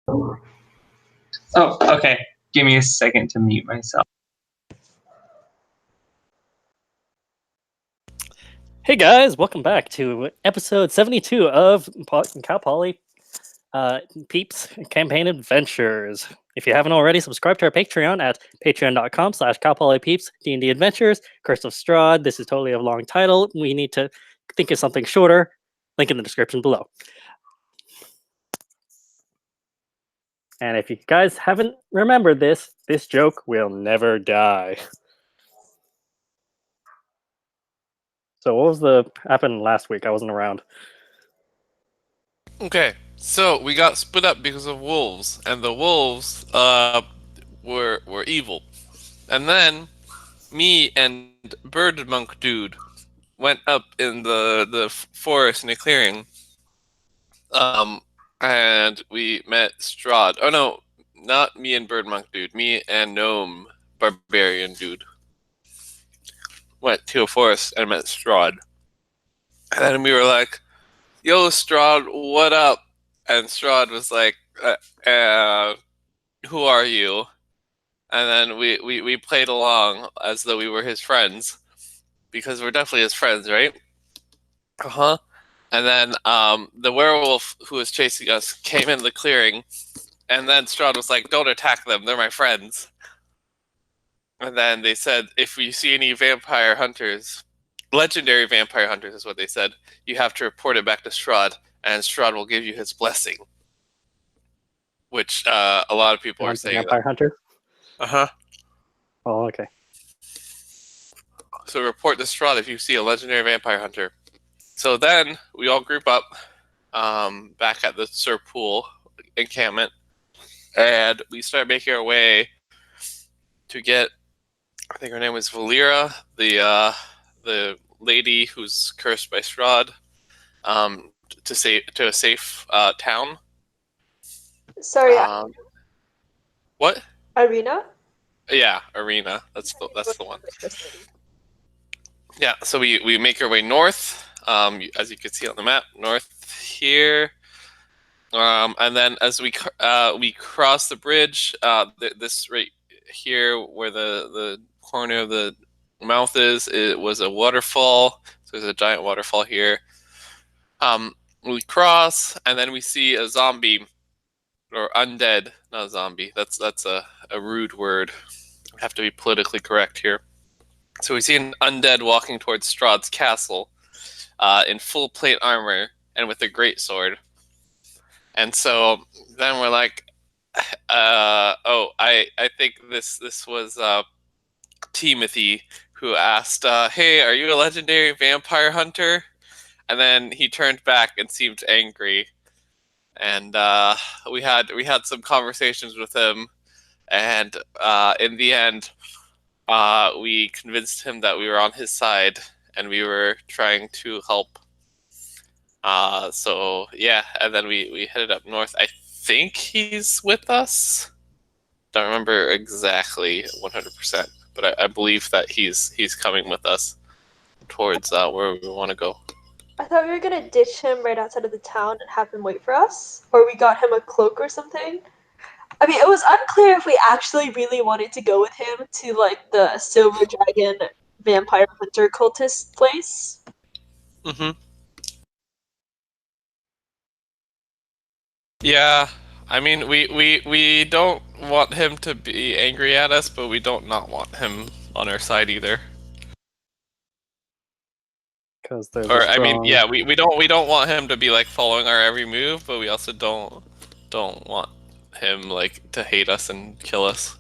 Oh, okay. Give me a second to mute myself. Hey guys, welcome back to episode 72 of Cal Poly Peeps Campaign Adventures. If you haven't already, subscribe to our Patreon at patreon.com/CalPolyPeeps D&D Adventures. Curse of Strahd. This is totally a long title. We need to think of something shorter. Link in the description below. And if you guys haven't remembered this joke will never die. So what was the happened last week? I wasn't around. Okay, so we got split up because of wolves, and the wolves were evil. And then me and Bird Monk Dude went up in the forest in a clearing. And we met Strahd. Oh no, not me and Bird Monk Dude. Me and Gnome Barbarian Dude went to a forest and met Strahd. And then we were like, "Yo, Strahd, what up?" And Strahd was like, "Who are you?" And then we played along as though we were his friends, because we're definitely his friends, right? Uh-huh. And then the werewolf who was chasing us came in the clearing, and then Strahd was like, "Don't attack them, they're my friends." And then they said, if you see any vampire hunters, legendary vampire hunters is what they said, you have to report it back to Strahd, and Strahd will give you his blessing. Which a lot of people are saying. Vampire hunter? Uh-huh. Oh, okay. So report to Strahd if you see a legendary vampire hunter. So then we all group up back at the Sir Pool encampment, and we start making our way to get, I think her name was Valera, the lady who's cursed by Strahd, to a safe town. Sorry. What? Arena? Yeah, Arena. That's the one. Yeah, so we make our way north, as you can see on the map, north here, and then as we cross the bridge, this right here where the corner of the mouth is, it was a waterfall. So there's a giant waterfall here. We cross, and then we see a zombie, or undead, not a zombie. That's a rude word. I have to be politically correct here. So we see an undead walking towards Strahd's castle, in full plate armor and with a greatsword. And so then we're like, I think this was Timothy who asked, "Hey, are you a legendary vampire hunter?" And then he turned back and seemed angry. And we had some conversations with him, and in the end, we convinced him that we were on his side and we were trying to help. So yeah, and then we headed up north. I think he's with us. Don't remember exactly 100%, but I believe that he's coming with us towards where we want to go. I thought we were gonna ditch him right outside of the town and have him wait for us, or we got him a cloak or something. I mean, it was unclear if we actually really wanted to go with him to like the Silver Dragon vampire hunter cultist place. Mm-hmm. Yeah, I mean, we don't want him to be angry at us, but we don't not want him on our side either. Because there's or I mean, yeah, we don't want him to be like following our every move, but we also don't want him like to hate us and kill us.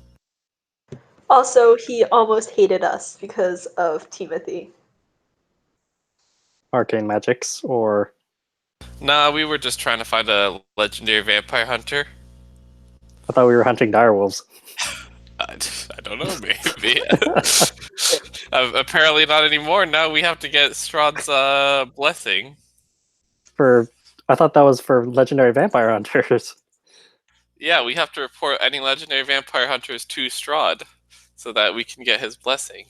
Also, he almost hated us because of Timothy. Arcane magics, or... Nah, we were just trying to find a legendary vampire hunter. I thought we were hunting direwolves. I don't know, maybe. Apparently not anymore. Now we have to get Strahd's blessing. I thought that was for legendary vampire hunters. Yeah, we have to report any legendary vampire hunters to Strahd so that we can get his blessing.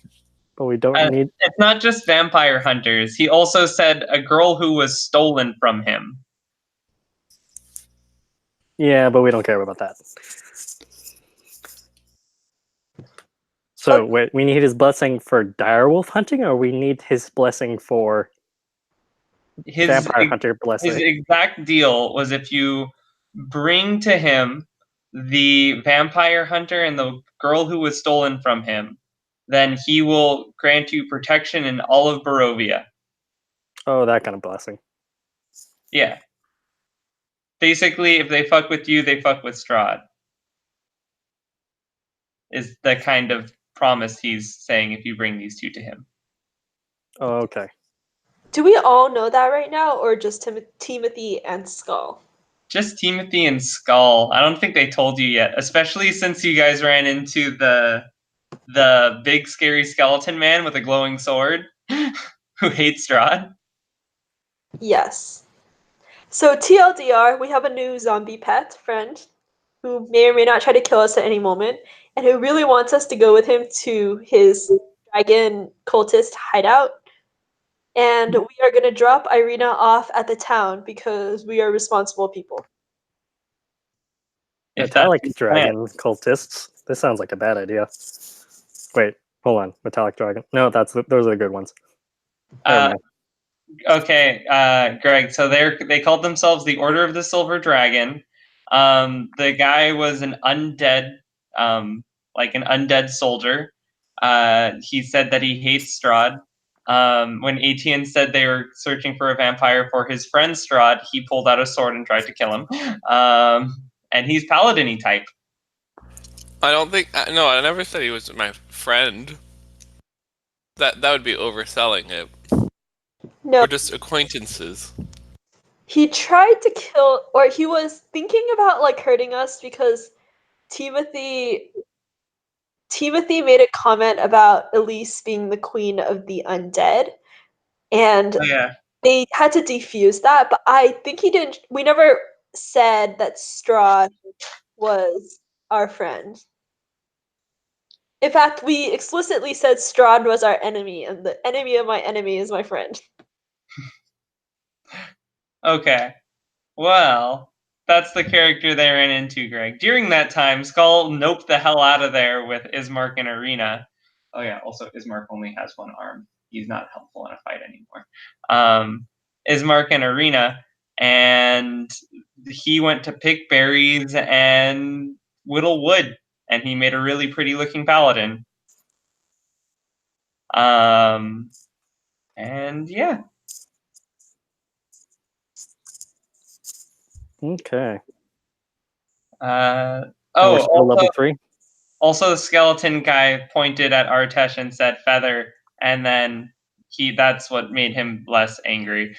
But we don't need... It's not just vampire hunters. He also said a girl who was stolen from him. Yeah, but we don't care about that. So Okay. wait, we need his blessing for direwolf hunting, or we need his blessing for His vampire hunter his blessing? exact deal was if you bring to him the vampire hunter and the girl who was stolen from him, then he will grant you protection in all of Barovia. Oh, that kind of blessing. Yeah. Basically, if they fuck with you, they fuck with Strahd. Is the kind of promise he's saying if you bring these two to him. Oh, okay. Do we all know that right now, or just Timothy and Skal? Just Timothy and Skal. I don't think they told you yet, especially since you guys ran into the big scary skeleton man with a glowing sword who hates Strahd. Yes. So TLDR, we have a new zombie pet friend who may or may not try to kill us at any moment, and who really wants us to go with him to his dragon cultist hideout. And we are going to drop Irina off at the town because we are responsible people. If that's Metallic your plan. dragon cultists. This sounds like a bad idea. Wait, hold on. Metallic dragon. No, those are the good ones. Never Uh, mind. Okay, Greg. So they called themselves the Order of the Silver Dragon. The guy was an undead, like an undead soldier. He said that he hates Strahd. When Etienne said they were searching for a vampire for his friend Strahd, he pulled out a sword and tried to kill him. And he's paladin-y type. I don't think. No, I never said he was my friend. That would be overselling it. No, We're just acquaintances. he tried to kill, or he was thinking about like hurting us because Timothy made a comment about Elyse being the queen of the undead, and Oh, yeah. they had to defuse that. But I think he didn't. We never said that Strahd was our friend. In fact, we explicitly said Strahd was our enemy, and the enemy of my enemy is my friend. Okay. Well, that's the character they ran into, Greg. During that time, Skull noped the hell out of there with Ismark and Arena. Oh yeah, also Ismark only has one arm. He's not helpful in a fight anymore. Ismark and Arena, and he went to pick berries and whittle wood, and he made a really pretty looking paladin. And yeah. Okay. Oh, And we're still also, level 3? Also, the skeleton guy pointed at Artesh and said feather, and then that's what made him less angry.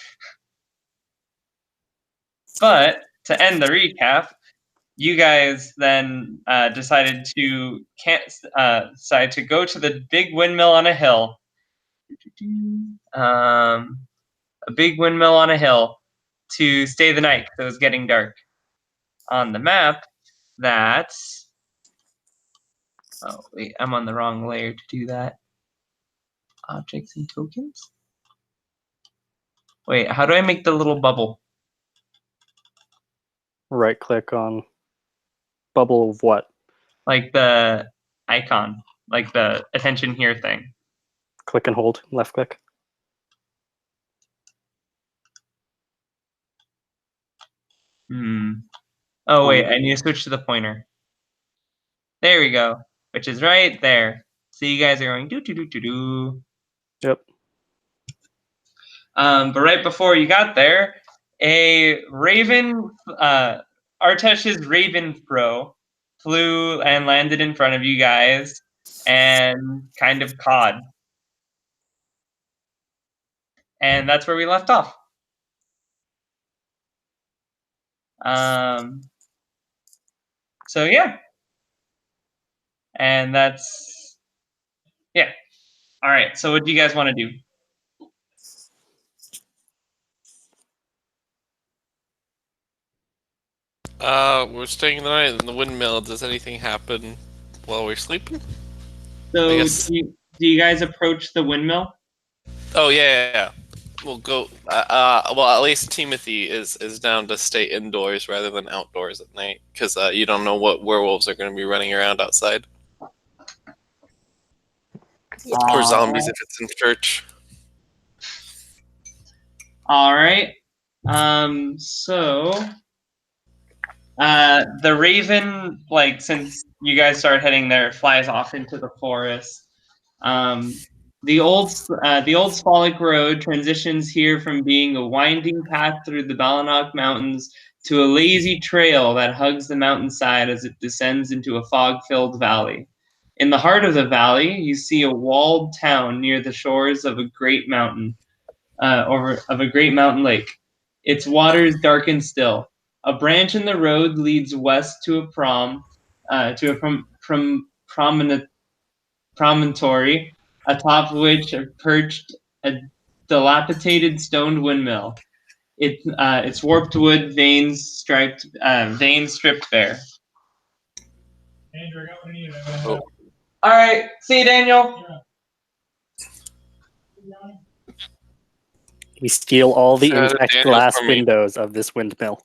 But to end the recap, you guys then decided to go to the big windmill on a hill. A big windmill on a hill to stay the night because it was getting dark. On the map, that's... Oh, wait, I'm on the wrong layer to do that. Objects and tokens? Wait, how do I make the little bubble? Right click on bubble of what? Like the icon, like the attention here thing. Click and hold, left click. Oh, wait, I need to switch to the pointer. There we go, which is right there. So you guys are going do. Yep. But right before you got there, a raven, Artesh's raven throw flew and landed in front of you guys and kind of cawed. And that's where we left off. So yeah. And that's, yeah. All right, so what do you guys want to do? We're staying the night in the windmill. Does anything happen while we're sleeping? So I guess- do you guys approach the windmill? Oh yeah. we'll go. Well, at least Timothy is down to stay indoors rather than outdoors at night, because you don't know what werewolves are going to be running around outside, or zombies if it's in church. All right. So the raven, like, since you guys started heading there, flies off into the forest. The old Sphalic Road transitions here from being a winding path through the Balanoch Mountains to a lazy trail that hugs the mountainside as it descends into a fog-filled valley. In the heart of the valley, you see a walled town near the shores of a great mountain, of a great mountain lake. Its waters dark and still. A branch in the road leads west to a promontory, atop which are perched a dilapidated stone windmill. Its warped wood veins stripped bare. Andrew, I got what I need. Oh. All right, see you, Daniel. We steal all the intact Daniel glass for me. windows of this windmill.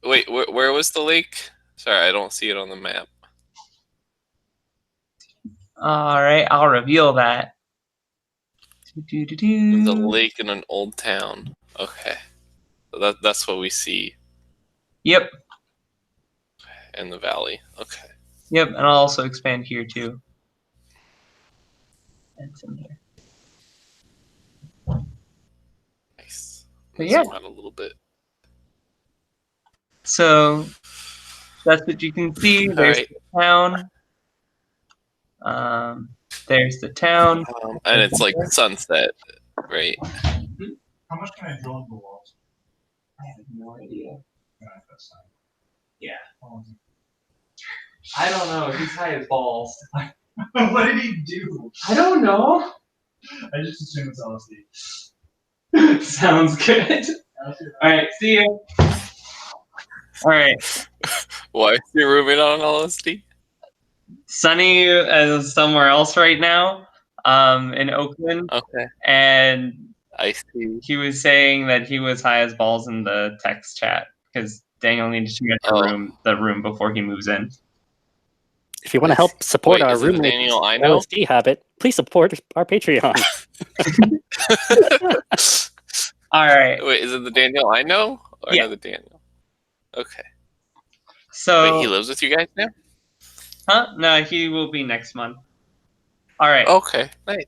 Wait, where was the lake? Sorry, I don't see it on the map. All right, I'll reveal that. The lake in an old town. Okay, so that's what we see Yep, in the valley. Okay. yep, and I'll also expand here too. It's in here. Nice. But Let's yeah. zoom out a little bit. So that's what you can see. There's Alright. the town. There's the town. And it's like sunset, right? How much can I drill into the walls? I have no idea. Yeah, that's fine. Yeah. How long is I don't know. He's high as balls. it? What did he do? I don't know. I just assume it's LSD. Sounds good. All right. See you. All right. Why is your roommate on LSD? Sunny is somewhere else right now, in Oakland, Okay, and I see. he was saying that he was high as balls in the text chat because Daniel needed to get the room before he moves in. If you want to help support Wait, our is it the roommate's Daniel I know? LSD habit, please support our Patreon. All right. Wait, is it the Daniel I know? Or Yeah. another Daniel? Okay. So, Wait, he lives with you guys now? huh? No, he will be next month. All right. Okay, nice.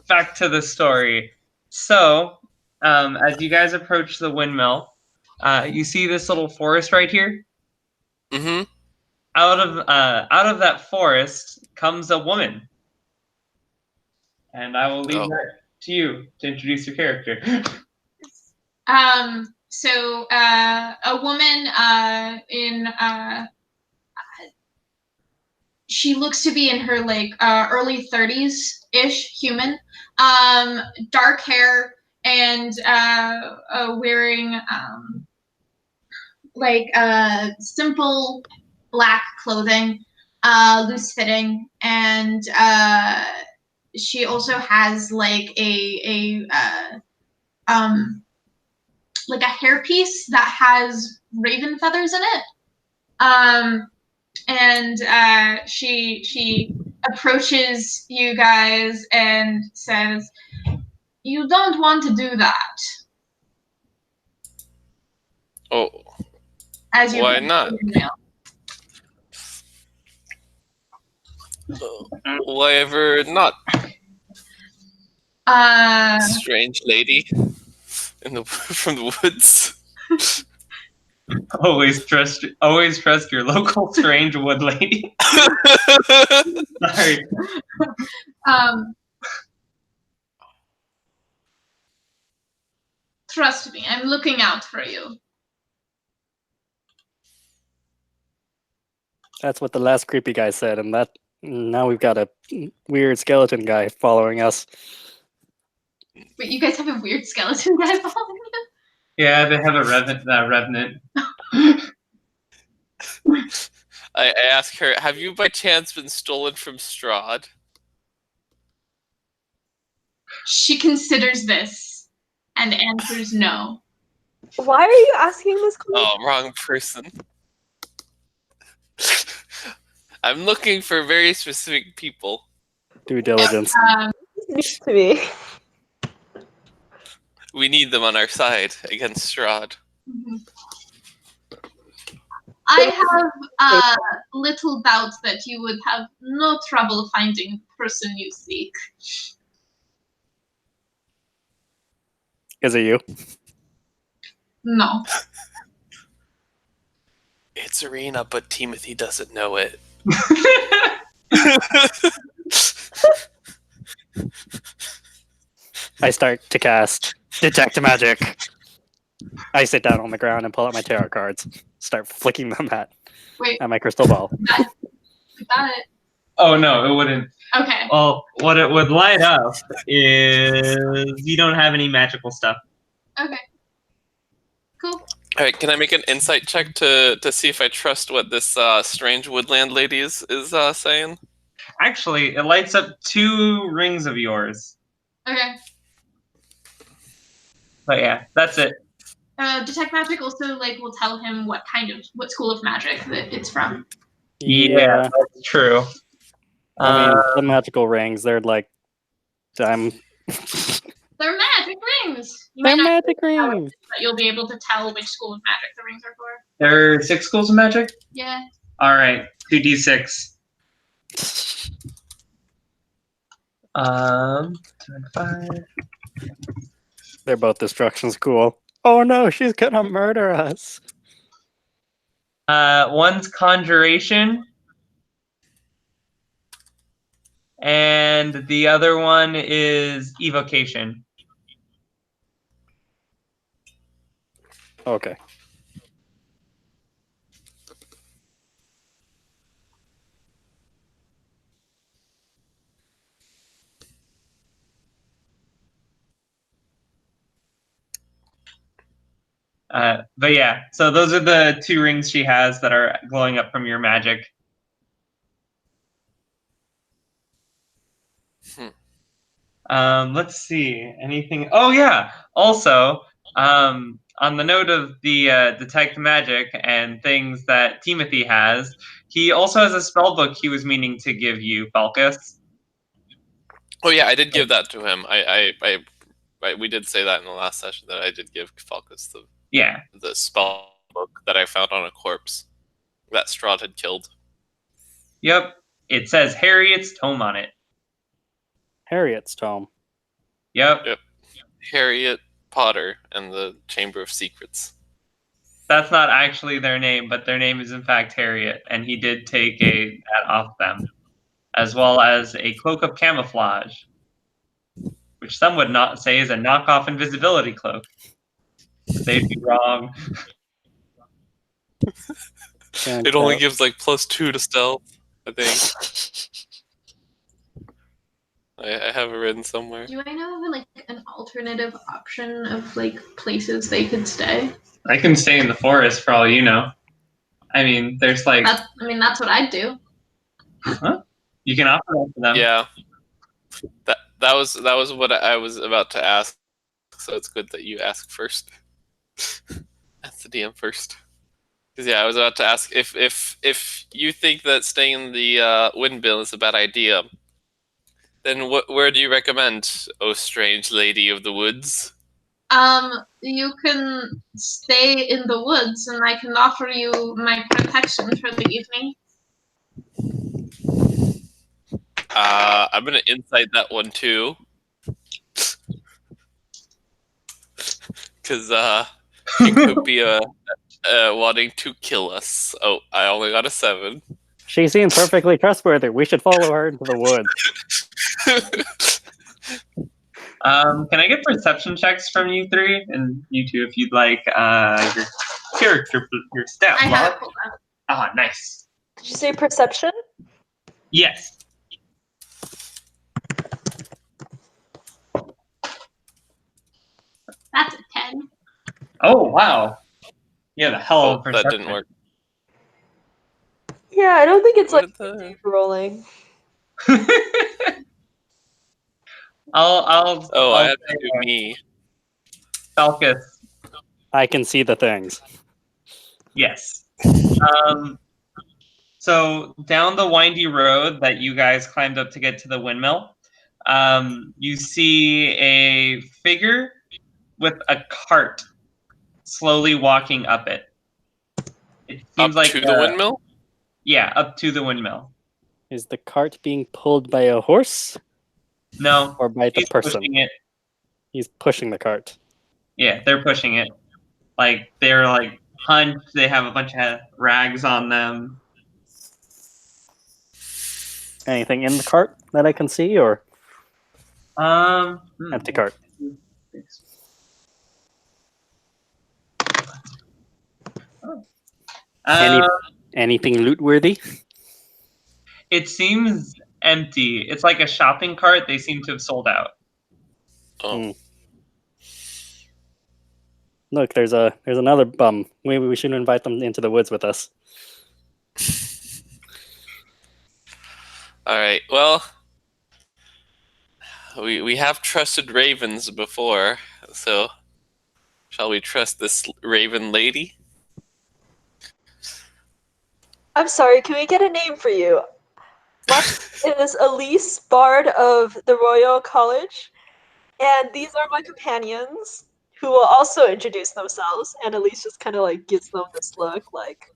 Back to the story. So, as you guys approach the windmill, you see this little forest right here. Mm-hmm. Out of that forest comes a woman, and I will leave that to you to introduce your character. So a woman in she looks to be in her like early 30s ish, human, dark hair, and wearing like simple black clothing, loose fitting, and she also has like a hairpiece that has raven feathers in it. And she approaches you guys and says, "You don't want to do that." Oh, As you why not? Why ever not? Strange lady in the from the woods. Always trust your local strange wood lady. Sorry. Trust me, I'm looking out for you. That's what the last creepy guy said, and now we've got a weird skeleton guy following us. Wait, you guys have a weird skeleton guy following you? Yeah, they have a revenant. I ask her, have you by chance been stolen from Strahd? She considers this and answers no. Why are you asking this question? Oh, wrong person. I'm looking for very specific people. Due diligence. It's new to me. We need them on our side against Strahd. I have little doubt that you would have no trouble finding the person you seek. Is it you? No. It's Arena, but Timothy doesn't know it. I start to cast Detect Magic. I sit down on the ground and pull out my tarot cards. Start flicking them at my crystal ball. Got it. Oh no, it wouldn't. Okay. Well, what it would light up is you don't have any magical stuff. Okay. Cool. All right, can I make an insight check to see if I trust what this strange woodland lady is saying? Actually, it lights up 2 rings of yours. Okay. But yeah, that's it. Detect magic also will tell him what school of magic that it's from. Yeah, that's true. I mean, the magical rings, they're like... They're magic rings. They're magic rings! But you'll be able to tell which school of magic the rings are for. There are 6 schools of magic? Yeah. Alright, 2d6. 2 and 5. They're both destruction school. Oh no, she's gonna murder us. One's conjuration. And the other one is evocation. Okay. But yeah, so those are the 2 rings she has that are glowing up from your magic. Let's see. Anything? Oh yeah. Also, on the note of the detect magic and things that Timothy has, he also has a spell book he was meaning to give you, Falkas. Oh yeah, I did give that to him. We did say that in the last session that I did give Falkas the spell book that I found on a corpse that Strahd had killed. Yep. It says Harriet's tome on it. Harriet's tome. Yep. Harriet Potter and the Chamber of Secrets. That's not actually their name, but their name is in fact Harriet, and he did take that off them, as well as a cloak of camouflage, which some would not say is a knockoff invisibility cloak. They'd be wrong. It only gives +2 to stealth, I think. I have it written somewhere. Do I know of an alternative option of places they could stay? I can stay in the forest for all you know. I mean, there's that's what I'd do. Huh? You can offer that to them. Yeah. That was what I was about to ask. So it's good that you ask first. That's the DM first. Because I was about to ask if you think that staying in the windmill is a bad idea, then where do you recommend, oh strange lady of the woods? You can stay in the woods, and I can offer you my protection for the evening. I'm gonna insight that one too. Because she could be wanting to kill us. Oh, I only got a 7. She seems perfectly trustworthy. We should follow her into the woods. Can I get perception checks from you 3 and you 2 if you'd like? Your character, your stat. I have it pulled up. Ah, nice. Did you say perception? Yes. That's a 10. Oh wow. Yeah, the hell of perception. That didn't work. Yeah, I don't think it's What deep rolling. Oh, I I'll have to say, do me. Falkas. I can see the things. Yes. So down the windy road that you guys climbed up to get to the windmill, you see a figure with a cart slowly walking up it. It seems Up like to the windmill? Yeah, up to the windmill. Is the cart being pulled by a horse No, or by the he's person? pushing it. He's pushing the cart. Yeah, they're pushing it. Like they're like hunched. They have a bunch of rags on them. Anything in the cart that I can see, or empty cart? Anything loot worthy? It seems empty. It's like a shopping cart. They seem to have sold out. Oh. Look, there's another bum. Maybe we should invite them into the woods with us. All right. Well, we have trusted ravens before, so shall we trust this raven lady? I'm sorry, can we get a name for you? My name is Elyse, Bard of the Royal College, and these are my companions, who will also introduce themselves. And Elyse just kind of like gives them this look, like,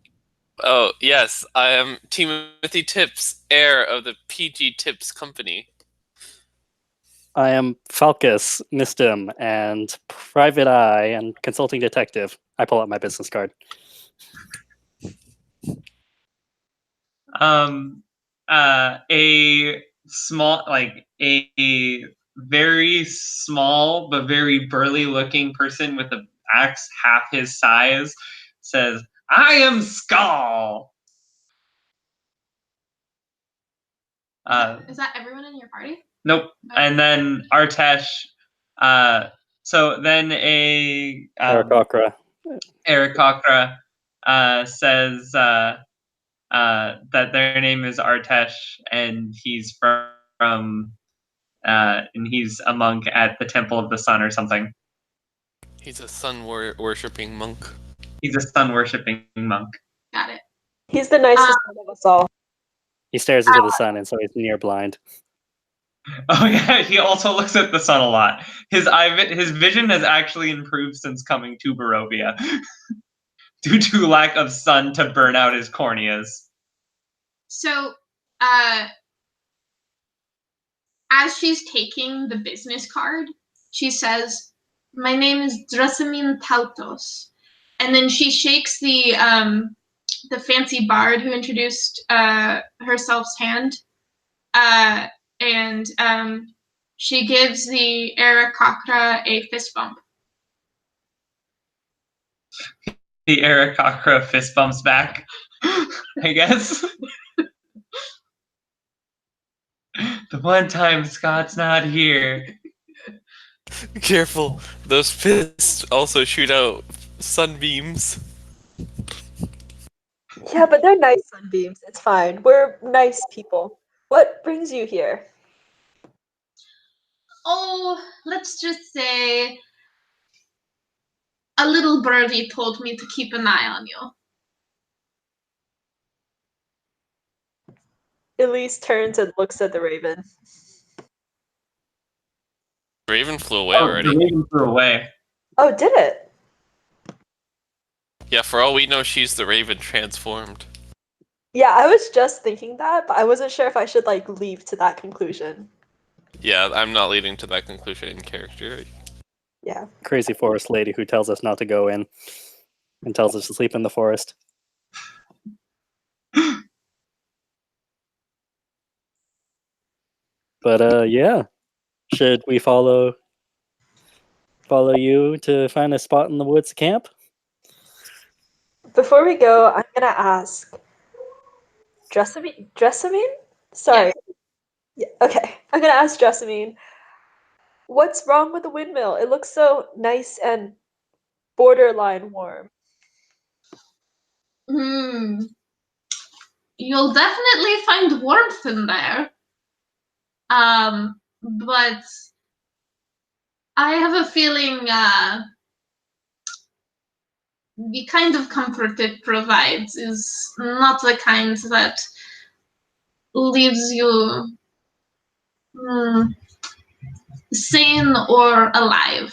Oh, yes, I am Timothy Tips, heir of the PG Tips Company. I am Falkas, Mistim, and Private Eye and Consulting Detective. I pull out my business card. A small, like a very small but very burly looking person with an axe half his size says, "I am Skal." Is that everyone in your party? Nope. No. And then Artesh. So then a Aarakocra. Aarakocra says that their name is Artesh, and he's from and he's a monk at the Temple of the Sun or something. He's a sun worshipping monk. He's a sun worshipping monk. Got it. he's the nicest one of us all. He stares into the sun, and so he's near blind. Oh yeah, he also looks at the sun a lot. His vision has actually improved since coming to Barovia, due to lack of sun to burn out his corneas. So, as she's taking the business card, she says, "My name is Drasamin Tautos," and then she shakes the fancy bard who introduced herself's hand, and she gives the Aarakocra a fist bump. The Aarakocra fist bumps back, I guess. The one time Scott's not here. Careful, those fists also shoot out sunbeams. Yeah, but they're nice sunbeams. It's fine. We're nice people. What brings you here? Oh, let's just say a little birdie told me to keep an eye on you. Elyse turns and looks at the raven. Raven flew away The already. raven flew away. Oh, did it? Yeah, for all we know, she's the raven transformed. Yeah, I was just thinking that, but I wasn't sure if I should like leap to that conclusion. Yeah, I'm not leading to that conclusion in character. Yeah. Crazy forest lady who tells us not to go in and tells us to sleep in the forest. But yeah, should we follow you to find a spot in the woods to camp? Before we go, I'm gonna ask Jessamine? Sorry. Yeah, okay. I'm gonna ask Jessamine, what's wrong with the windmill? It looks so nice and borderline warm. You'll definitely find warmth in there. But I have a feeling the kind of comfort it provides is not the kind that leaves you sane or alive.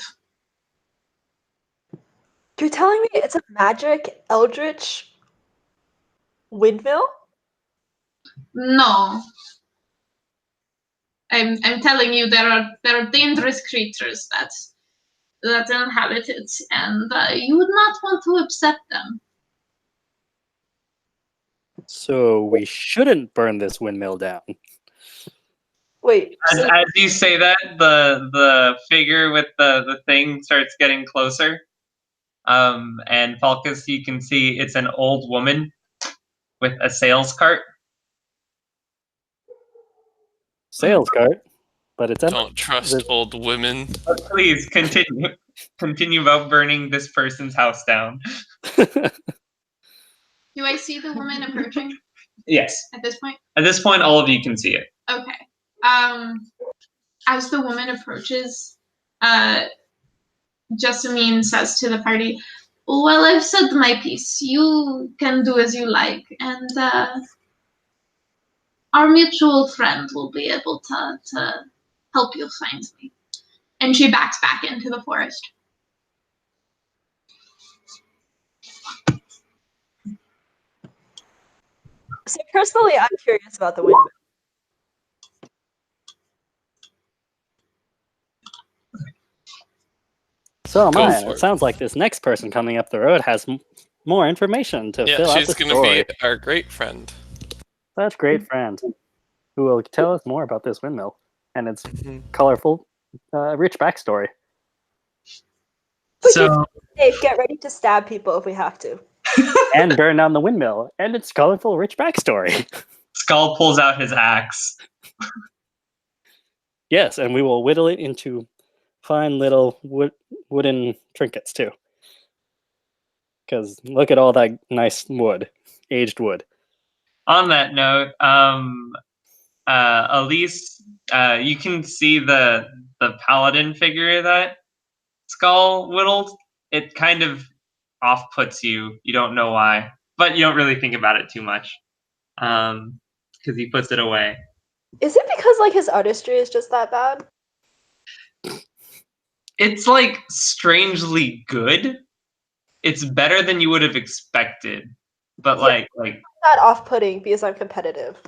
You're telling me it's a magic eldritch windmill? No. I'm telling you there are dangerous creatures that inhabit it, and you would not want to upset them. So we shouldn't burn this windmill down. Wait, As you say that, the figure with the thing starts getting closer. And Falkas, you can see it's an old woman with a sales cart. Sales cart, but it's empty. Don't trust old women. But please continue. Continue about burning this person's house down. Do I see the woman approaching Yes. at this point? At this point, all of you can see it. Okay. As the woman approaches, Jessamine says to the party, "Well, I've said my piece. You can do as you like, and our mutual friend will be able to help you find me." And she backs back into the forest. so personally, I'm curious about the windmill. So am Go I. for It it. sounds like this next person coming up the road has more information to Yeah, fill out she's the gonna story. be our great friend. Such great friend who will tell us more about this windmill and its Mhm. colorful, rich backstory. So Dave, get ready to stab people if we have to. And burn down the windmill and its colorful, rich backstory. Skal pulls out his axe. Yes, and we will whittle it into fine little wooden trinkets too. Because look at all that nice wood, aged wood. On that note, Elyse, you can see the paladin figure that Skal whittled. It kind of off-puts you. You don't know why, but you don't really think about it too much, because he puts it away. Is it because like his artistry is just that bad? It's like strangely good. It's better than you would have expected, but Yeah. like Not off-putting because I'm competitive.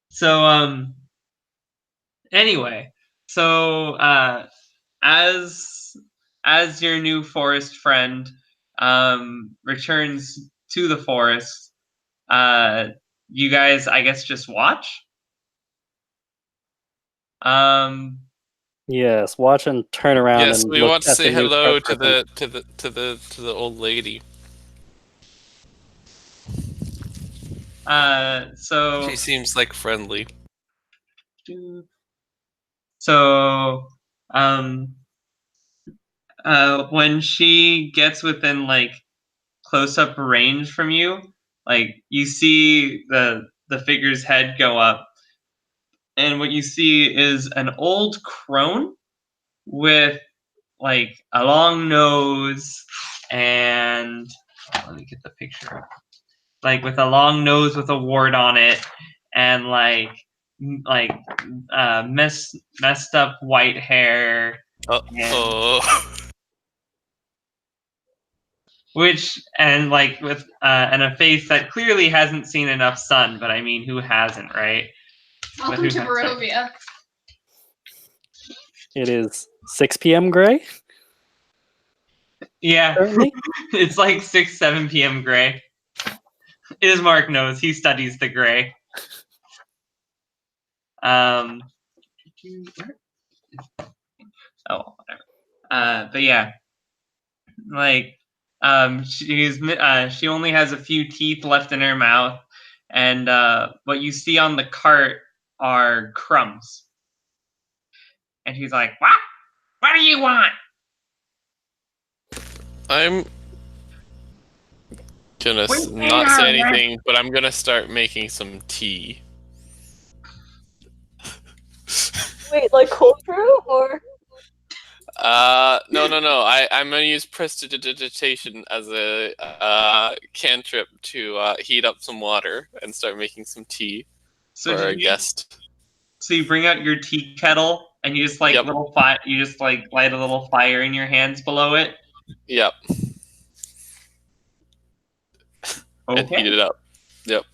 so. Anyway, so as your new forest friend returns to the forest, you guys, I guess, just watch. Yes, watch and turn around Yes, and we look want to at say the new hello person. to the old lady. So She seems like friendly. So, when she gets within like close-up range from you, like you see the figure's head go up, and what you see is an old crone with like a long nose and let me get the picture up. Like with a long nose with a wart on it, and like messed up white hair, Oh, which and like with and a face that clearly hasn't seen enough sun. But I mean, who hasn't, right? Welcome who to has Barovia. It is 6 p.m. gray. Yeah, Currently? it's like 6-7 p.m. gray. Ismark knows, he studies the gray. Oh, whatever. But yeah, like she only has a few teeth left in her mouth, and what you see on the cart are crumbs. And she's like, "What? What do you want?" I'm gonna not say anything, but I'm gonna start making some tea. Wait, like cold brew or? No. I'm gonna use prestidigitation as a cantrip to heat up some water and start making some tea So for our did you? guest. So you bring out your tea kettle and you just Yep. you just like light a little fire in your hands below it. Yep. And heat Okay. it up. Yep.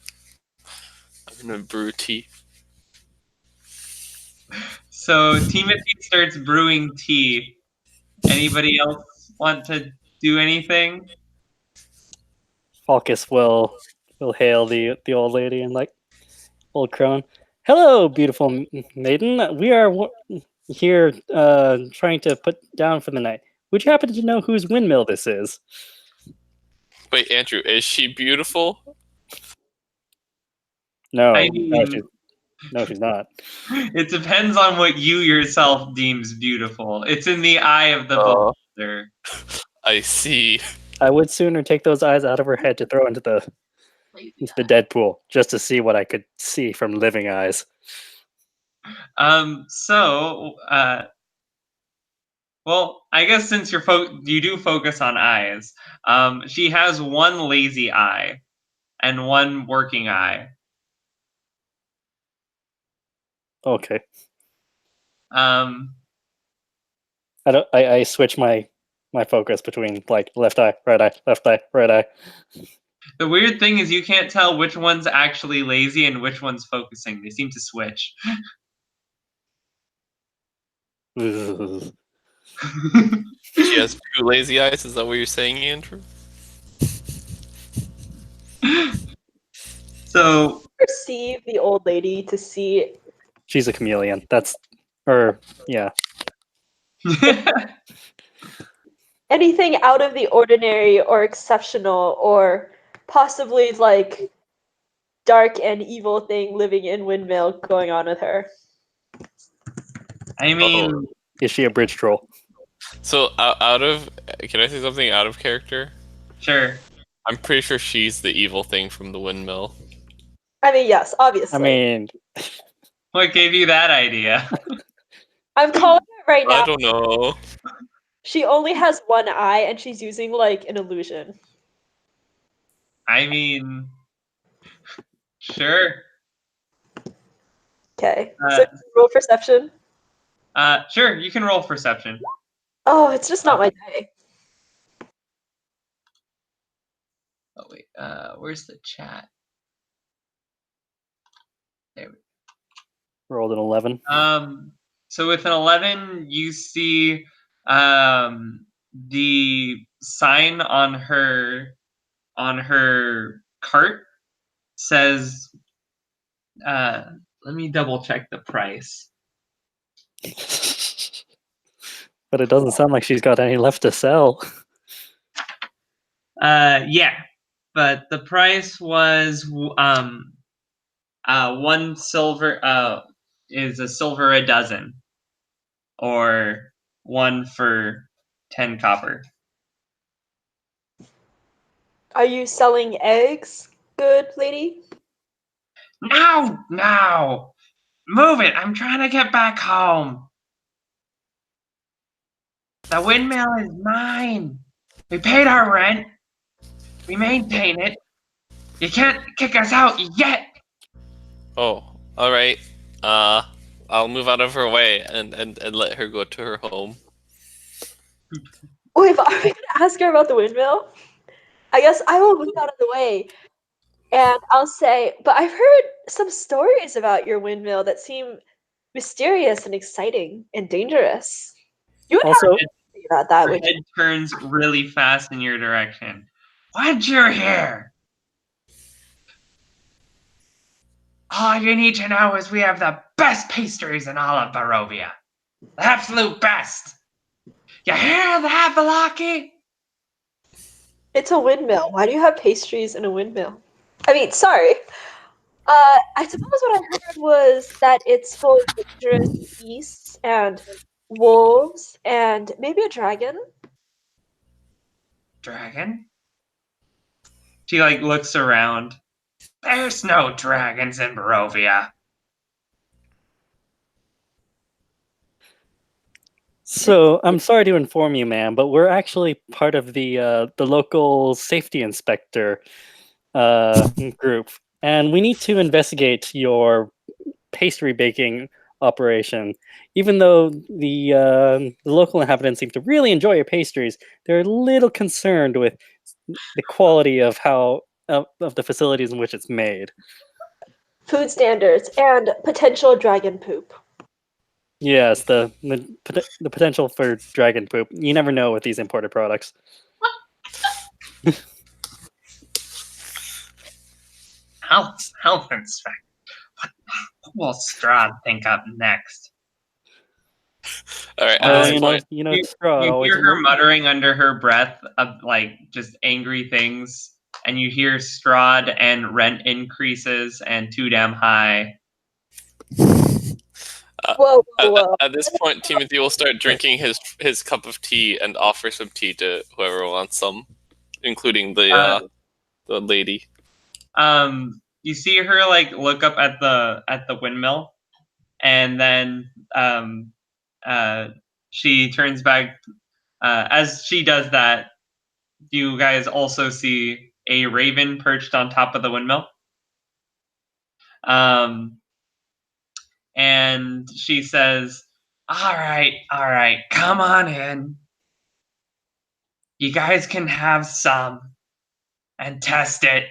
I'm gonna brew tea. So Timothy starts brewing tea. Anybody else want to do anything? Falkas will hail the old lady and like old crone. Hello, beautiful maiden. We are here trying to put down for the night. Would you happen to know whose windmill this is? Wait, Andrew, is she beautiful? No, I mean, no, she's not. it depends on what you yourself deems beautiful. It's in the eye of the Oh. beholder. I see. I would sooner take those eyes out of her head to throw into the dead pool just to see what I could see from living eyes. So, well, I guess since you do focus on eyes, she has one lazy eye and one working eye. Okay. Um, I switch my focus between like left eye, right eye, left eye, right eye. the weird thing is you can't tell which one's actually lazy and which one's focusing. They seem to switch. Ugh. She has two lazy eyes. Is that what you're saying, Andrew? So, Perceive the old lady to see She's a chameleon. That's or yeah. anything out of the ordinary or exceptional or possibly like dark and evil thing living in Windmill going on with her. I mean, Is she a bridge troll? So, can I say something out of character? sure. I'm pretty sure she's the evil thing from the windmill. I mean, yes, obviously. I mean, What gave you that idea? I'm calling it right I now. don't know. She only has one eye and she's using like an illusion. I mean, sure. Okay. So roll perception. Sure, you can roll perception. Oh, it's just not my day. Oh wait, where's the chat? There we rolled an 11. go. So with an 11, you see the sign on her cart says let me double check the price. But it doesn't sound like she's got any left to sell. Yeah, but the price was 1 silver is a silver a dozen, or 1 for 10 copper. Are you selling eggs, good lady? No! Move it! I'm trying to get back home. The windmill is mine. We paid our rent. We maintain it. You can't kick us out yet. Oh, all right. I'll move out of her way and let her go to her home. Wait, but are we gonna ask her about the windmill? I guess I will move out of the way. And I'll say, but I've heard some stories about your windmill that seem mysterious and exciting and dangerous. You would Also, have to think about that, Her would you? head turns really fast in your direction. What you're here? All you need to know is we have the best pastries in all of Barovia. The absolute best. You hear that, Balaki? It's a windmill. Why do you have pastries in a windmill? I mean, sorry. I suppose what I heard was that it's full of dangerous beasts and wolves and maybe a dragon. Dragon? She looks around. There's no dragons in Barovia. So I'm sorry to inform you, ma'am, but we're actually part of the local safety inspector group, and we need to investigate your pastry baking operation. Even though the local inhabitants seem to really enjoy your pastries, they're a little concerned with the quality of of the facilities in which it's made. Food standards and potential dragon poop. Yes, the potential for dragon poop. You never know with these imported products. Health inspector. What will Strahd think up next? All right. Uh, At this point, Strahd You always hear her muttering under her breath of like just angry things, and you hear Strahd and rent increases and too damn high. Whoa. at this point, Timothy will start drinking his cup of tea and offer some tea to whoever wants some, including the lady. You see her like look up at the windmill, and then she turns back. As she does that, you guys also see a raven perched on top of the windmill. And she says, all right, come on in. You guys can have some and test it.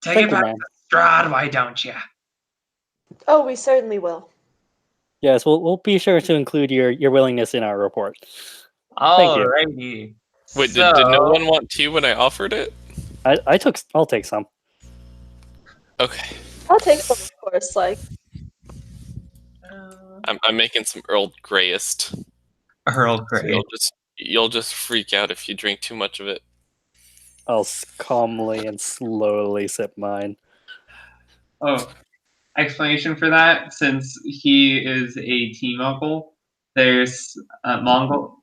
Take Thank it you, back ma'am. to Strahd, why don't you? Oh, we certainly will. Yes, we'll be sure to include your willingness in our report. Thank you. Alrighty. Wait, did no one want tea when I offered it? I'll take some. Okay. I'll take some, of course. Like, I'm making some Earl Greyest. Earl So Grey. you'll just freak out if you drink too much of it. I'll calmly and slowly sip mine. Oh, explanation for that, since he is a tea mogul, there's a Mongrel?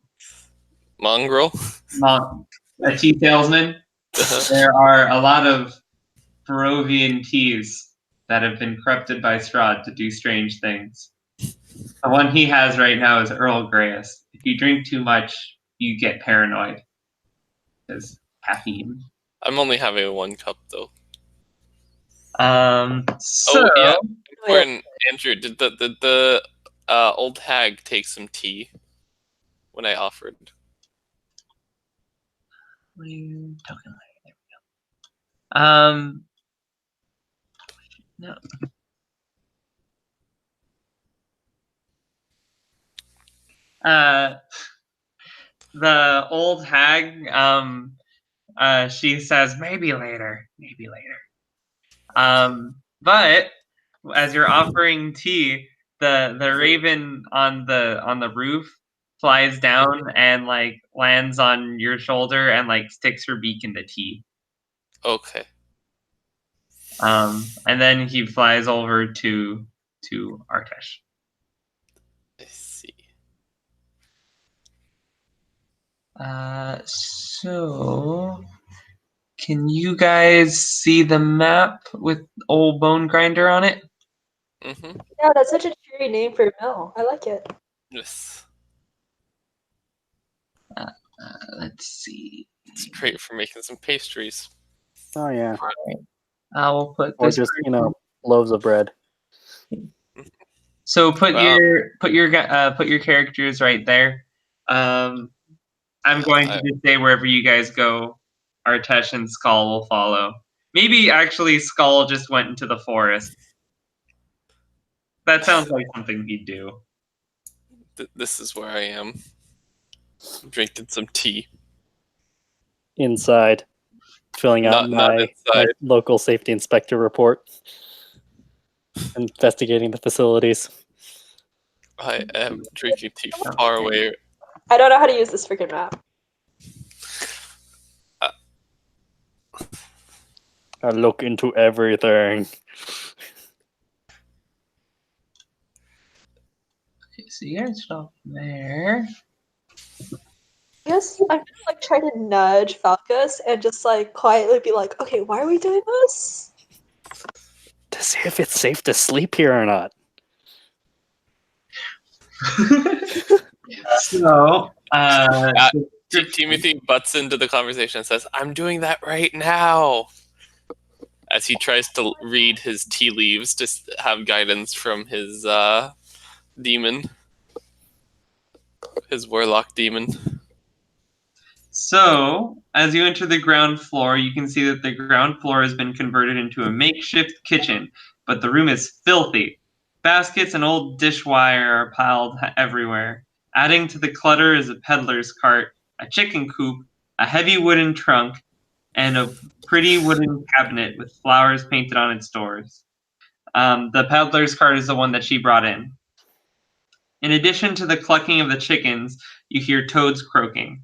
a tea salesman. There are a lot of Barovian teas that have been corrupted by Strahd to do strange things. The one he has right now is Earl Greyest. If you drink too much, you get paranoid. Because caffeine. I'm only having 1 cup though. So Oh yeah, important. Andrew, did the old hag take some tea when I offered? What are you talking about? There we go. No. The old hag, she says maybe later. But as you're offering tea, the raven on the roof flies down and like lands on your shoulder and like sticks her beak in the tea. Okay. And then he flies over to Artesh. I see. So can you guys see the map with old Bone Grinder on it? Mm-hmm. yeah, that's such a cheery name for a mill. I like it. Yes. Let's see. It's great for making some pastries. Oh yeah, I will put or this. just loaves of bread. So put Wow. your characters right there. I'm going to just say wherever you guys go, Artesh and Skal will follow. Maybe actually Skal just went into the forest. That sounds like something he'd do. This is where I am. Drinking some tea. Inside, filling out Not my inside. local safety inspector report, investigating the facilities. I am drinking tea far away. I don't know how to use this freaking map. I look into everything. Okay, so you guys stop there. I guess I'm just like trying to nudge Falkas and just like quietly be like, okay, why are we doing this? To see if it's safe to sleep here or not. So, Timothy butts into the conversation and says, "I'm doing that right now," as he tries to read his tea leaves to have guidance from his demon, his warlock demon. So, as you enter the ground floor, you can see that the ground floor has been converted into a makeshift kitchen, but the room is filthy. Baskets and old dishware are piled everywhere. Adding to the clutter is a peddler's cart, a chicken coop, a heavy wooden trunk, and a pretty wooden cabinet with flowers painted on its doors. The peddler's cart is the one that she brought in. In addition to the clucking of the chickens, you hear toads croaking.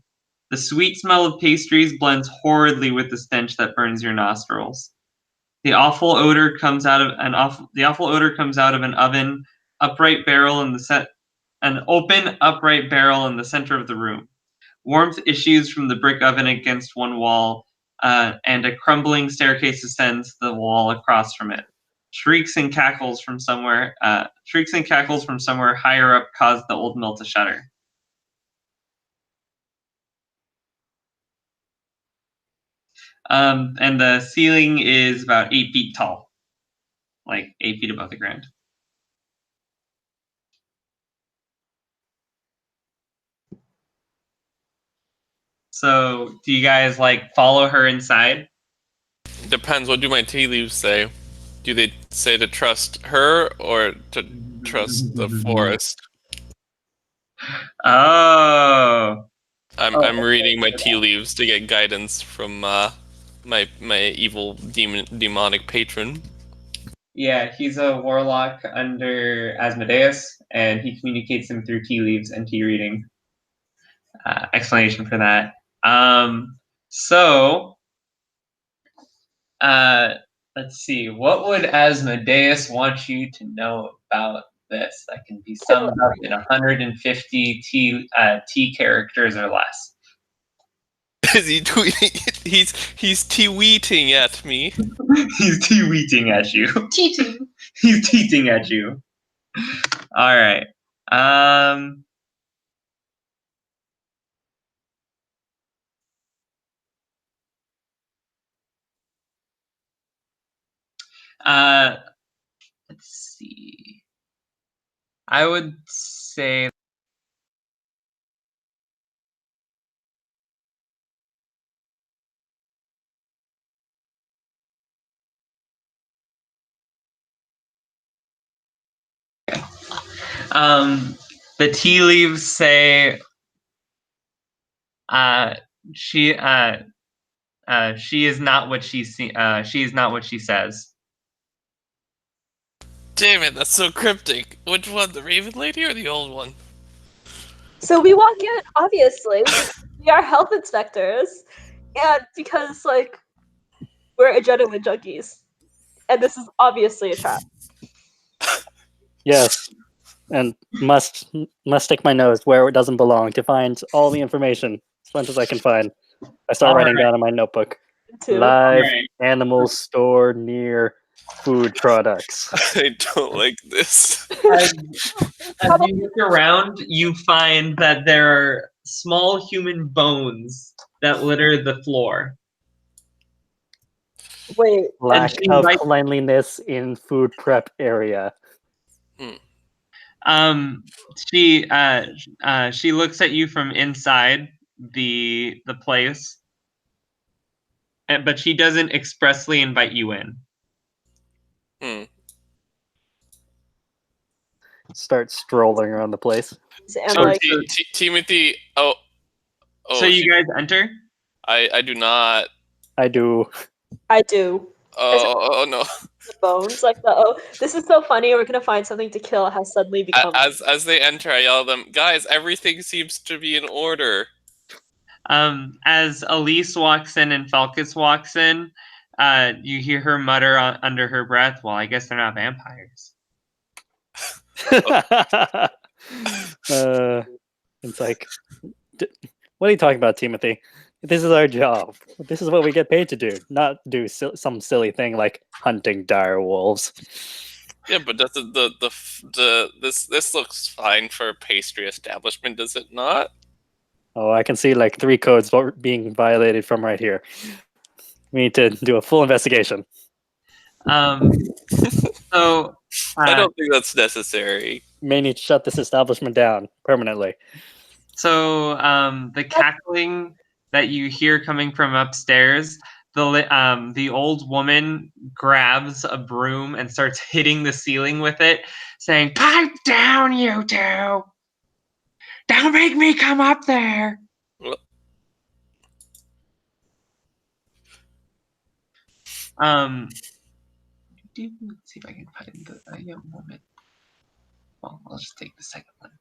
The sweet smell of pastries blends horridly with the stench that burns your nostrils. The awful odor comes out of an oven, upright barrel in an open upright barrel in the center of the room. Warmth issues from the brick oven against one wall, and a crumbling staircase ascends the wall across from it. Shrieks and cackles from somewhere higher up cause the old mill to shudder. And the ceiling is about 8 feet tall, like 8 feet above the ground. So, do you guys follow her inside? Depends. What do my tea leaves say? Do they say to trust her or to trust the forest? Oh. I'm reading my tea leaves to get guidance from my evil demonic patron. Yeah, he's a warlock under Asmodeus, and he communicates them through tea leaves and tea reading. Explanation for that. Let's see. What would Asmodeus want you to know about this that can be summed up in 150 T characters or less? Is he tweeting? He's tweeting at me. He's tweeting at you. Cheating. He's tweeting at you. All right. Let's see. I would say the tea leaves say she is not what she is not what she says. Damn it, that's so cryptic. Which one, the Raven Lady or the old one? So we walk in, obviously. We are health inspectors. And because, we're adrenaline junkies. And this is obviously a trap. Yes, and must stick my nose where it doesn't belong to find all the information as much as I can find. I start writing down in my notebook. Too. Live animals stored near food products. I don't like this. As you look around, you find that there are small human bones that litter the floor. Wait. Lack of cleanliness in food prep area. She looks at you from inside the place, but she doesn't expressly invite you in. Start strolling around the place. And Timothy. So you guys enter? I do not. I do. I do. Oh no. The bones, this is so funny. We're gonna find something to kill. Has suddenly become. As they enter, I yell at them, guys. Everything seems to be in order. As Elyse walks in and Falkas walks in, you hear her mutter under her breath, "Well, I guess they're not vampires." It's like, what are you talking about, Timothy? This is our job. This is what we get paid to do, not do some silly thing like hunting dire wolves. Yeah, but does this looks fine for a pastry establishment, does it not? Oh, I can see like 3 codes being violated from right here. We need to do a full investigation. So I don't think that's necessary. May need to shut this establishment down permanently. So the cackling that you hear coming from upstairs, the old woman grabs a broom and starts hitting the ceiling with it, saying, "Pipe down, you two! Don't make me come up there!" Well, Let's see if I can find the young woman. Well, I'll just take the second one.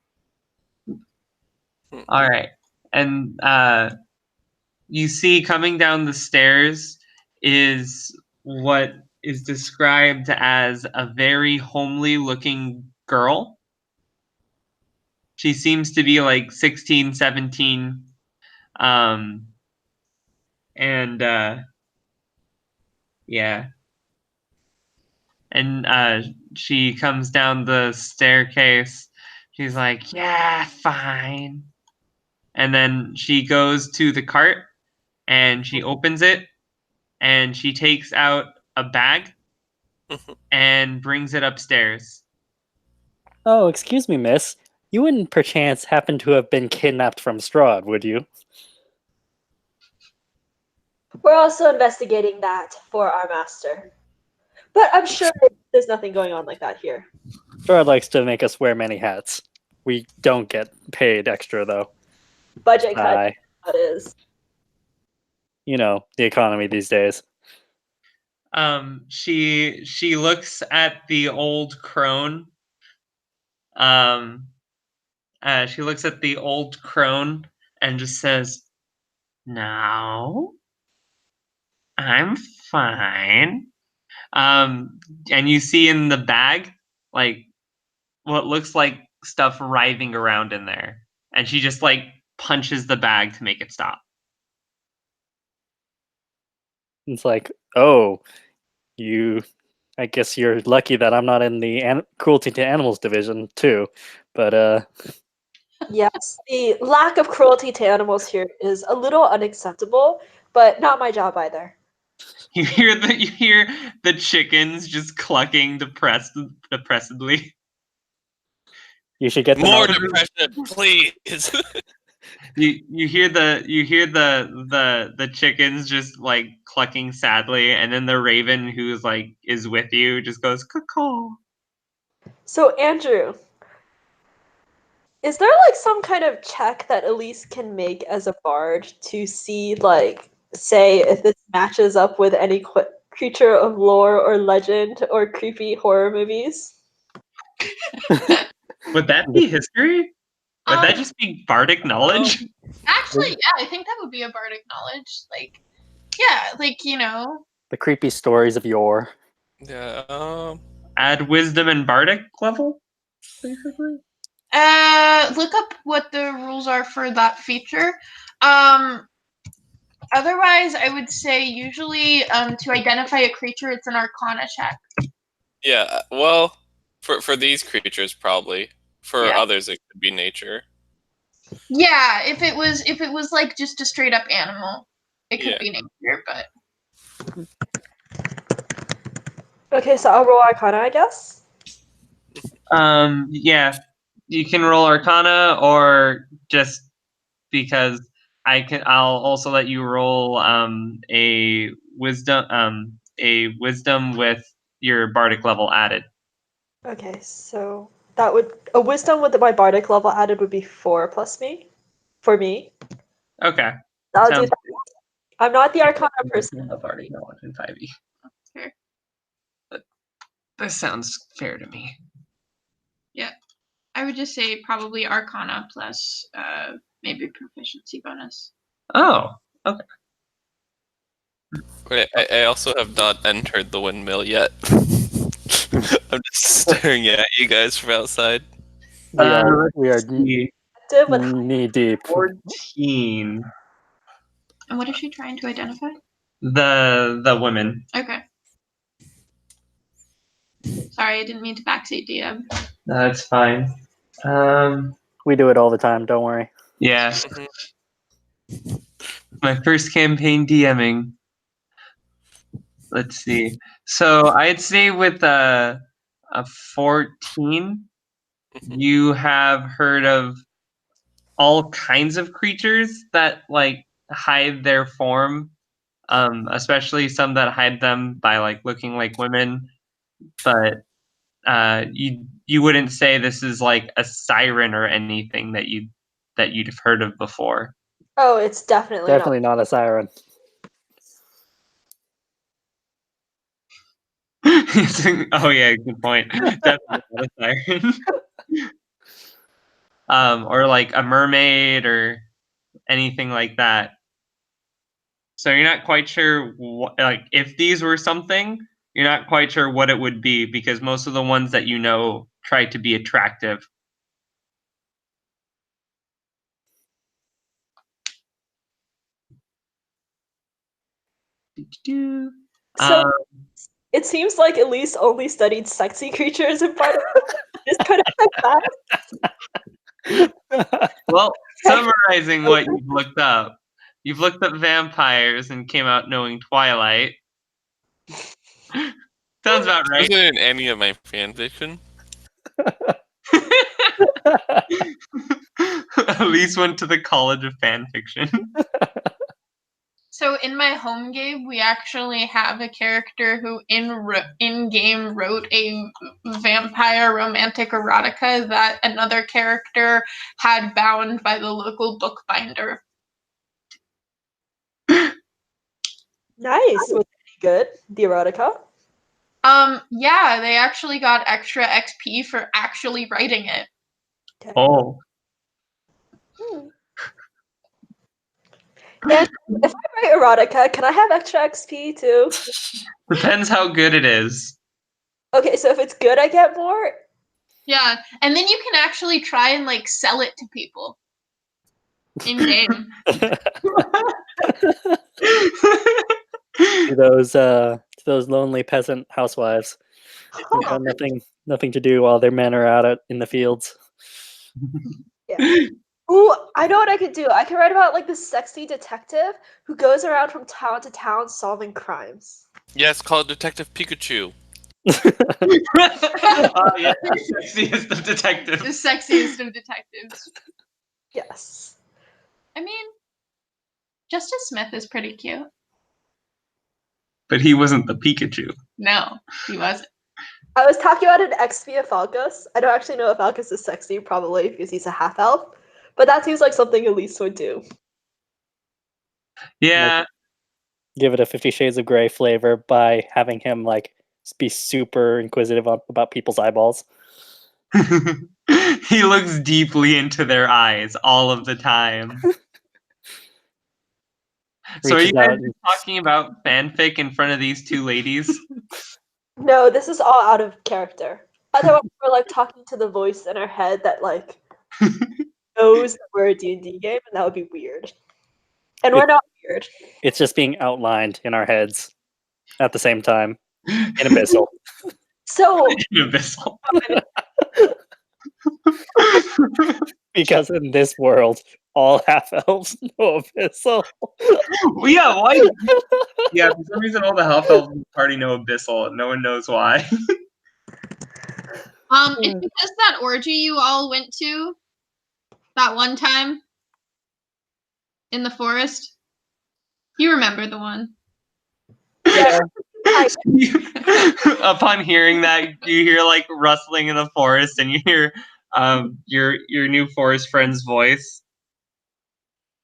All right, and you see coming down the stairs is what is described as a very homely looking girl. She seems to be like 16, 17. And yeah. And she comes down the staircase. She's like, "Yeah, fine." And then she goes to the cart and she opens it and she takes out a bag and brings it upstairs. Oh, excuse me, miss. You wouldn't perchance happen to have been kidnapped from Strahd, would you? We're also investigating that for our master. But I'm sure there's nothing going on like that here. Strahd likes to make us wear many hats. We don't get paid extra, though. Budget cut, that is. You know, the economy these days. She looks at the old crone. She looks at the old crone and just says, "No, I'm fine." And you see in the bag, like, what looks like stuff writhing around in there. And she just, like, punches the bag to make it stop. It's like, oh, I guess you're lucky that I'm not in the cruelty to animals division, too. But, Yes, the lack of cruelty to animals here is a little unacceptable, but not my job either. You hear the chickens just clucking depressedly. you should get them More out. depression, please. You hear the chickens just like clucking sadly, and then the raven who's like is with you just goes caw. So, Andrew, is there like some kind of check that Elyse can make as a bard to see, like, say, if this matches up with any creature of lore or legend or creepy horror movies? Would that be history? Would that just be bardic knowledge? Actually, yeah, I think that would be a bardic knowledge. Like, yeah, like, you know. The creepy stories of yore. Yeah. Add wisdom and bardic level, basically. Look up what the rules are for that feature. Otherwise, I would say usually to identify a creature, it's an Arcana check. Yeah. Well, for these creatures, probably. For Yeah. others, it could be nature. Yeah, if it was like just a straight up animal, it could be nature, but. Okay, so I'll roll Arcana, I guess. Yeah, you can roll Arcana, or just because I'll also let you roll a wisdom with your bardic level added. Okay, so that would a wisdom with my bardic level added would be 4 plus me. For me. Okay. I'll do Sounds that. I'm not the Arcana person. of bardic knowledge in 5e. Fair. But this sounds fair to me. Yeah, I would just say probably Arcana plus maybe proficiency bonus. Oh, okay. Wait, I also have not entered the windmill yet. I'm just staring at you guys from outside. We are see. knee deep. 14. And what is she trying to identify? The women. Okay. Sorry, I didn't mean to backseat DM. No, that's fine. We do it all the time. Don't worry. Yeah. Mhm. My first campaign DMing. Let's see. So I'd say with a 14, you have heard of all kinds of creatures that like hide their form, especially some that hide them by like looking like women. But you wouldn't say this is like a siren or anything that you'd have heard of before. Oh, it's definitely Definitely not a siren. Oh yeah, good point. Definitely not a siren. Or like a mermaid or anything like that. So you're not quite sure like if these were something, you're not quite sure what it would be because most of the ones that you know try to be attractive. So it seems like Elyse only studied sexy creatures in part of this kind of like that. Well, summarizing what you've looked up vampires and came out knowing Twilight. Sounds about right. Wasn't in any of my fan fiction. Elyse went to the College of Fan Fiction. So in my home game, we actually have a character who in game wrote a vampire romantic erotica that another character had bound by the local bookbinder. Nice. Was it any good? The erotica? Yeah, they actually got extra XP for actually writing it. Okay. Oh. And if I write erotica, can I have extra XP too? Depends how good it is. Okay, so if it's good, I get more. Yeah, and then you can actually try and like sell it to people in game. To those lonely peasant housewives who have nothing to do while their men are out in the fields. Yeah. Ooh, I know what I could do. I could write about like this sexy detective who goes around from town to town solving crimes. Yes, called Detective Pikachu. Oh yeah, the sexiest of detectives. The sexiest of detectives. Yes. I mean, Justice Smith is pretty cute. But he wasn't the Pikachu. No, he wasn't. I was talking about an XP of Falkas. I don't actually know if Falkas is sexy, probably because he's a half elf. But that seems like something Elyse would do. Yeah. Give it a 50 Shades of Grey flavor by having him like be super inquisitive about people's eyeballs. He looks deeply into their eyes all of the time. So are you guys talking about fanfic in front of these two ladies? No, this is all out of character. Otherwise, we're like talking to the voice in our head that like knows that we're a D&D game, and that would be weird. And we're not weird. It's just being outlined in our heads at the same time in Abyssal. So In Abyssal. Because in this world, all half elves know Abyssal. Well, yeah, why? Yeah, for some reason all the half elves in the party know Abyssal, and no one knows why. It's because that orgy you all went to that one time in the forest. You remember the one. yeah, Upon hearing that, you hear like rustling in the forest, and you hear your new forest friend's voice.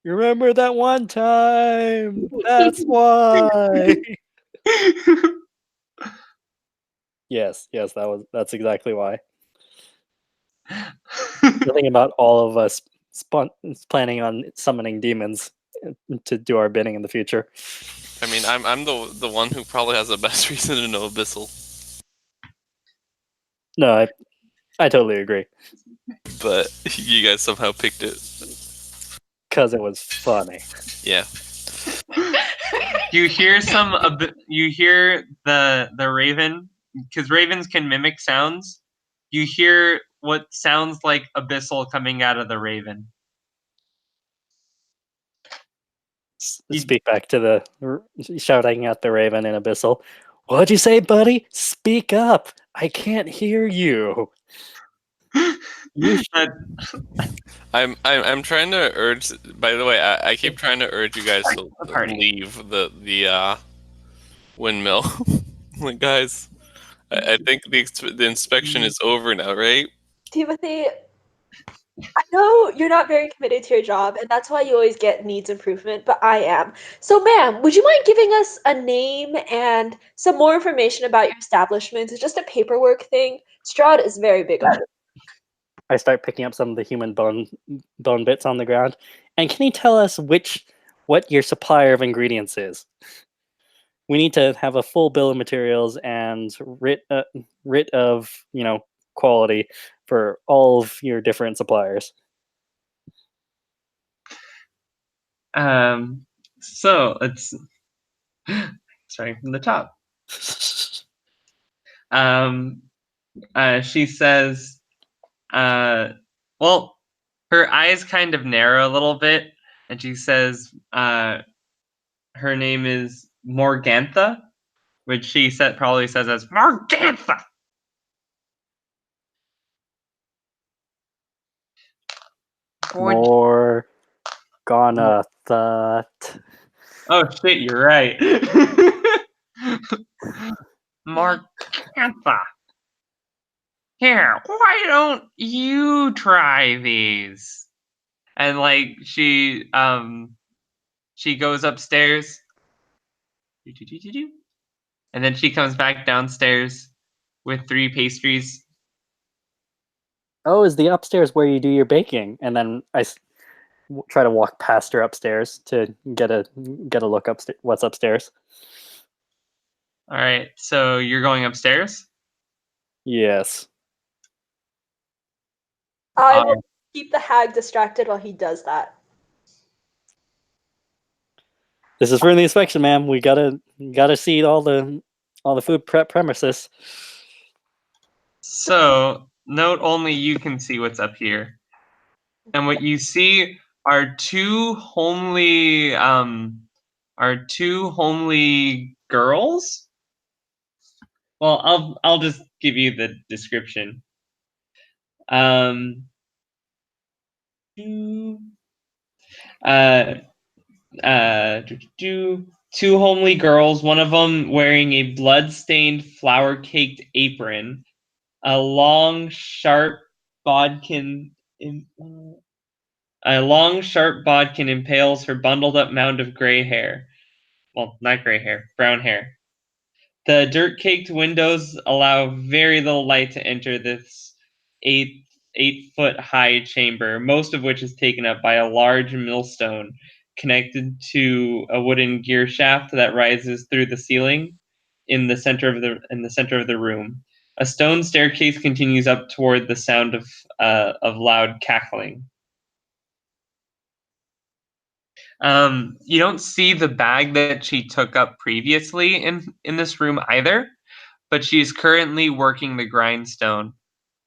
You remember that one time? That's why. Yes, that's exactly why. Thinking about all of us planning on summoning demons to do our bidding in the future. I mean, I'm the one who probably has the best reason to know Abyssal. No, I totally agree. But you guys somehow picked it. Because it was funny. Yeah. You hear you hear the raven because ravens can mimic sounds, you hear what sounds like abyssal coming out of the raven. Speak back to the shouting at the raven in abyssal. What'd you say, buddy? Speak up. I can't hear you. You I'm trying to urge. By the way, I keep trying to urge you guys to party. leave the windmill. Like, guys, I think the inspection is over now, right? Timothy, I know you're not very committed to your job, and that's why you always get needs improvement, but I am. So, ma'am, would you mind giving us a name and some more information about your establishment? It's just a paperwork thing. Strahd is very big on it. I start picking up some of the human bone bits on the ground. And can you tell us what your supplier of ingredients is? We need to have a full bill of materials and writ of quality for all of your different suppliers. So let's starting from the top. She says, well, her eyes kind of narrow a little bit, and she says, her name is Morgantha, which she probably says as Morgantha. More gonna thought. Oh shit, you're right. Morgantha. Here, why don't you try these? And like she goes upstairs. And then she comes back downstairs with 3 pastries. Oh, is the upstairs where you do your baking? And then I try to walk past her upstairs to get a look upstairs. What's upstairs? All right, so you're going upstairs? Yes. I will keep the hag distracted while he does that. This is for the inspection, ma'am. We gotta see all the food prep premises. So note only you can see what's up here, and what you see are two homely girls. Well, I'll just give you the description. Two homely girls, one of them wearing a blood-stained, flour-caked apron, a long, sharp bodkin impales her bundled-up mound of gray hair. Well, not gray hair, brown hair. The dirt-caked windows allow very little light to enter this 8-foot-high chamber, most of which is taken up by a large millstone connected to a wooden gear shaft that rises through the ceiling in the center of the room. A stone staircase continues up toward the sound of loud cackling. You don't see the bag that she took up previously in this room either, but she's currently working the grindstone,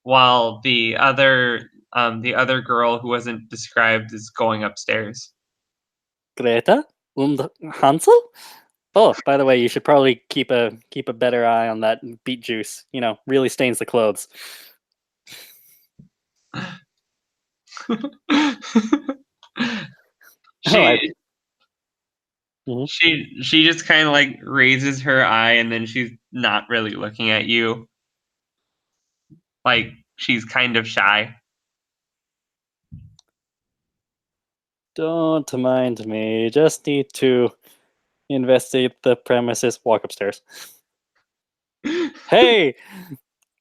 while the other girl who wasn't described is going upstairs. Greta and Hansel. Oh, by the way, you should probably keep a better eye on that beet juice. Really stains the clothes. She just kind of like raises her eye, and then she's not really looking at you. Like she's kind of shy. Don't mind me. Just need to investigate the premises. Walk upstairs. Hey,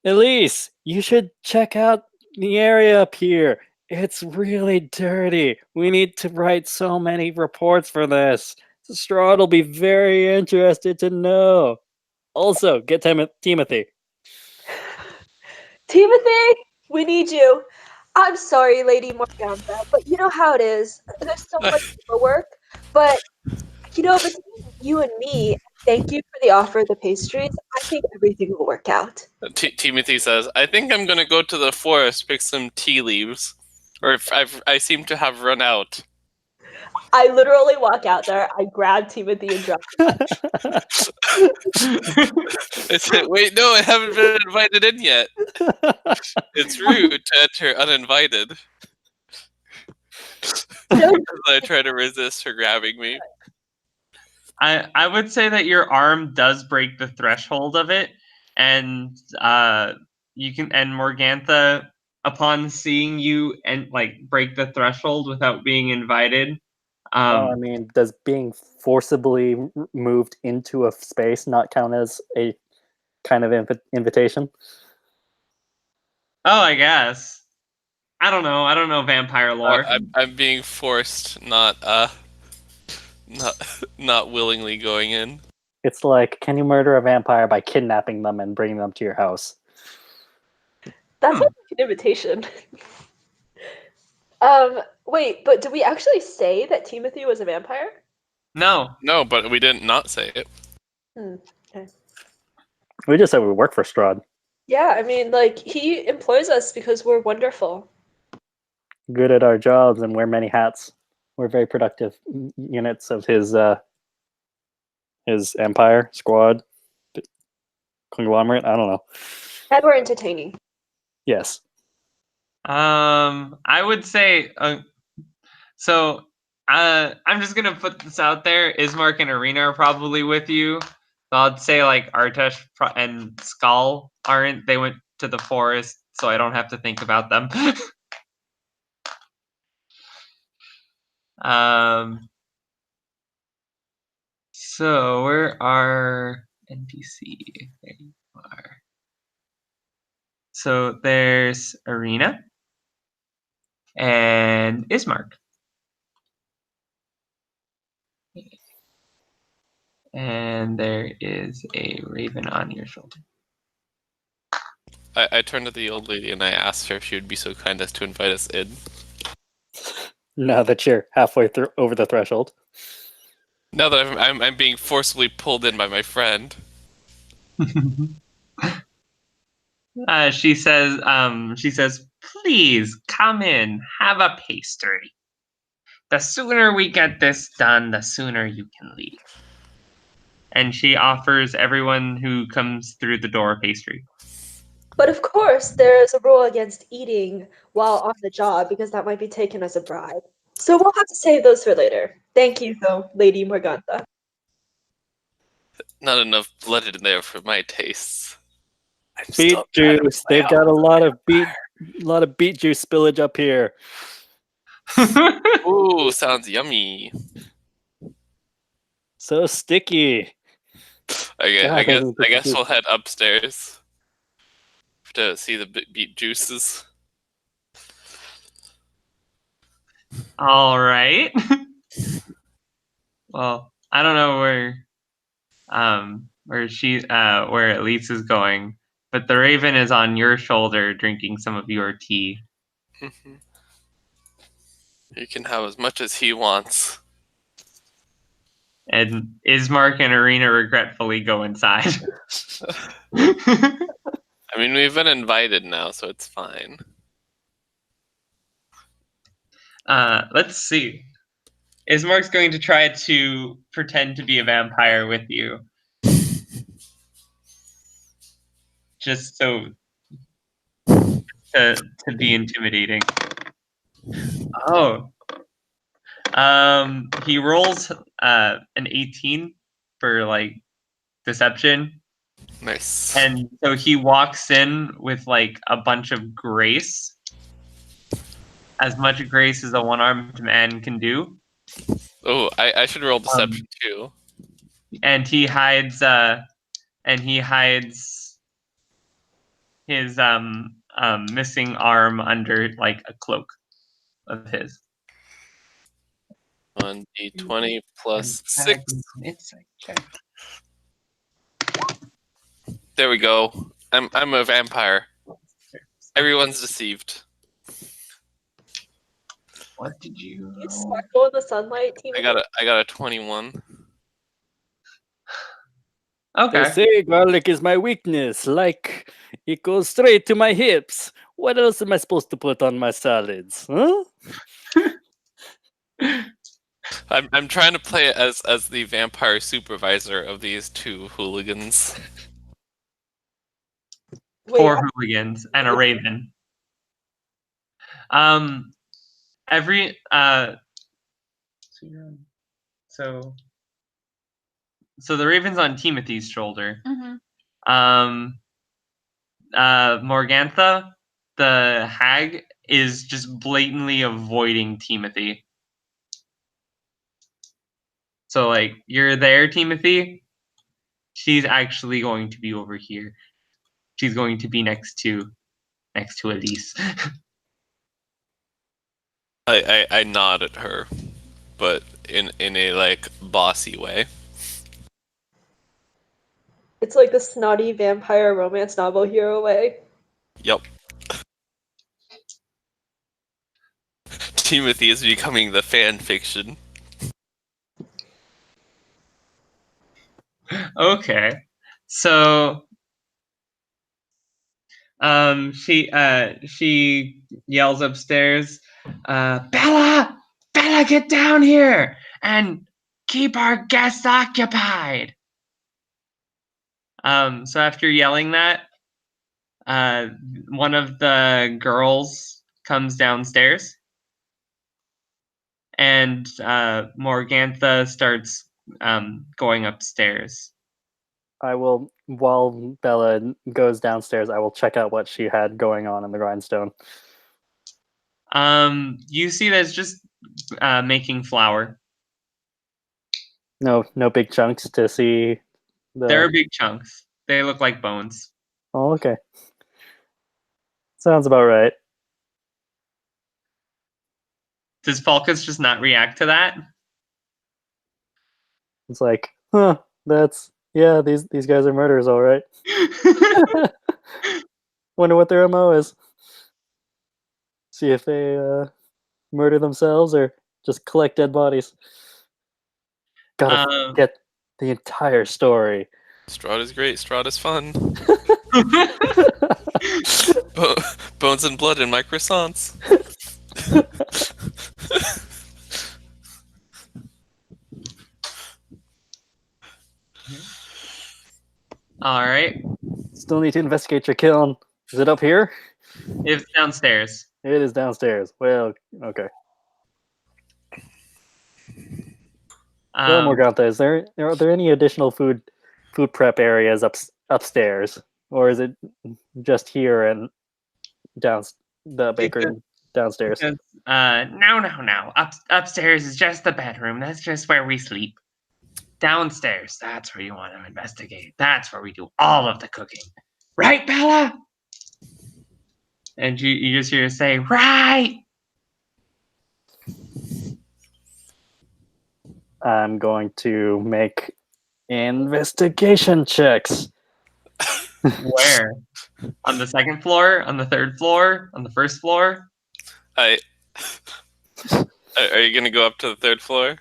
Elyse, you should check out the area up here. It's really dirty. We need to write so many reports for this. Strahd will be very interested to know. Also, get Timothy. Timothy, we need you. I'm sorry, Lady Morgantha, but you know how it is. There's so much work, but between you and me, Thank you for the offer of the pastries. I think everything will work out. Timothy says, "I think I'm gonna go to the forest, pick some tea leaves, or if I seem to have run out." I literally walk out there, I grab Timothy and drop him. I said, "Wait, no, I haven't been invited in yet. It's rude to enter uninvited." As I try to resist her grabbing me. I would say that your arm does break the threshold of it, and you can and Morgantha, upon seeing you and like break the threshold without being invited. Well, I mean, does being forcibly moved into a space not count as a kind of invitation? Oh, I guess. I don't know. I don't know vampire lore. I'm being forced, not willingly going in. It's like, can you murder a vampire by kidnapping them and bringing them to your house? That's like an invitation. Wait, but did we actually say that Timothy was a vampire? No. No, but we didn't not say it. Okay. We just said we work for Strahd. Yeah, I mean, like, he employs us because we're wonderful. Good at our jobs and wear many hats. We're very productive units of his empire, squad, conglomerate. I don't know. And we're entertaining. Yes. I would say so. I'm just gonna put this out there. Ismark and Arena are probably with you. So I'd say like Artesh and Skal aren't. They went to the forest, so I don't have to think about them. So where are NPC? There you are. So there's Arena and Ismark. And there is a raven on your shoulder. I turned to the old lady and I asked her if she would be so kind as to invite us in. Now that you're halfway through over the threshold. Now that I'm being forcibly pulled in by my friend. She says, please come in, have a pastry. The sooner we get this done, the sooner you can leave. And she offers everyone who comes through the door a pastry. But of course, there's a rule against eating while on the job because that might be taken as a bribe. So we'll have to save those for later. Thank you, though, Lady Morgantha. Not enough blood in there for my tastes. Beet juice. They've got a lot of beet juice spillage up here. Ooh, sounds yummy. So sticky. I guess we'll head upstairs to see the beet juices. All right. Well, I don't know where Elyse is going, but the raven is on your shoulder drinking some of your tea. He can have as much as he wants. And Ismark and Arena regretfully go inside. I mean, we've been invited now, so it's fine. Let's see. Ismark's going to try to pretend to be a vampire with you. Just so to be intimidating. Oh. He rolls an 18 for like deception. Nice. And so he walks in with like a bunch of grace. As much grace as a one-armed man can do. Oh, I should roll deception too. And he hides his missing arm under like a cloak of his. 1d20 plus 6. There we go. I'm a vampire. Everyone's deceived. What did you? You sparkle in the sunlight, Timothy. I got a 21. They Okay. say garlic is my weakness. Like, it goes straight to my hips. What else am I supposed to put on my salads? Huh? I'm trying to play it as the vampire supervisor of these two hooligans. Wait, 4 hooligans and a raven. Every so the raven's on Timothy's shoulder. Mhm. Morgantha, the hag, is just blatantly avoiding Timothy. So, like, you're there, Timothy. She's actually going to be over here. She's going to be next to Elyse. I nod at her, but in a like bossy way. it's like the snotty vampire romance novel hero way. Yep. Timothy is becoming the fan fiction. Okay, so she yells upstairs, Bella, get down here and keep our guests occupied. So after yelling that, one of the girls comes downstairs, and Morgantha starts going upstairs. I will, while Bella goes downstairs, I will check out what she had going on in the grindstone. You see that it's just making flour. No big chunks to see. There are big chunks. They look like bones. Oh, okay. Sounds about right. Does Falkas just not react to that? It's like, huh, these guys are murderers, all right. Wonder what their MO is. See if they murder themselves or just collect dead bodies. Gotta get the entire story. Strahd is great. Strahd is fun. Bones and blood in my croissants. All right. Still need to investigate your kiln. Is it up here? It's downstairs. It is downstairs. Well, okay. Well, Morgantha, are there any additional food prep areas upstairs, or is it just here and the bakery downstairs? No. Upstairs is just the bedroom. That's just where we sleep. Downstairs, that's where you want to investigate. That's where we do all of the cooking. Right, Bella? And you just hear her say, right! I'm going to make investigation checks. Where? On the second floor? On the third floor? On the first floor? Are you gonna go up to the third floor?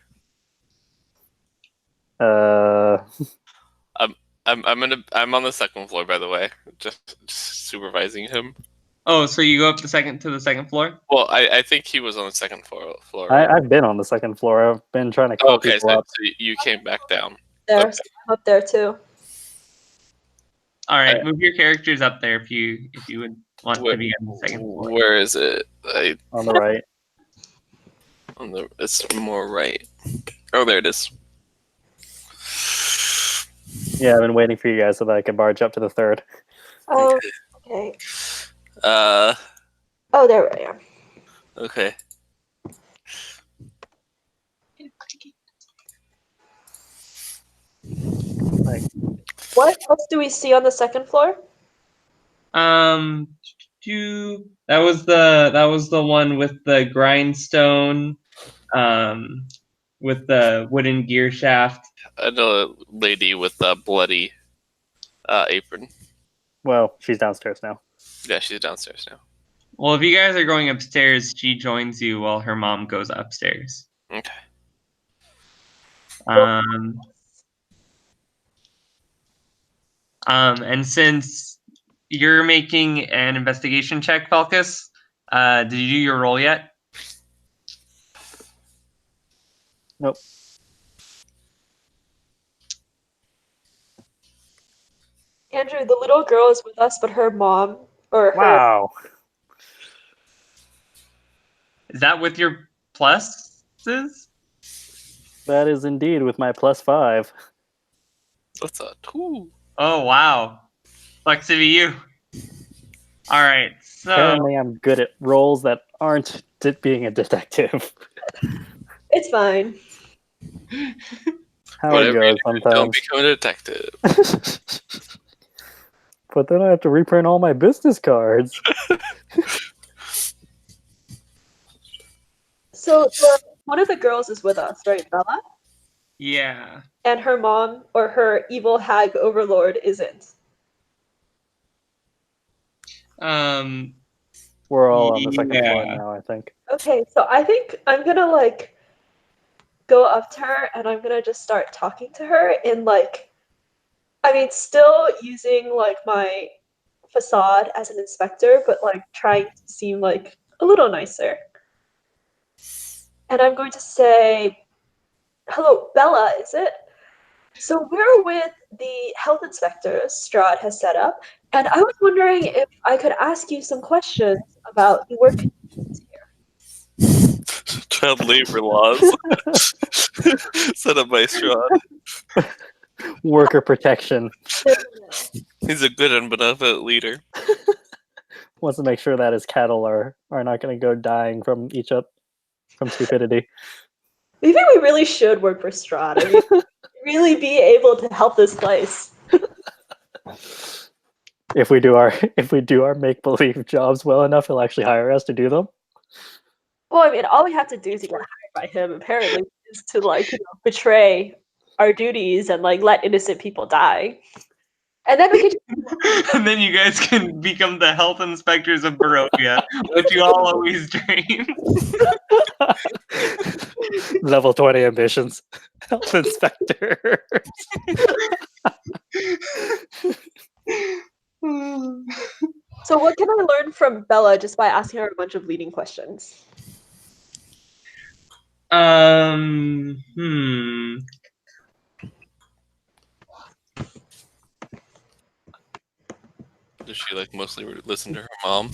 I'm on the second floor, by the way, just supervising him. Oh, so you go up to the second floor? Well, I think he was on the second floor. Right? I've been on the second floor. I've been trying to call people up. So you came back down. There, Okay. up there too. All right, move your characters up there if you would want to be on the second floor. Where is it? On the right. It's more right. Oh, there it is. Yeah, I've been waiting for you guys so that I can barge up to the third. Oh, okay. Oh, there I am. Okay. What else do we see on the second floor? That was the one with the grindstone, with the wooden gear shaft. Another lady with a bloody apron. Well, she's downstairs now. Yeah, she's downstairs now. Well, if you guys are going upstairs, she joins you while her mom goes upstairs. Okay. And since you're making an investigation check, Falkas, did you do your roll yet? Nope. Andrew, the little girl is with us, but her mom or her. Wow. Is that with your pluses? That is indeed with my +5. That's a 2. Oh, wow. Flex to be you. All right, so Apparently, I'm good at roles that aren't being a detective. It's fine. How Whatever it you goes do, don't sometimes. become a detective. But then I have to reprint all my business cards. So one of the girls is with us, right, Bella? yeah. And her mom or her evil hag overlord isn't. We're all on the second floor Yeah. now, I think. Okay, so I think I'm gonna like go up to her and I'm gonna just start talking to her in like, I mean, still using like my facade as an inspector, but like trying to seem like a little nicer. And I'm going to say, "Hello, Bella, is it? So we're with the health inspector Strahd has set up, and I was wondering if I could ask you some questions about the work conditions Child labor laws set up by Strahd. Worker protection. here." He's a good and benevolent leader. Wants to make sure that his cattle are not going to go dying from from stupidity. Maybe we really should work for Strahd. I mean, really be able to help this place. If we do our make believe jobs well enough, he'll actually hire us to do them. Well, I mean, all we have to do to get hired by him, apparently, is to like, betray our duties and like let innocent people die. And then we could And then you guys can become the health inspectors of Barovia, which you all always dream. Level 20 ambitions. Health inspector. So what can I learn from Bella just by asking her a bunch of leading questions? Hmm. Does she like mostly listen to her mom?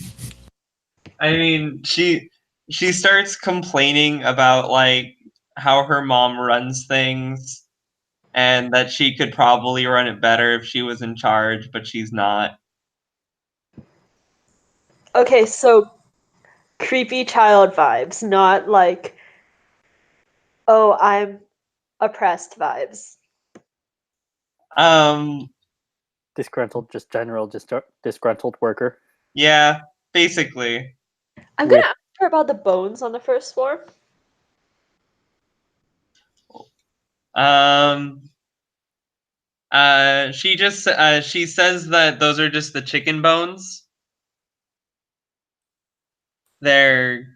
I mean, she starts complaining about like how her mom runs things and that she could probably run it better if she was in charge, but she's not. Okay, so creepy child vibes, not like, oh, I'm oppressed vibes. Disgruntled, just general, just disgruntled worker. Yeah, basically. I'm gonna ask her about the bones on the first floor. She just she says that those are just the chicken bones. They're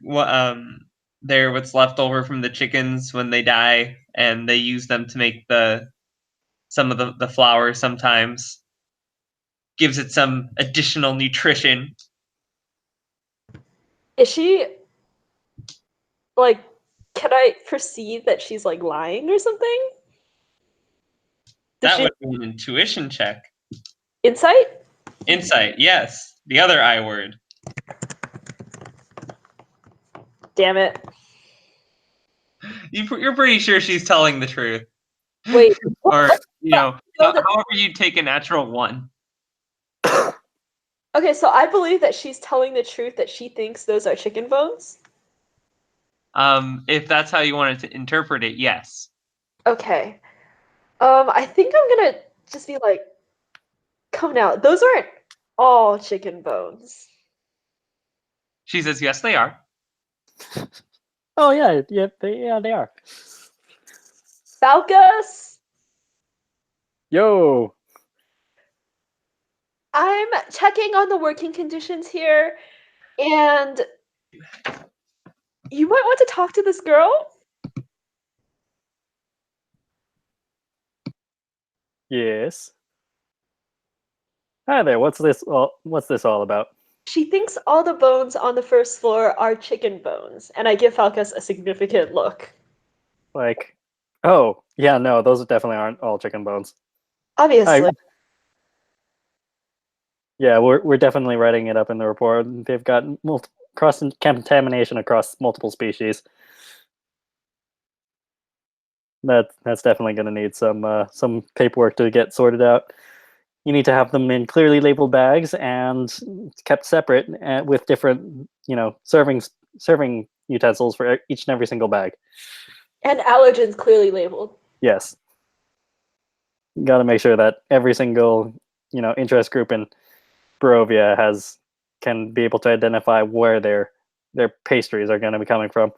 they're what's left over from the chickens when they die, and they use them to make some of the flour sometimes. Gives it some additional nutrition. Is she like, can I perceive that she's like lying or something? Does That she would be an intuition check. insight? Insight, yes. The other I word. Damn it. You're pretty sure she's telling the truth. Wait. Or, know that- however you take a natural one. Okay, so I believe that she's telling the truth that she thinks those are chicken bones. If that's how you wanted to interpret it, yes. Okay. I think I'm gonna just be like, come now, those aren't all chicken bones. She says, yes, they are. Oh yeah, they are. Falkas, Yo, I'm checking on the working conditions here, and you might want to talk to this girl. yes. Hi there. What's this all about? She thinks all the bones on the first floor are chicken bones, and I give Falkas a significant look. Like, oh, yeah, no, those definitely aren't all chicken bones. Obviously. Yeah, we're definitely writing it up in the report. They've got cross contamination across multiple species. That's definitely going to need some paperwork to get sorted out. You need to have them in clearly labeled bags and kept separate with different, serving utensils for each and every single bag. And allergens clearly labeled. Yes. Got to make sure that every single, interest group in Barovia can be able to identify where their pastries are going to be coming from.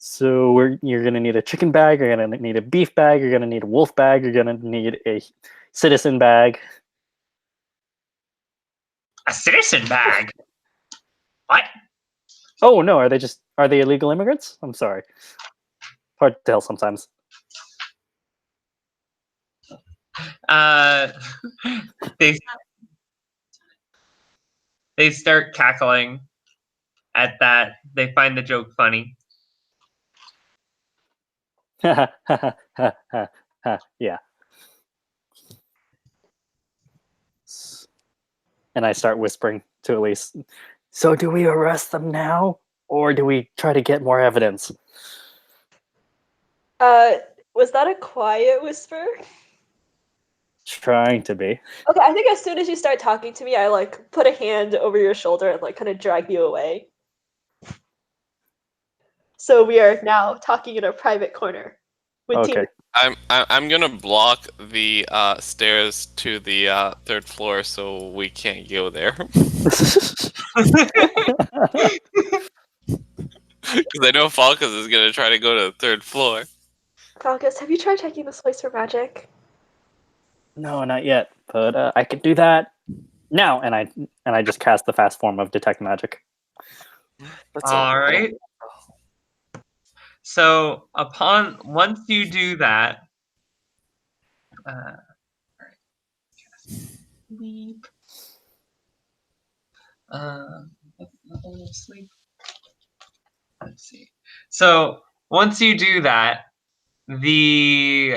So you're going to need a chicken bag, you're going to need a beef bag, you're going to need a wolf bag, you're going to need a citizen bag. A citizen bag? What? Oh no, are they illegal immigrants? I'm sorry. Hard to tell sometimes. They start cackling at that. They find the joke funny. Yeah. And I start whispering to Elyse. So do we arrest them now? Or do we try to get more evidence? Was that a quiet whisper? Trying to be. Okay, I think as soon as you start talking to me, I put a hand over your shoulder and kind of drag you away. So we are now talking in a private corner. Okay. I'm gonna block the stairs to the third floor so we can't go there. Because I know Falkas is gonna try to go to the third floor. Falkas, have you tried checking this place for magic? No, not yet. But I can do that now, and I just cast the fast form of detect magic. All right. So once you do that, sleep. Sleep. Let's see. So once you do that, the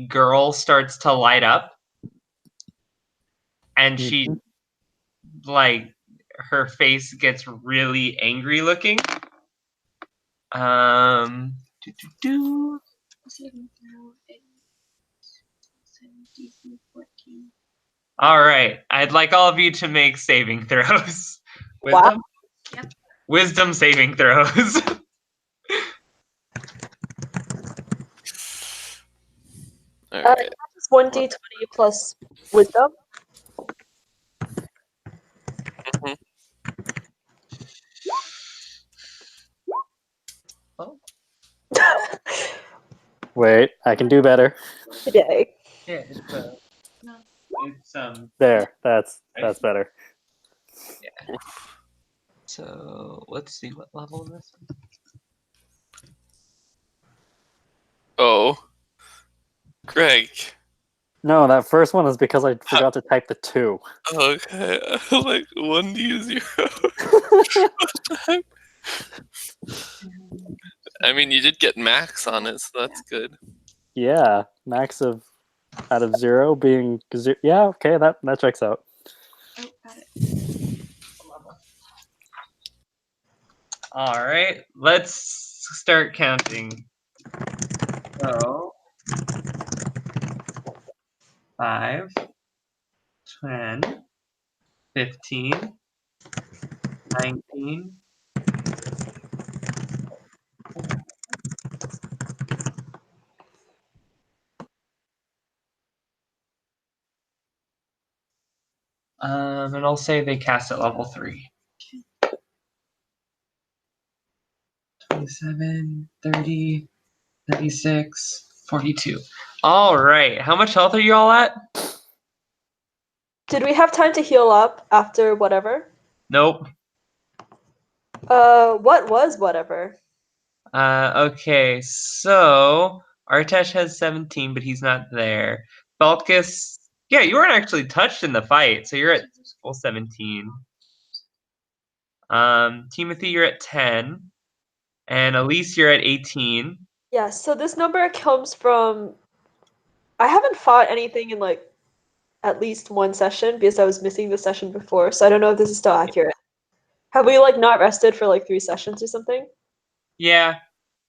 girl starts to light up, and she her face gets really angry looking. All right. I'd like all of you to make saving throws. Wisdom? Wow. Yep. Wisdom saving throws. All right. It's 1d20 plus wisdom. Mhm. Wait, I can do better. Today. Yeah, it's There, that's better. Yeah. So let's see what level this is. Oh, Greg. No, that first one is because I forgot to type the 2. Okay, like 1d0. I mean, you did get max on it, so that's good. Yeah, max out of 0 being 0. Yeah, okay, that checks out. Oh, got it. All right, let's start counting. So 5, 10, 15, 19. And I'll say they cast at level 3. 27, 30, 36, 42. All right. How much health are you all at? Did we have time to heal up after whatever? Nope. What was whatever? Okay, so Artesh has 17, but he's not there. Falkas, yeah, you weren't actually touched in the fight, so you're at full 17. Timothy, you're at 10. And Elyse, you're at 18. Yeah, so this number comes from. I haven't fought anything in like at least one session because I was missing the session before, so I don't know if this is still accurate. Have we like not rested for like 3 sessions or something? Yeah,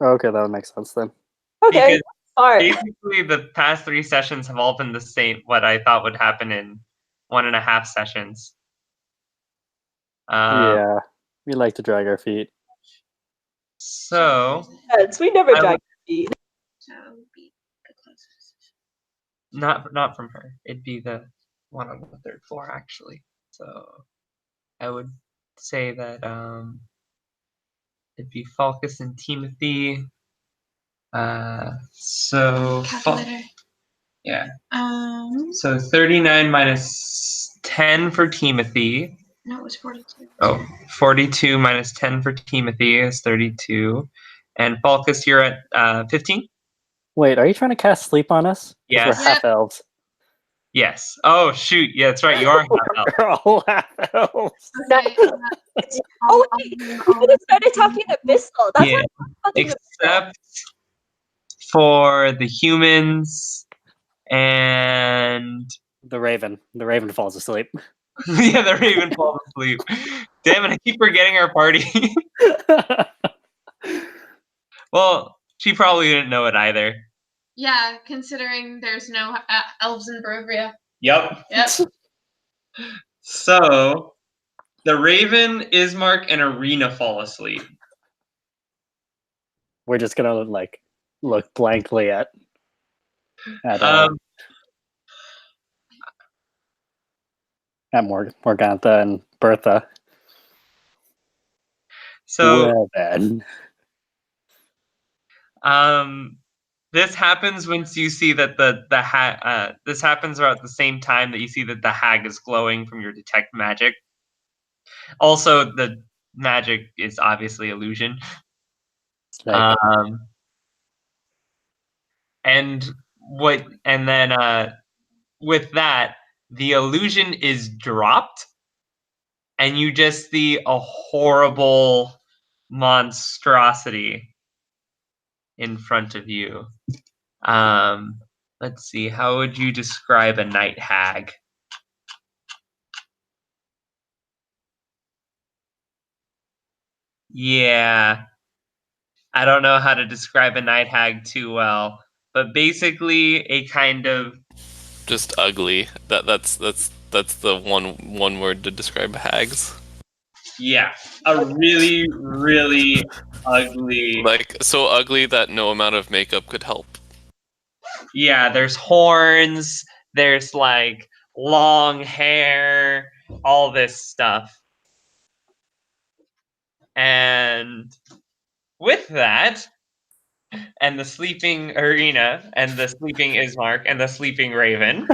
Okay, that would make sense then. Okay, because smart. basically the past 3 sessions have all been the same, what I thought would happen in 1.5 sessions. Yeah, we like to drag our feet. So, Yes, we never I drag feet. So it would be the closest. not from her. It'd be the one on the 3rd floor, actually. So, I would say that it'd be Falkas and Timothy. So Calculator. yeah. Um, So 39 minus 10 for Timothy. no, it was 42. Oh, 42 minus 10 for Timothy is 32. And Falkus, you're at 15? Wait, are you trying to cast sleep on us? 'Cause Yes. we're half elves. Yes. Oh, shoot. Yeah, that's right. You are half elf. We're all half elves. Okay. Oh, wait, we could have started talking to Bissell. That's Yeah. why I'm talking to Bissell. Except for the humans and The Raven. The Raven falls asleep. yeah, the Raven falls asleep. Damn it, I keep forgetting our party. Well, she probably didn't know it either. Yeah, considering there's no elves in Barovia. Yep. Yep. So, the Raven, Ismark, and Arena fall asleep. We're just gonna like look blankly at Um, Morgantha and Bertha. so, Well then. this happens once you see that the hag. This happens about the same time that you see that the hag is glowing from your detect magic. Also, the magic is obviously illusion. Like, And then with that, the illusion is dropped, and you just see a horrible monstrosity in front of you. Let's see, how would you describe a night hag? Yeah, I don't know how to describe a night hag too well, but basically a kind of Just ugly. That's the one word to describe hags. yeah, a really really ugly. Like so ugly that no amount of makeup could help. Yeah, there's horns, there's like long hair, all this stuff. And with that, and the sleeping Arena, and the sleeping Ismark, and the sleeping Raven,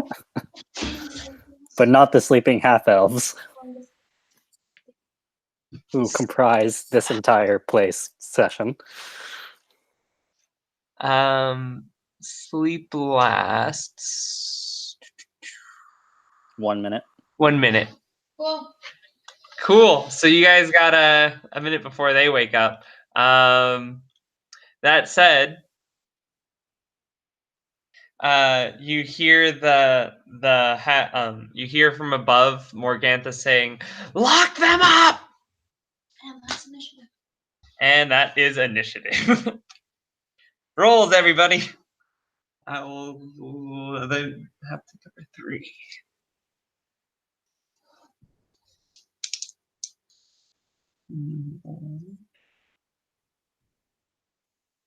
but not the sleeping half elves who comprise this entire place session. sleep lasts 1 minute. 1 minute. Well, Cool. So you guys got a minute before they wake up. That said, you hear you hear from above Morgantha saying, "Lock them up!" and that's initiative. And that is initiative. Rolls, everybody. I will. They have to cover 3.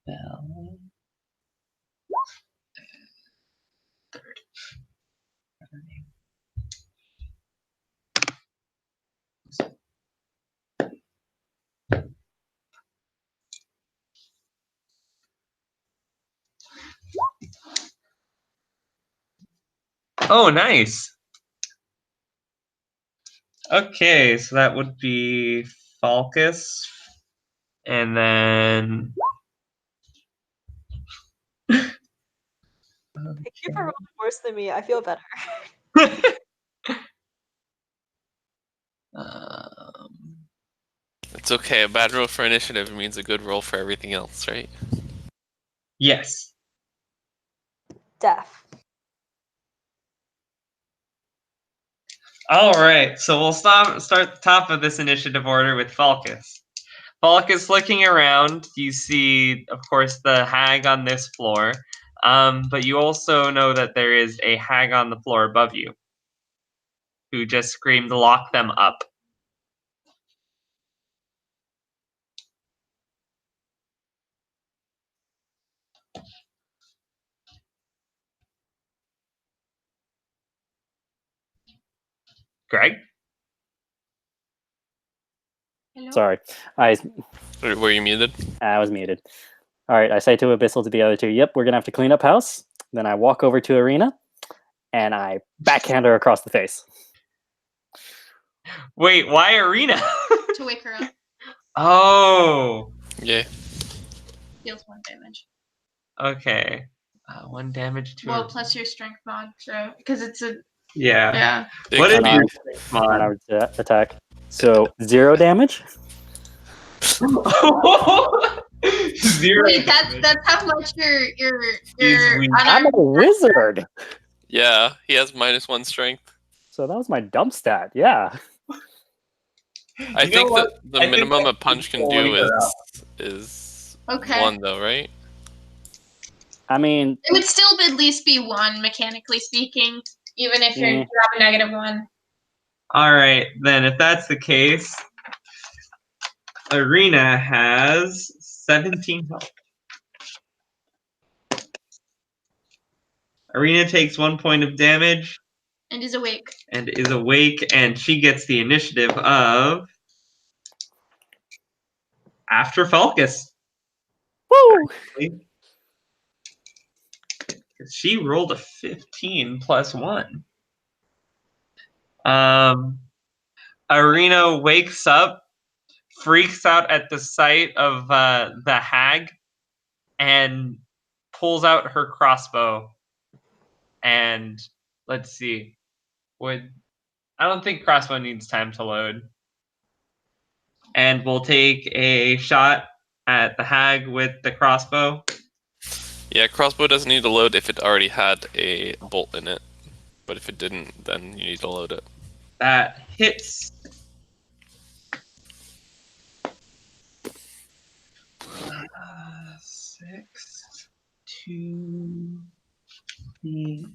Bell. Oh, nice. Okay, so that would be Falkas, and then for rolling worse than me. I feel better. It's okay. A bad roll for initiative means a good roll for everything else, right? Yes. Deaf. All right, so we'll start the top of this initiative order with Falkas. Falkas looking around, you see, of course, the hag on this floor, but you also know that there is a hag on the floor above you who just screamed, "Lock them up." Greg? Hello? Sorry, I Were you muted? was muted. All right, I say to Abyssal to the other two, "Yep, we're gonna have to clean up house." Then I walk over to Arena, and I backhand her across the face. Wait, why Arena? To wake her up. Oh, Yeah. Deals 1 damage. okay. 1 damage to Well, her. plus your strength mod, so because it's a Yeah. yeah. What is And your I mod? would attack. So 0 damage. 0 Wait, damage. that's how much your He's weak. I'm a wizard, Yeah, he has -1 strength. so that was my dump stat. Yeah. I You know think what? that the I think minimum that a punch can pulling do her up. is Okay. 1 though, right? I mean, It would still at least be 1, mechanically speaking, even if you Mm. have a -1. All right, then if that's the case, Arena has 17 health. Arena takes 1 point of damage And is awake. and is awake, and she gets the initiative of after Falkas. woo! She rolled a 15 plus 1. Arena wakes up, freaks out at the sight of the hag, and pulls out her crossbow. And let's see, I don't think crossbow needs time to load. And we'll take a shot at the hag with the crossbow. Yeah, crossbow doesn't need to load if it already had a bolt in it. But if it didn't, then you need to load it. That hits. Six, 2, 3.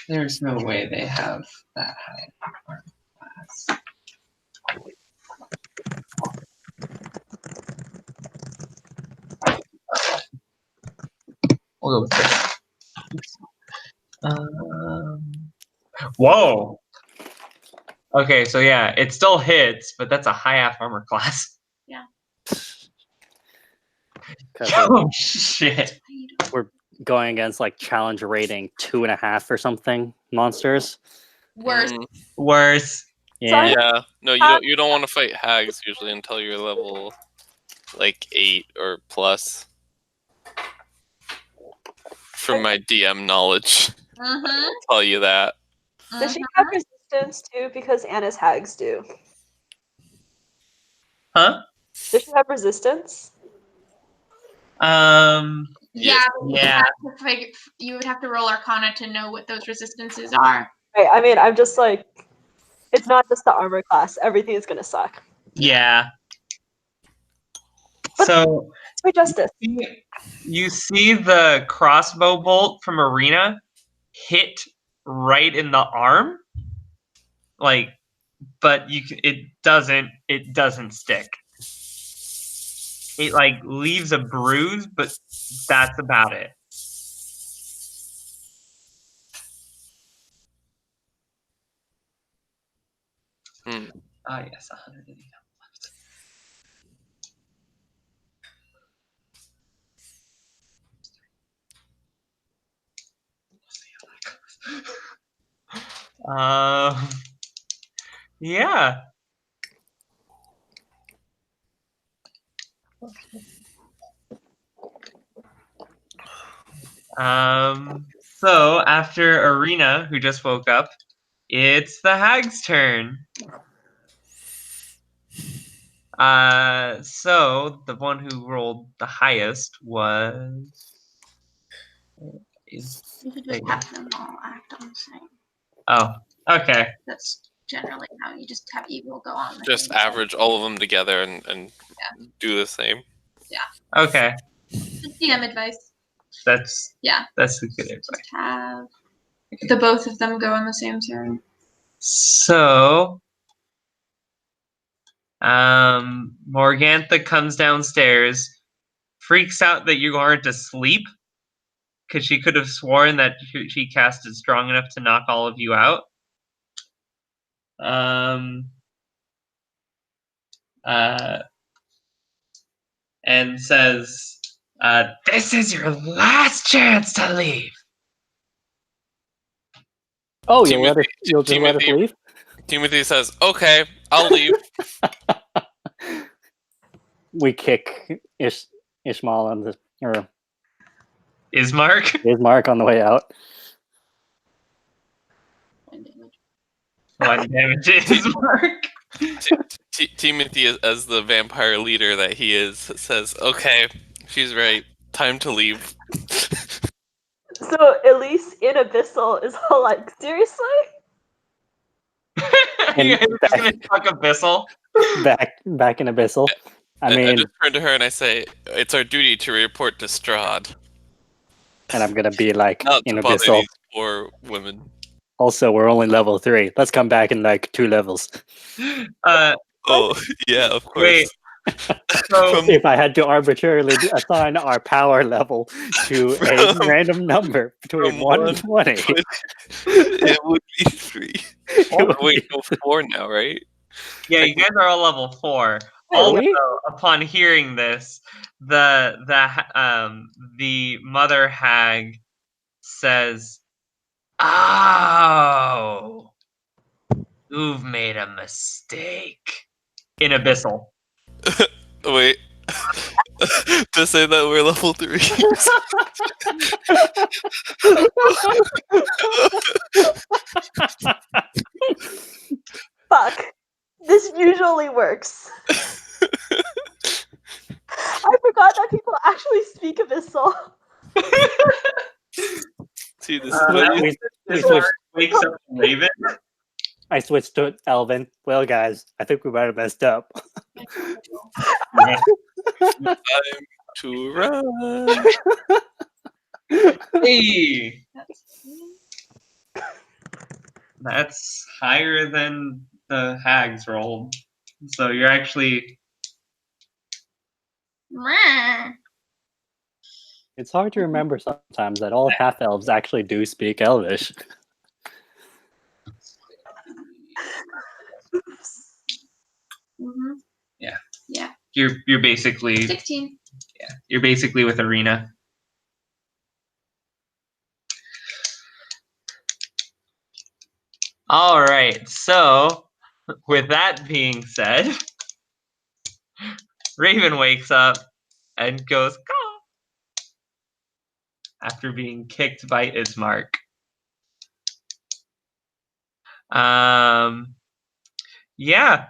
There's no way they have that high armor class. We'll go with this. Whoa. Okay, so yeah, it still hits, but that's a high half armor class. Yeah. 'Cause Oh shit. we're going against like challenge rating 2.5 or something monsters. Worse. Worse. Yeah. Yeah. No, you don't want to fight hags usually until you're level like 8 or plus. From my DM knowledge, Mm-hmm. I'll tell you that. Does she have resistance too? Because Anna's hags do. Huh? Does she have resistance? Yeah, but Yeah. you would have to roll Arcana to know what those resistances are. Right. I mean, I'm just like, it's not just the armor class. Everything is gonna suck. Yeah. But- So For justice. you see the crossbow bolt from Arena hit right in the arm, like, but it doesn't stick. It like leaves a bruise, but that's about it. Ah, yes, 180 left. Yeah. So after Arena, who just woke up, it's the hag's turn. So the one who rolled the highest was. You should just have them all act on the same. Oh, okay. That's generally how you just have evil go on. Just average all of them together and do the same. Okay. Just DM advice. That's Yeah. That's the good advice. Just have the both of them go on the same turn. So, Morgantha comes downstairs, freaks out that you aren't asleep, because she could have sworn that she casted strong enough to knock all of you out. And says, "This is your last chance to leave." Oh, you'll just let us Timothy- leave? Timothy says, "Okay, I'll leave." We kick Ishmael on the or Ismark, on the way out. one damage to Ismark. Timothy, as the vampire leader that he is, says, "Okay, she's right. Time to leave." So Elyse in Abyssal is all like, seriously? You guys are just gonna talk Abyssal? Back in Abyssal. I mean, just turn to her and I say, "It's our duty to report to Strahd, and I'm gonna be like not in to bother Abyssal. these poor women." Also, we're only level 3. Let's come back in like 2 levels. Oh, yeah, of course. Wait. So, If I had to arbitrarily assign our power level to a random number between from 1 and 20, it would be 3. would Wait, be- no, 4 now, right? yeah, you guys are all level 4. Are we? Also, upon hearing this, the mother hag says, "Oh, you've made a mistake." In Abyssal. Wait. To say that we're level 3. Fuck. This usually works. I forgot that people actually speak Abyssal. See, this Ismark wakes up Raven. I switched to Elvin. Well, guys, I think we might have messed up. time to run. Hey, that's higher than the hags rolled. So you're actually It's hard to remember sometimes that all half-elves actually do speak Elvish. Mm-hmm. Yeah. Yeah. you're basically 16. you're basically with Arena. All right. So, with that being said, Raven wakes up and goes, "Caw," after being kicked by Ismark. Yeah.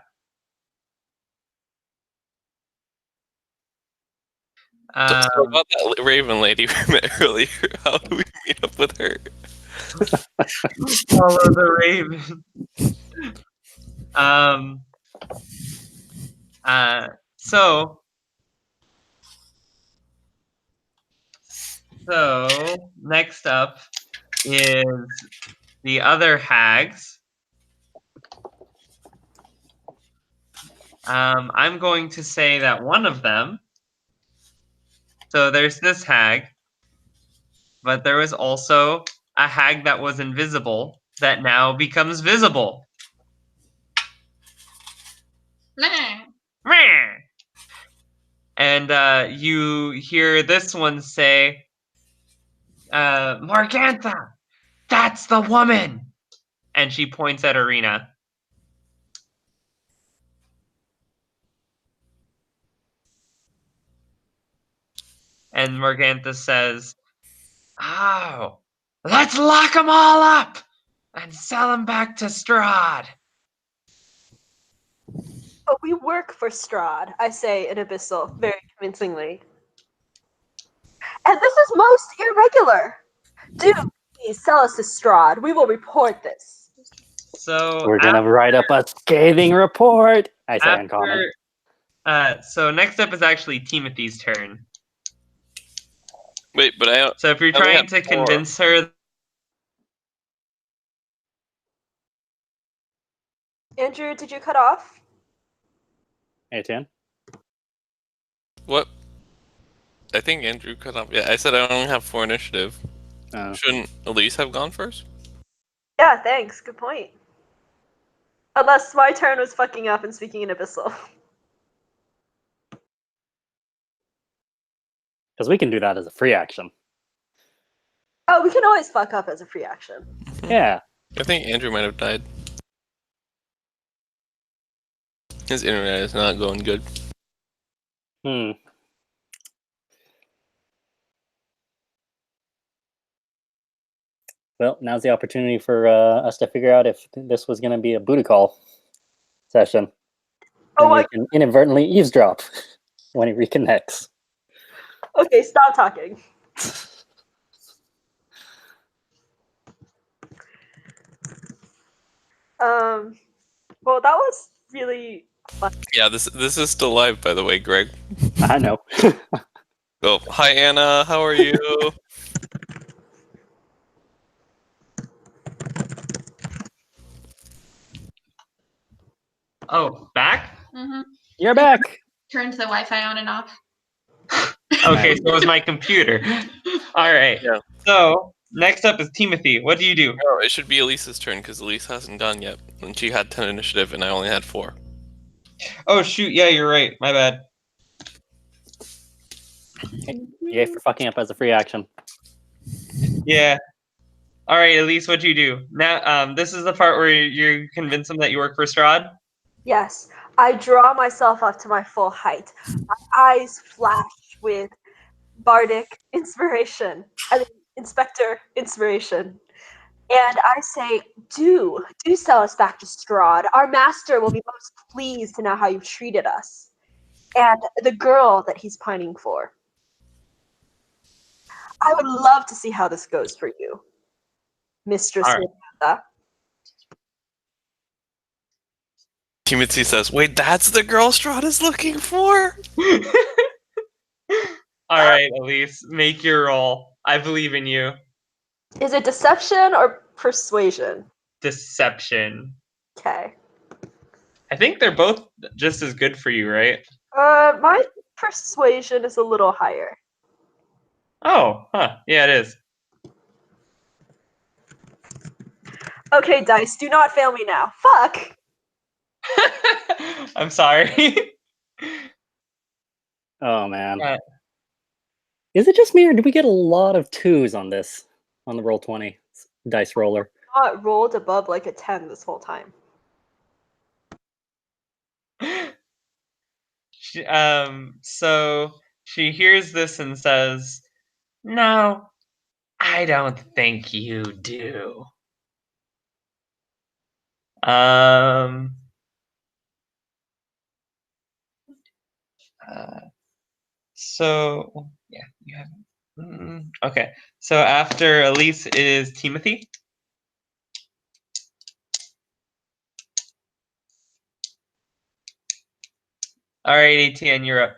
So about that Raven lady we met earlier, how do we meet up with her? Follow the Raven. So next up is the other hags. I'm going to say that one of them. So there's this hag, but there was also a hag that was invisible that now becomes visible. And you hear this one say, "Morgantha, that's the woman!" And she points at Arena. And Morgantha says, Oh, let's lock them all up and sell them back to Strahd. But we work for Strahd, I say in Abyssal, very convincingly. And this is most irregular. Do please sell us to Strahd. We will report this. So We're gonna write up a scathing report. I say after, uncommon. so next up is actually Timothy's turn. Wait, but I So if you're I only trying have to 4. convince her, Andrew, did you cut off? Etienne? What? I think Andrew cut off. Yeah, I said I only have 4 initiative. Oh. Shouldn't Elyse have gone first? Yeah, thanks. Good point. Unless my turn was fucking up and speaking in Abyssal. Because we can do that as a free action. Oh, we can always fuck up as a free action. Yeah. I think Andrew might have died. His internet is not going good. Hmm. Well, now's the opportunity for us to figure out if this was going to be a booty call session. Oh And my. we can inadvertently eavesdrop when he reconnects. Okay, stop talking. Well, that was really fun. Yeah, this is still live, by the way, Greg. I know. Oh, hi Anna, how are you? oh, back? Mm-hmm. You're back. Turned the Wi-Fi on and off. Okay, so it was my computer. All right. Yeah. So next up is Timothy. What do you do? No, it should be Elise's turn because Elyse hasn't gone yet, and she had 10 initiative, and I only had 4. Oh shoot, yeah, you're right. My bad. Yay for fucking up as a free action. Yeah. All right, Elyse, what do you do? Now, this is the part where you convince them that you work for Strahd. Yes, I draw myself up to my full height. My eyes flash with bardic inspiration. I mean, inspector inspiration. And I say, do sell us back to Strahd. Our master will be most pleased to know how you've treated us. And the girl that he's pining for. I would love to see how this goes for you, Mistress All right. Miranda. Timothy says, "Wait, that's the girl Strahd is looking for." All right, Elyse, make your roll. I believe in you. Is it deception or persuasion? Deception. Okay. I think they're both just as good for you, right? My persuasion is a little higher. Oh, huh. Yeah, it is. Okay, dice, do not fail me now. Fuck! I'm sorry. Oh, man. Uh, Is it just me, or did we get a lot of 2s on this, on the Roll20 dice roller? Not rolled above like a 10 this whole time. So she hears this and says, "No, I don't think you do." So yeah, you have. Okay, so after Elyse is Timothy. All right, Etienne, you're up.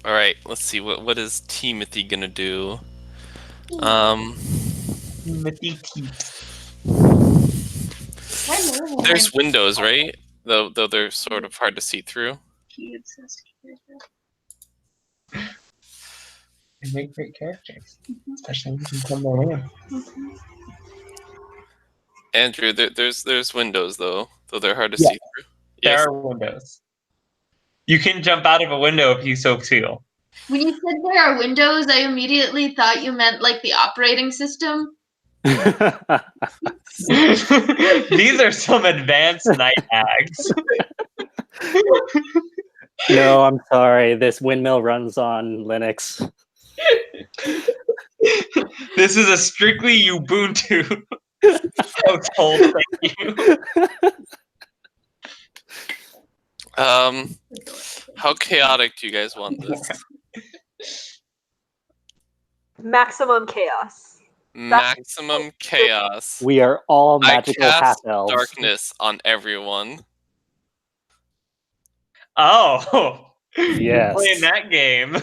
All right, let's see what is Timothy gonna do. Timothy. There's windows, right? Though they're sort of hard to see through. They make great characters, especially when you come around. Andrew, there's windows though they're hard to Yeah. see through. There Yes. are windows. You can jump out of a window if you so feel. When you said there are windows, I immediately thought you meant like the operating system. These are some advanced night hags. No, I'm sorry. This windmill runs on Linux. This is a strictly Ubuntu household. Thank you. How chaotic do you guys want this? Maximum chaos. Maximum chaos. We are all magical I half cast elves. darkness on everyone. Oh, Yes. playing that game.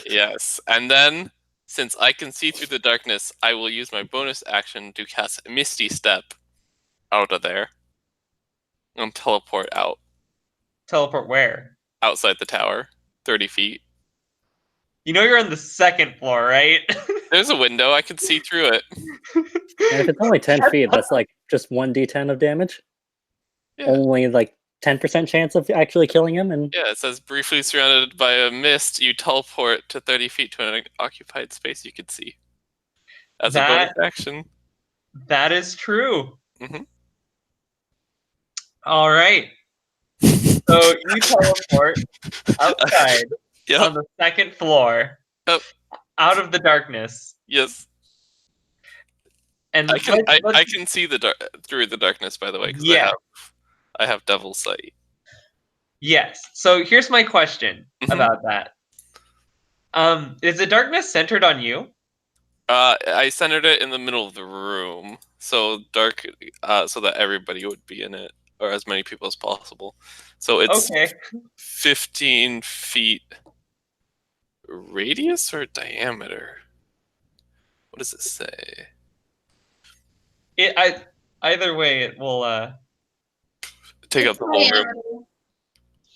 Yes, and then since I can see through the darkness, I will use my bonus action to cast Misty Step out of there and teleport out Teleport where? outside the tower, 30 feet. You know you're on the second floor, right? There's a window. I can see through it. And if it's only 10 feet, that's like just 1d10 of damage. Yeah. Only like 10% chance of actually killing him. And Yeah, it says briefly surrounded by a mist, you teleport to 30 feet to an occupied space you can see. As a bonus action. That is true. Mhm. All right. So you teleport outside Yep. on the second floor, Yep. out of the darkness, Yes. and I can see through the darkness, by the way, because Yeah. I have Devil's Sight. Yes. So here's my question Mhm. about that. Is the darkness centered on you? I centered it in the middle of the room, so dark, so that everybody would be in it, or as many people as possible. So it's Okay. 15 feet radius or diameter? What does it say? Either way, it will. Take up the whole room.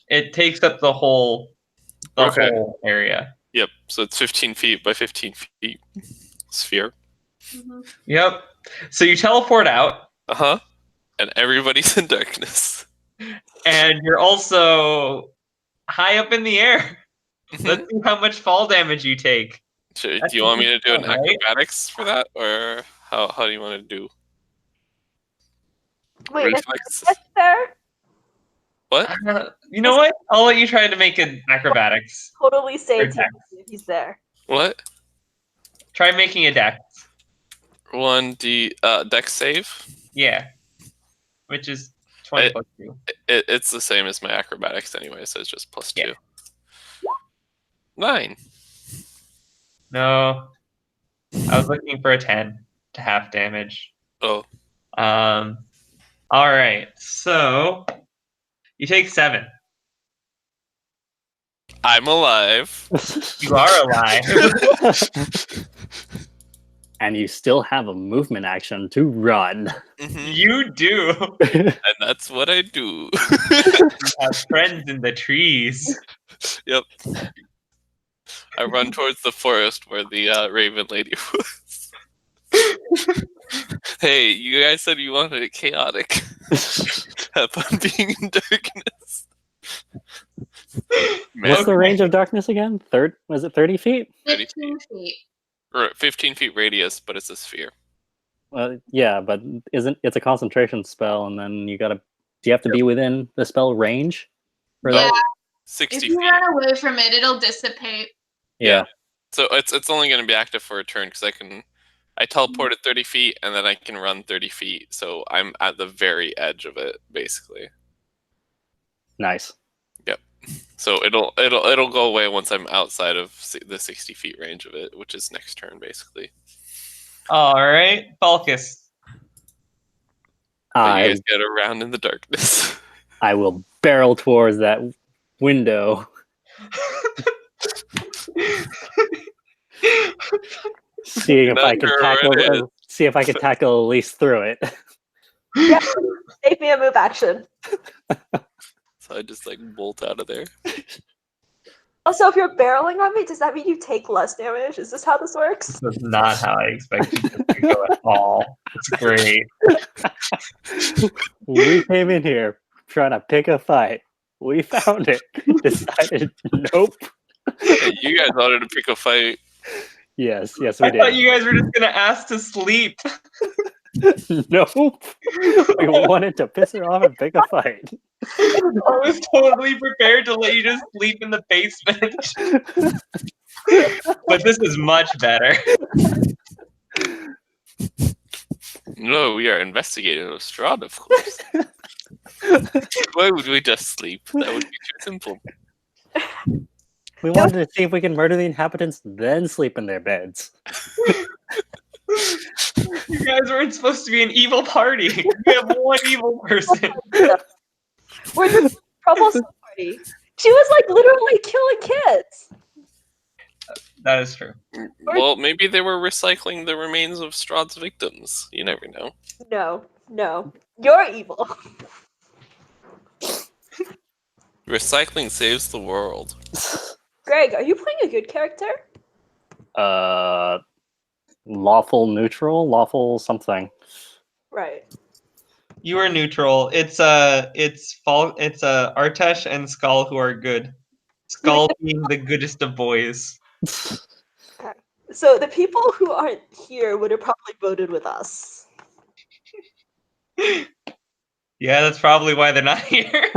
It takes up the whole area. Yep. So it's 15 feet by 15 feet sphere. Mm-hmm. Yep. So you teleport out, And everybody's in darkness. and you're also high up in the air. Mhm. Let's see how much fall damage you take. Do That's you want me to do an fun, right? acrobatics for that, or how do you want to do? Wait, is Reflex? Artesh there? What? You know what? I'll let you try to make an acrobatics. Totally say it to Dex. him if he's there. What? Try making a dex. 1d dex save. Yeah. Which is 20 plus 2. It's the same as my acrobatics anyway, so it's just plus 2. Yeah. 9. No. I was looking for a 10 to half damage. Oh. Alright, so you take 7. I'm alive. You are alive. and you still have a movement action to run. Mhm. You do. And that's what I do. You have friends in the trees. Yep. I run towards the forest where the Raven Lady was. Hey, you guys said you wanted it chaotic. Have fun being in darkness. What's the range of darkness again? Was it 30 feet? 15 feet. Or 15 feet radius, but it's a sphere. Yeah, but it's a concentration spell, and then do you have to be within the spell range? For Yeah. that? 60 If feet. you run away from it, it'll dissipate. Yeah. So it's only going to be active for a turn because I teleported 30 feet and then I can run 30 feet. So I'm at the very edge of it, basically. Nice. Yep. So it'll go away once I'm outside of the 60 feet range of it, which is next turn, basically. All right, Falkas. But you guys get around in the darkness. I will barrel towards that window. See if I can tackle Elyse through it. Yeah, make me a move action. So I just bolt out of there. Also, if you're barreling on me, does that mean you take less damage? Is this how this works? This is not how I expected it to go at all. It's great. We came in here trying to pick a fight. We found it. Decided, nope. Hey, you guys wanted to pick a fight. Yes, we I did. thought you guys were just gonna ask to sleep. Nope. We wanted to piss her off and pick a fight. I was totally prepared to let you just sleep in the basement. But this is much better. No, we are investigating Strahd, of course. Why would we just sleep? That would be too simple. We wanted to see if we can murder the inhabitants, then sleep in their beds. You guys weren't supposed to be an evil party. We have one evil person. We're the troublesome party. She was like literally killing kids. That is true. Well, maybe they were recycling the remains of Strahd's victims. You never know. No. You're evil. Recycling saves the world. Greg, are you playing a good character? Lawful neutral, lawful something. Right. You are neutral. It's Artesh and Skal who are good. Skal being the goodest of boys. So the people who aren't here would have probably voted with us. Yeah, that's probably why they're not here.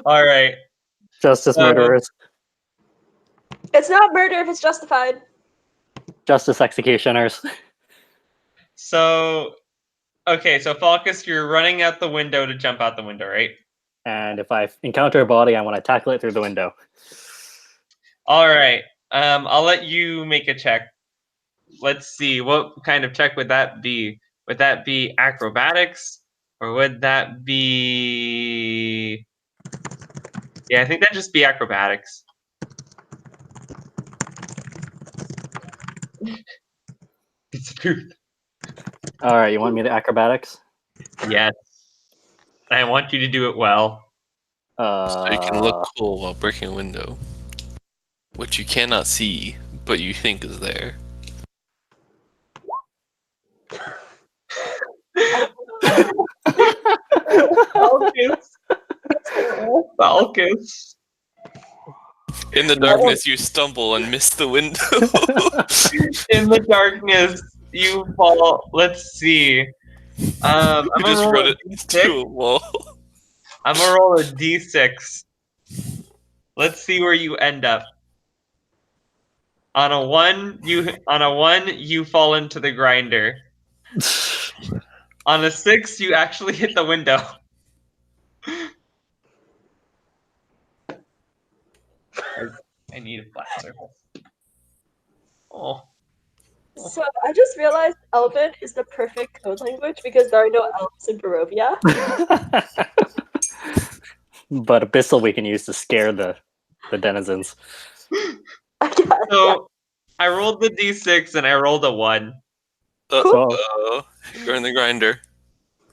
All right. Justice murderers. It's not murder if it's justified. Justice executioners. So, okay, so Falkas, you're running out the window to jump out the window, right? And if I encounter a body, I want to tackle it through the window. All right. I'll let you make a check. Let's see. What kind of check would that be? Would that be acrobatics? Or would that be... Yeah, I think that'd just be acrobatics. It's the truth. All right, you want me to acrobatics? Yes. And I want you to do it well. So you can look cool while breaking a window. Which you cannot see, but you think is there. Falkas. In the darkness, you stumble and miss the window. In the darkness, you fall. Let's see. I'm You gonna just roll run a it D6. to a wall. I'm gonna roll a D6. Let's see where you end up. On a one, you fall into the grinder. On a 6, you actually hit the window. I need a flat circle. Oh. So I just realized Elven is the perfect code language because there are no elves in Barovia. But Abyssal we can use to scare the denizens. So I rolled the D6 and I rolled a 1. Uh-oh. You're in the grinder.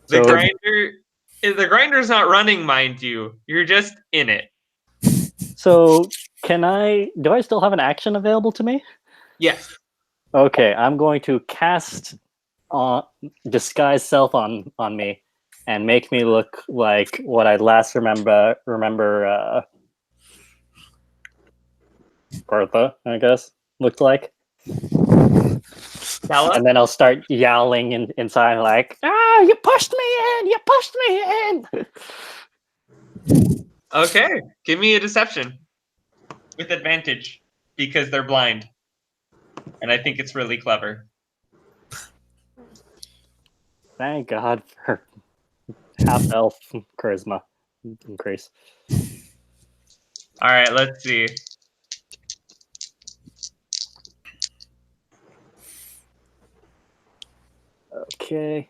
The grinder's not running, mind you. You're just in it. So do I still have an action available to me? Yes. Okay, I'm going to cast disguise self on me and make me look like what I last remember Bertha, I guess, looked like. Stella? And then I'll start yowling inside like, you pushed me in! Okay. Give me a deception. With advantage. Because they're blind. And I think it's really clever. Thank God for half-elf charisma increase. Alright, let's see. Okay.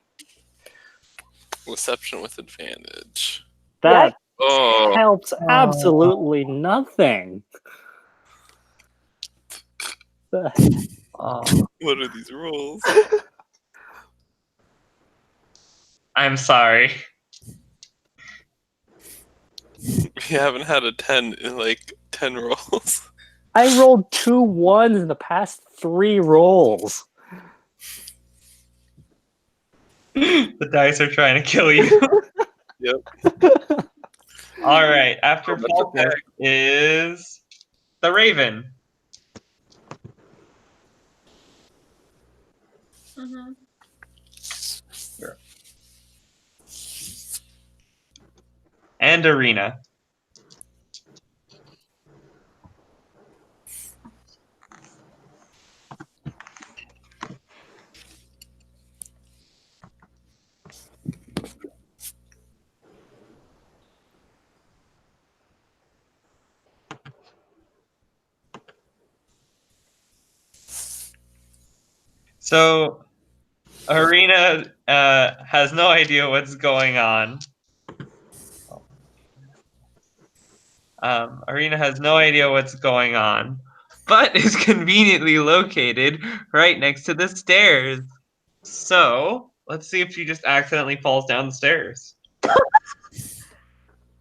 Reception with advantage. That Oh, helps absolutely nothing. Oh. what are these rolls? I'm sorry. We haven't had a 10 in like 10 rolls. I rolled 2 1s in the past 3 rolls. The dice are trying to kill you. Yep. Alright, after That's Falkas okay. is the Raven. Mm-hmm. And Arena. So Arena has no idea what's going on. Arena has no idea what's going on, but is conveniently located right next to the stairs. So let's see if she just accidentally falls down the stairs.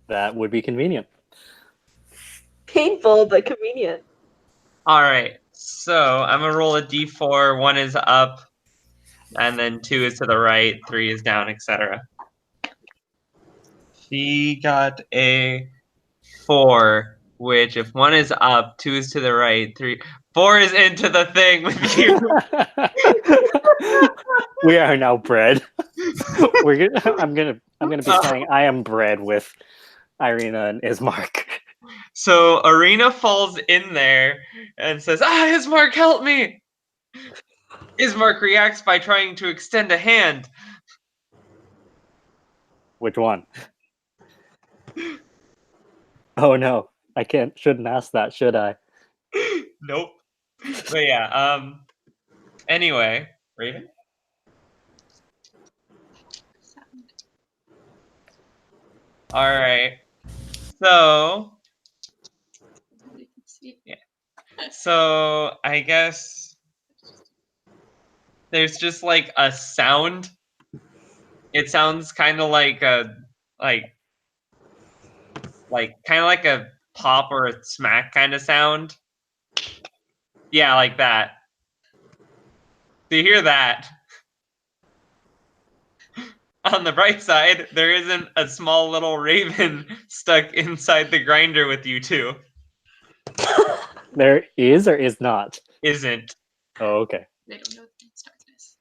That would be convenient. Painful but convenient. All right, so I'm gonna roll a d4. 1 is up, and then 2 is to the right, 3 is down, etc. She got a 4, which if 1 is up, 2 is to the right, 4 is into the thing with you. We are now bred. I'm gonna be saying I am bred with Irina and Ismark. So Arena falls in there and says, Ismark, help me! Ismark reacts by trying to extend a hand. Which one? Oh no, I shouldn't ask that, should I? Nope. But yeah, anyway, Raven? Alright. So I guess there's just like a sound. It sounds kind of like a kind of like a pop or a smack kind of sound. Yeah, like that. So you hear that. On the bright side, there isn't a small little raven stuck inside the grinder with you two. There is or is not? Isn't. Oh, okay. They don't know that it's darkness.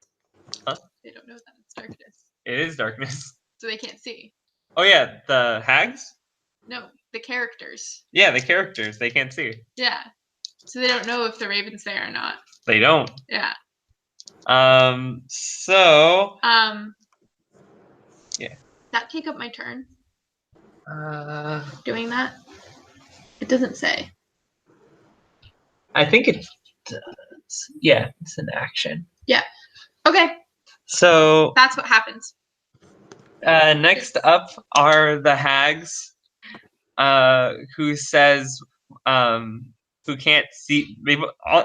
Huh? They don't know that it's darkness. It is darkness. So they can't see. Oh yeah, the hags? No, the characters. Yeah, the characters. They can't see. Yeah. So they don't know if the raven's there or not. They don't. Yeah. So yeah. That take up my turn Uh, doing that? It doesn't say. I think it does. Yeah, it's an action. Yeah. Okay. So That's what happens. next up are the hags, who says, who can't see.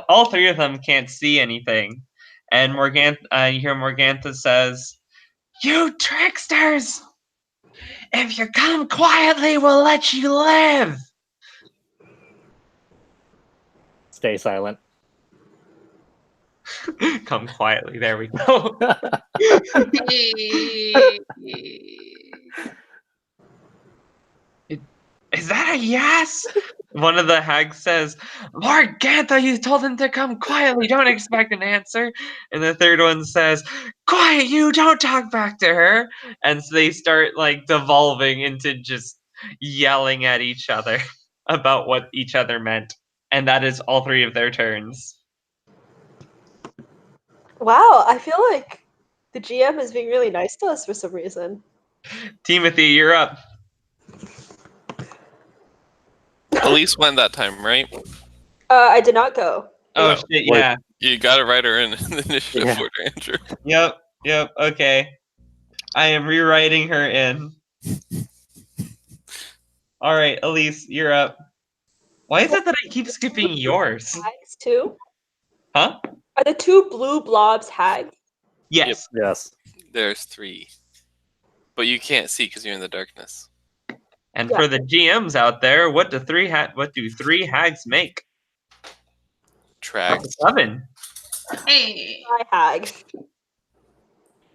All three of them can't see anything, and you hear Morgantha says, "You tricksters! If you come quietly, we'll let you live." Stay silent. Come quietly. There we go. Is that a yes? One of the hags says, Morgantha, you told him to come quietly. Don't expect an answer. And the third one says, quiet, you don't talk back to her. And so they start like devolving into just yelling at each other about what each other meant. And that is all three of their turns. Wow, I feel like the GM is being really nice to us for some reason. Timothy, you're up. Elyse went that time, right? I did not go. Oh, No. shit, yeah. You got to write her in the initiative order, Andrew. Yep, okay. I am rewriting her in. Alright, Elyse, you're up. Why is it that I keep skipping yours? Hags too? Huh? Are the two blue blobs hags? Yes. Yes. There's 3. But you can't see because you're in the darkness. And Yeah. for the GMs out there, what do three hags make? Trags. 7. Hey. My hag.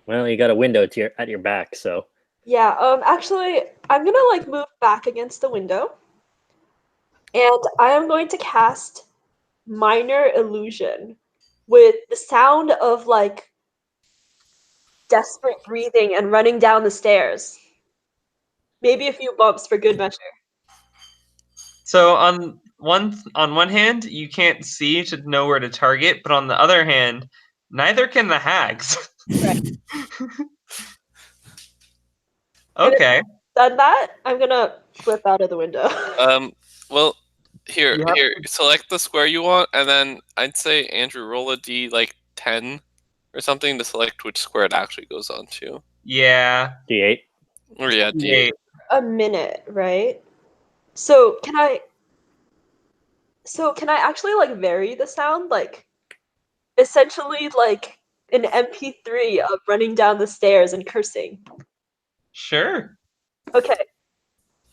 Well, you got a window at your back, so. Yeah, actually, I'm gonna like move back against the window. And I am going to cast Minor Illusion with the sound of like desperate breathing and running down the stairs. Maybe a few bumps for good measure. So on one hand, you can't see to know where to target, but on the other hand, neither can the hags. Right. Okay. Done that, I'm gonna flip out of the window. Well, here, You have select the square you want, and then I'd say Andrew roll a d like 10 or something to select which square it actually goes on to. Yeah. D8. Or yeah, D8. A minute, right? So can I actually like vary the sound? Like essentially like an MP3 of running down the stairs and cursing. Sure. Okay.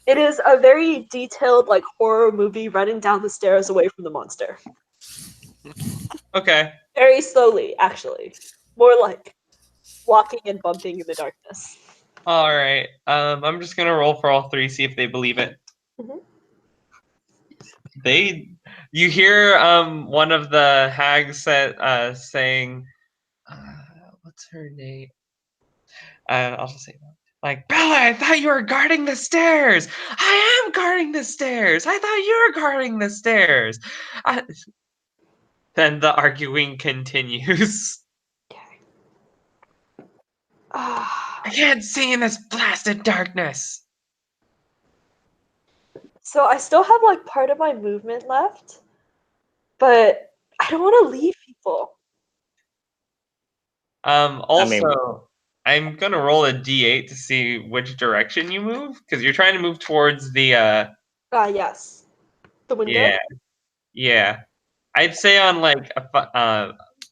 It is a very detailed like horror movie running down the stairs away from the monster. Okay. Very slowly, actually. More like walking and bumping in the darkness. All right. I'm just gonna roll for all three, see if they believe it. Mhm. You hear one of the hags saying, what's her name? I'll just say like, Bella, I thought you were guarding the stairs. I am guarding the stairs. I thought you were guarding the stairs. Then the arguing continues. I can't see in this blasted darkness. So I still have like part of my movement left, but I don't want to leave people. Also, I'm gonna roll a d8 to see which direction you move, because you're trying to move towards the Yes. The window? yeah. I'd say on like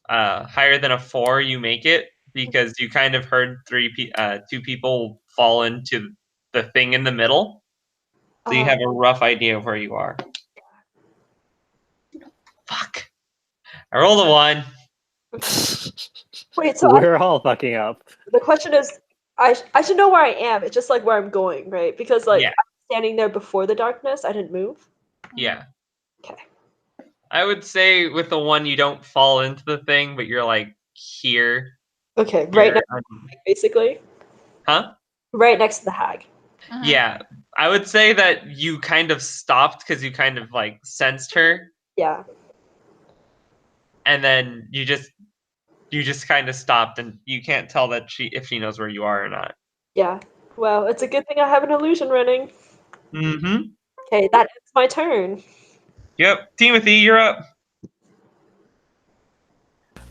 higher than a 4, you make it because you kind of heard two people fall into the thing in the middle, so you have a rough idea of where you are. Fuck! I rolled a 1. Wait, so We're all fucking up. the question is, I should know where I am. It's just like where I'm going, right? Because like Yeah. I'm standing there before the darkness. I didn't move. Yeah. Okay. I would say with the 1, you don't fall into the thing, but you're like here. Okay, right next You're- to the hag, basically. Huh? Right next to the hag. Yeah. I would say that you kind of stopped because you kind of like sensed her, Yeah. and then you just kind of stopped, and you can't tell that if she knows where you are or not. Yeah. Well, it's a good thing I have an illusion running. Mm-hmm. Okay, that ends my turn. Yep. Timothy, you're up.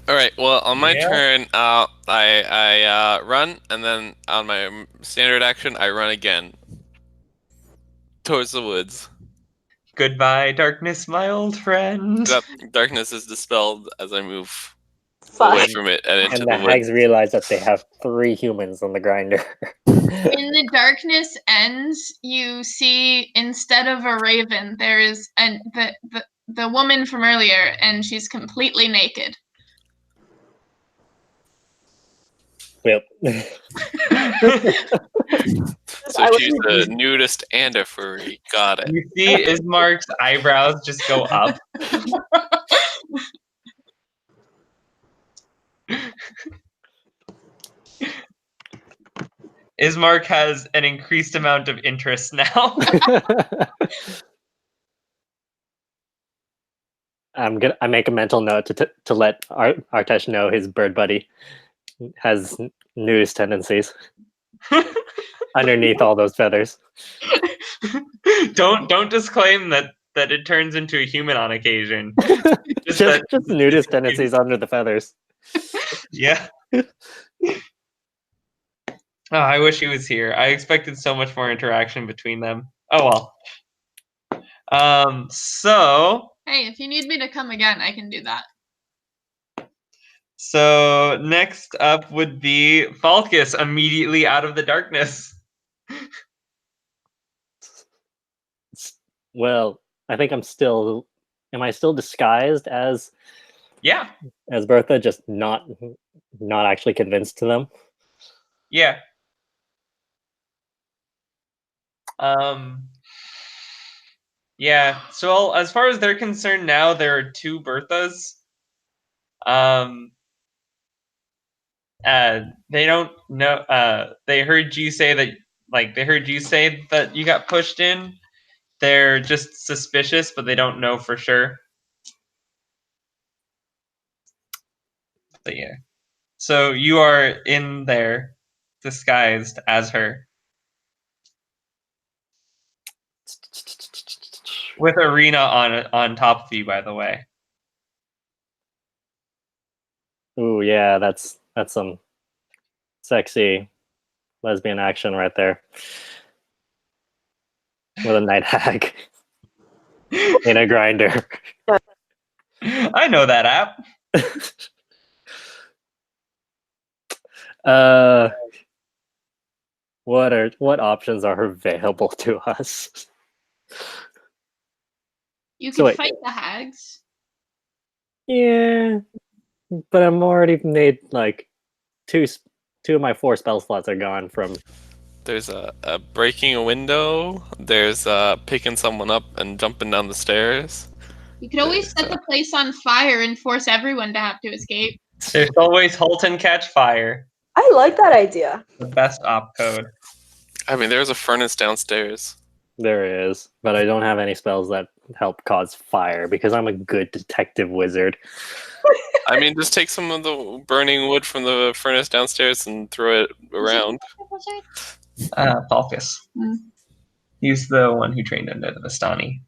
All right. Well, on my Yeah. turn, I run, and then on my standard action, I run again towards the woods. Goodbye, darkness, my old friend. That darkness is dispelled as I move Fine. away from it and into And the the woods. hags realize that they have 3 humans on the grinder. When the darkness ends, you see instead of a raven, there is the woman from earlier, and she's completely naked. Yep. So she's the nudist and a furry. Got it. You see Ismark's eyebrows just go up. Ismark has an increased amount of interest now. I make a mental note to let Artesh know his bird buddy has nudist tendencies underneath all those feathers. Don't disclaim that it turns into a human on occasion. Just nudist tendencies under the feathers. Yeah. Oh, I wish he was here. I expected so much more interaction between them. Oh well. So Hey, if you need me to come again, I can do that. So next up would be Falkas immediately out of the darkness. Well, I think am I still disguised as Bertha, just not actually convinced to them? Yeah. Yeah, so as far as they're concerned now, there are 2 Berthas. They don't know. They heard you say that you got pushed in. They're just suspicious, but they don't know for sure. But yeah. So you are in there, disguised as her, with Arena on top of you. By the way. Ooh, yeah, that's some sexy lesbian action right there. With a night hag in a grinder. I know that app. What options are available to us? You So could wait. fight the hags. Yeah, but I'm already made like two of my 4 spell slots are gone from. There's a breaking a window. There's picking someone up and jumping down the stairs. You could always set the place on fire and force everyone to have to escape. There's always halt and catch fire. I like that idea. The best op code. I mean, there's a furnace downstairs. There is, but I don't have any spells that help cause fire because I'm a good detective wizard. I mean, just take some of the burning wood from the furnace downstairs and throw it around. Falkas. He's the one who trained under the Vistani.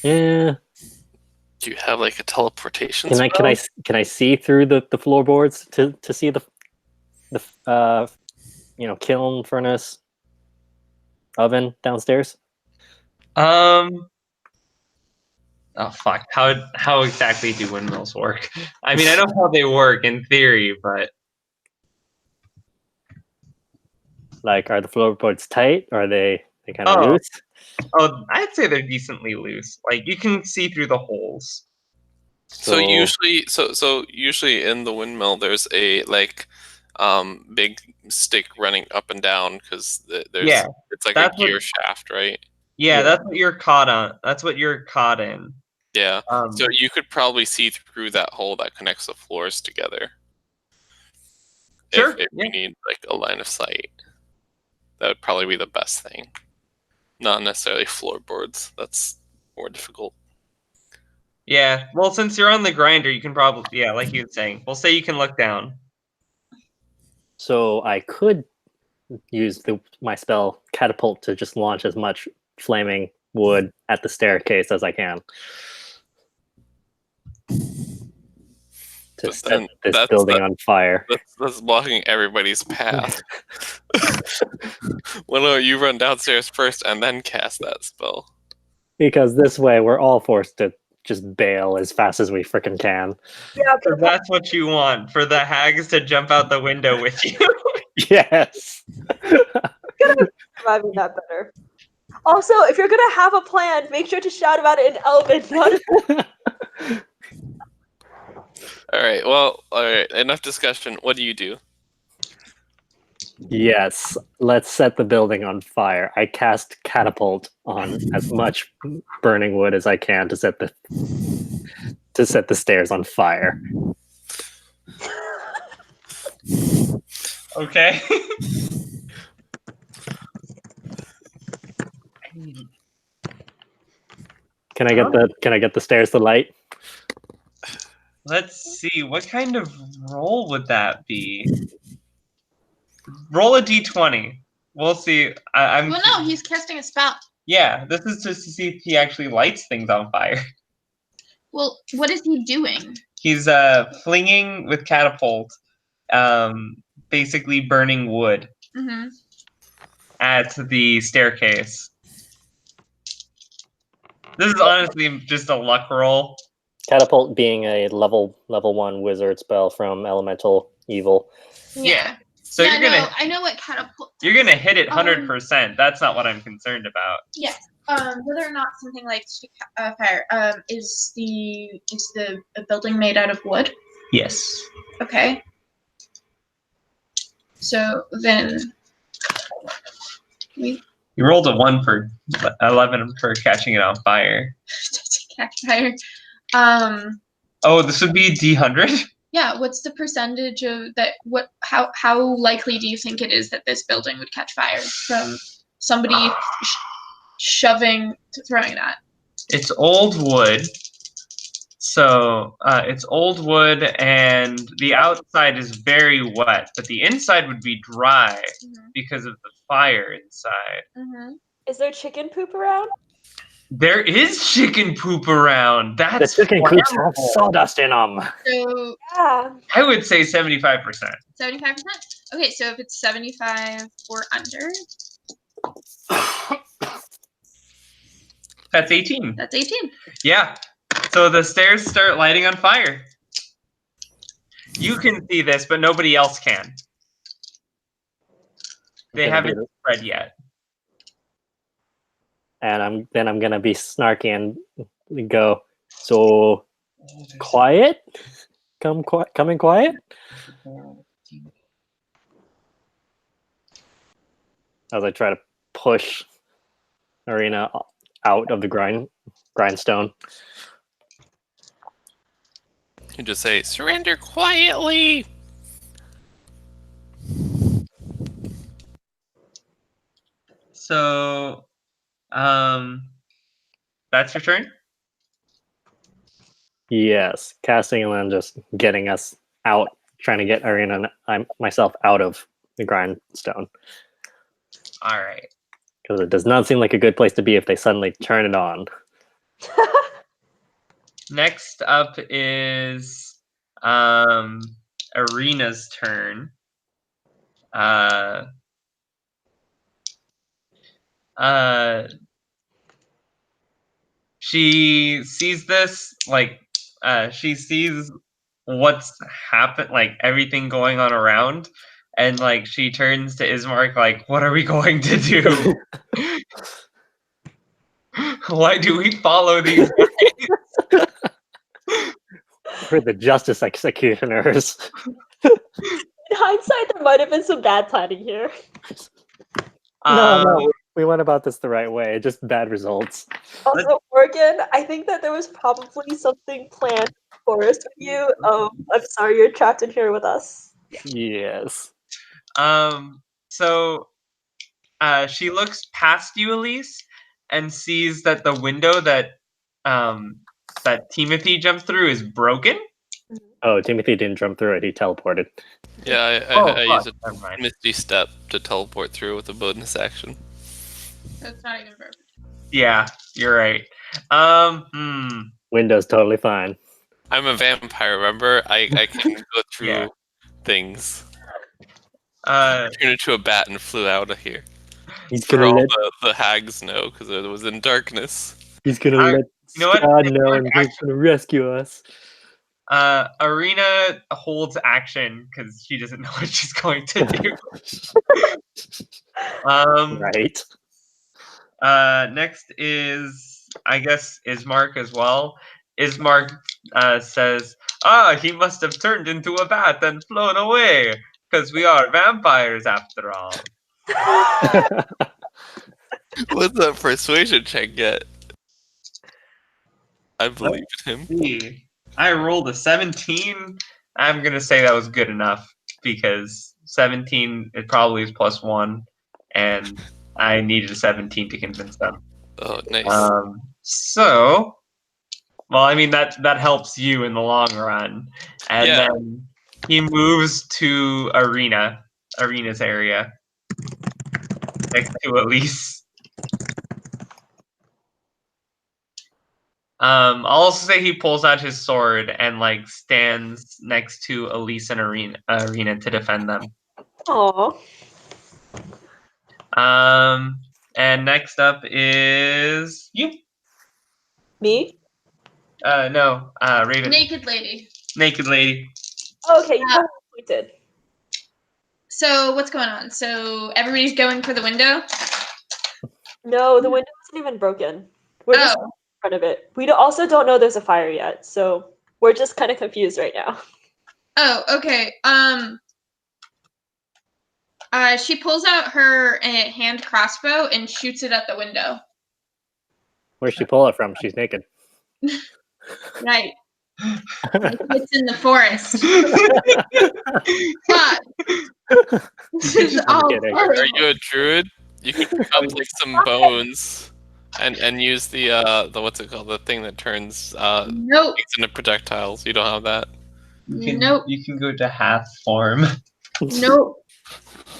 Yeah. Do you have like a teleportation Can I see through the floorboards to see the kiln, furnace, oven downstairs? Oh fuck! How exactly do windmills work? I mean, I know how they work in theory, but like, are the floorboards tight? Or are they kind of loose? Oh, I'd say they're decently loose. Like you can see through the holes. So usually in the windmill, there's a big stick running up and down because it's like a gear shaft, right? Yeah, that's what you're caught on. That's what you're caught in. Yeah. So you could probably see through that hole that connects the floors together. Sure. If you need like a line of sight, that would probably be the best thing. Not necessarily floorboards. That's more difficult. Yeah. Well, since you're on the grinder, you can probably like you were saying. We'll say you can look down. So I could use my spell catapult to just launch as much flaming wood at the staircase as I can. To set this building on fire. That's blocking everybody's path. Why don't you run downstairs first and then cast that spell? Because this way we're all forced to just bail as fast as we freaking can. Yeah, So that's what you want, for the hags to jump out the window with you. Yes. Surviving that better. Also, if you're gonna have a plan, make sure to shout about it in Elven, not All right. Enough discussion. What do you do? Yes, let's set the building on fire. I cast catapult on as much burning wood as I can to set the stairs on fire. Okay. Can I get the stairs to light? Let's see. What kind of roll would that be? Roll a d20. We'll see. Well, no, he's casting a spell. Yeah, this is just to see if he actually lights things on fire. Well, what is he doing? He's flinging with catapult, basically burning wood at the staircase. This is honestly just a luck roll. Catapult being a level 1 wizard spell from Elemental Evil. Yeah. So I know what catapult. You're gonna hit it 100%. That's not what I'm concerned about. Yes. Whether or not something like fire. Is the building made out of wood? Yes. Okay. So then you rolled a 1 for 11 for catching it on fire. Catch fire. Oh, this would be D100. Yeah, what's the percentage of that? How likely do you think it is that this building would catch fire from somebody throwing that? It's old wood. So it's old wood, and the outside is very wet, but the inside would be dry because of the fire inside. Is there chicken poop around? There is chicken poop around. The That's chicken coops have flammable. sawdust in them. So Yeah. I would say 75%. 75%. Okay, so if it's 75 or under, That's 18. that's 18. Yeah. So the stairs start lighting on fire. You can see this, but nobody else can. They Gonna haven't be- spread yet. And I'm gonna be snarky and go. So quiet. Come in quiet. As I try to push Arena out of the grindstone. You just say, surrender quietly! So, that's your turn? Yes, casting and then just getting us out, trying to get Arena and myself out of the grindstone. All right. Because it does not seem like a good place to be if they suddenly turn it on. Next up is Arena's turn. She sees this, like, she sees what's happened, like everything going on around, and like she turns to Ismark, like, what are we going to do? Why do we follow these guys? We're the justice executioners. In hindsight, there might have been some bad planning here. No, we went about this the right way. Just bad results. Also, Morgan, I think that there was probably something planned for us with you. I'm sorry you're trapped in here with us. Yes. So she looks past you, Elyse, and sees that the window that that Timothy jumped through is broken. Oh, Timothy didn't jump through it. He teleported. Yeah, I use Never a mind. misty step to teleport through with a bonus action. That's not even perfect. Yeah, you're right. Window's totally fine. I'm a vampire, remember? I can go through Yeah. things. Uh, Turned into a bat and flew out of here. He's For gonna all let. the hags know, because it was in darkness. He's gonna I- let you know what? God It's know, like and he's gonna rescue us. Arena holds action because she doesn't know what she's going to do. Right. Next is, I guess, Ismark as well. Ismark says, he must have turned into a bat and flown away, because we are vampires after all. What's that persuasion check get? I believe in him. See, I rolled a 17. I'm going to say that was good enough, because 17, it probably is +1, and I needed a 17 to convince them. Oh, nice. So, well, I mean, that helps you in the long run. And Yeah. then he moves to Arena's area, next to Elyse. I'll also say he pulls out his sword and like stands next to Elyse and Arena to defend them. Aww. And next up is you. Me? No, Raven. Naked lady. Naked lady. Okay, you have pointed. So what's going on? So everybody's going for the window? No, the window isn't even broken. We're just in Oh, front of it. We also don't know there's a fire yet, so we're just kind of confused right now. oh, okay. She pulls out her hand crossbow and shoots it at the window. Where'd she pull it from? She's naked. Right. It's in the forest. God. This is I'm all kidding. horrible. Are you a druid? You could pick up like some bones and use the what's it called? The thing that turns Nope. things into projectiles. You don't have that. Nope. You can go to half form. Nope.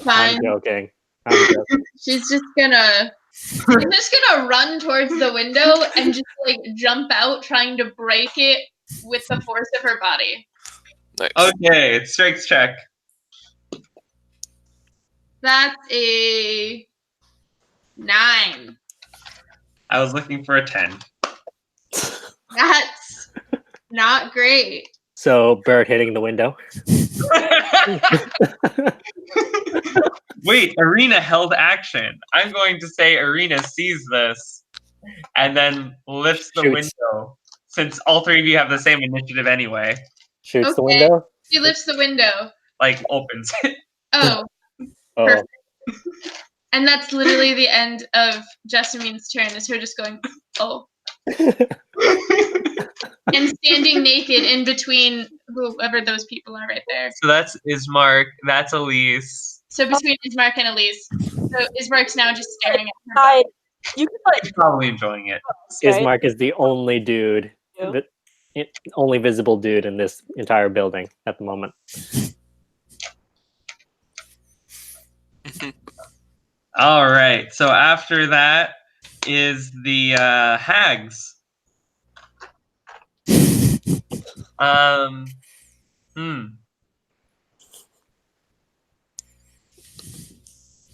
I'm Fine. joking. I'm joking. She's just gonna I'm just gonna run towards the window and just like jump out, trying to break it with the force of her body. Nice. Okay, strength check. That's a 9. I was looking for a 10. That's not great. So bird hitting the window. Wait, Arena held action. I'm going to say Arena sees this and then lifts the Shoots. window, since all three of you have the same initiative anyway. Shoots the Okay. window. She lifts the window. Like, opens it. Oh, Oh, Perfect. And that's literally the end of Jessamine's turn, is her just going, oh. And standing naked in between whoever those people are right there. So that's Ismark, that's Elyse. So between Ismark and Elyse. So Ismark's now just staring at her. I, you can like She's probably enjoying it. right? Ismark is the only dude, Yeah. only visible dude in this entire building at the moment. All right. So after that is the hags.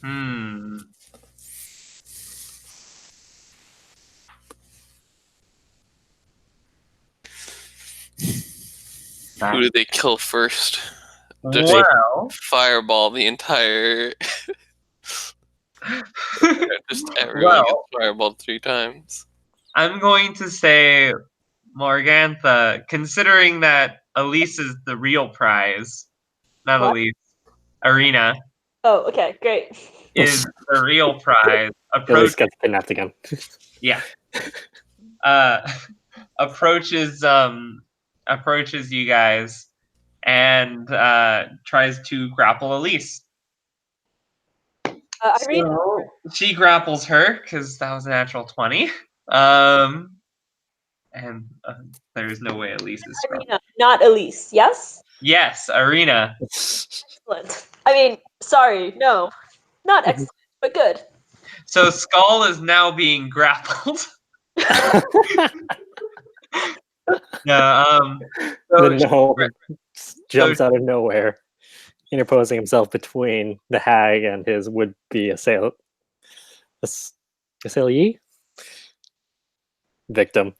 Hmm. Who do they kill first? Does Well, fireball the entire. Just everyone Well- gets fireballed 3 times. I'm going to say Morgantha, considering that Elyse is the real prize, not What? Elyse, Arena Oh, okay, great. is the real prize. Elyse gets kidnapped again. Yeah. Approaches you guys and tries to grapple Elyse. Irene, So she grapples her because that was a natural 20. And there's no way Elyse is strong. Irina, not Elyse. Yes. Yes, Arena. Excellent. I mean, sorry, no, not excellent, but good. So Skal is now being grappled. No, so The gnome jumps out of nowhere, interposing himself between the hag and his would-be assailee victim.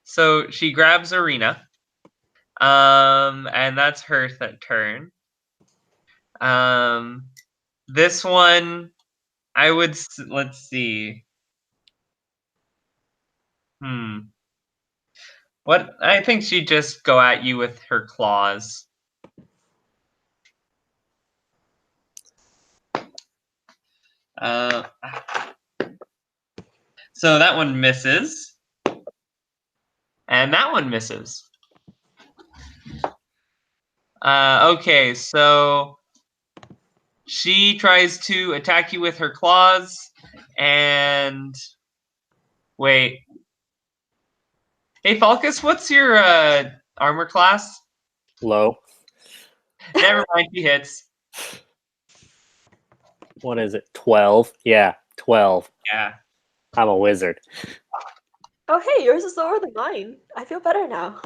So she grabs Arena, and that's her turn. This one, I would let's see. What I think she'd just go at you with her claws. So that one misses. And that one misses. Okay, so she tries to attack you with her claws, and wait. Hey, Falkas, what's your armor class? Low. Never mind, she hits. What is it? 12? Yeah, 12. Yeah. I'm a wizard. Oh, hey, yours is lower than mine. I feel better now.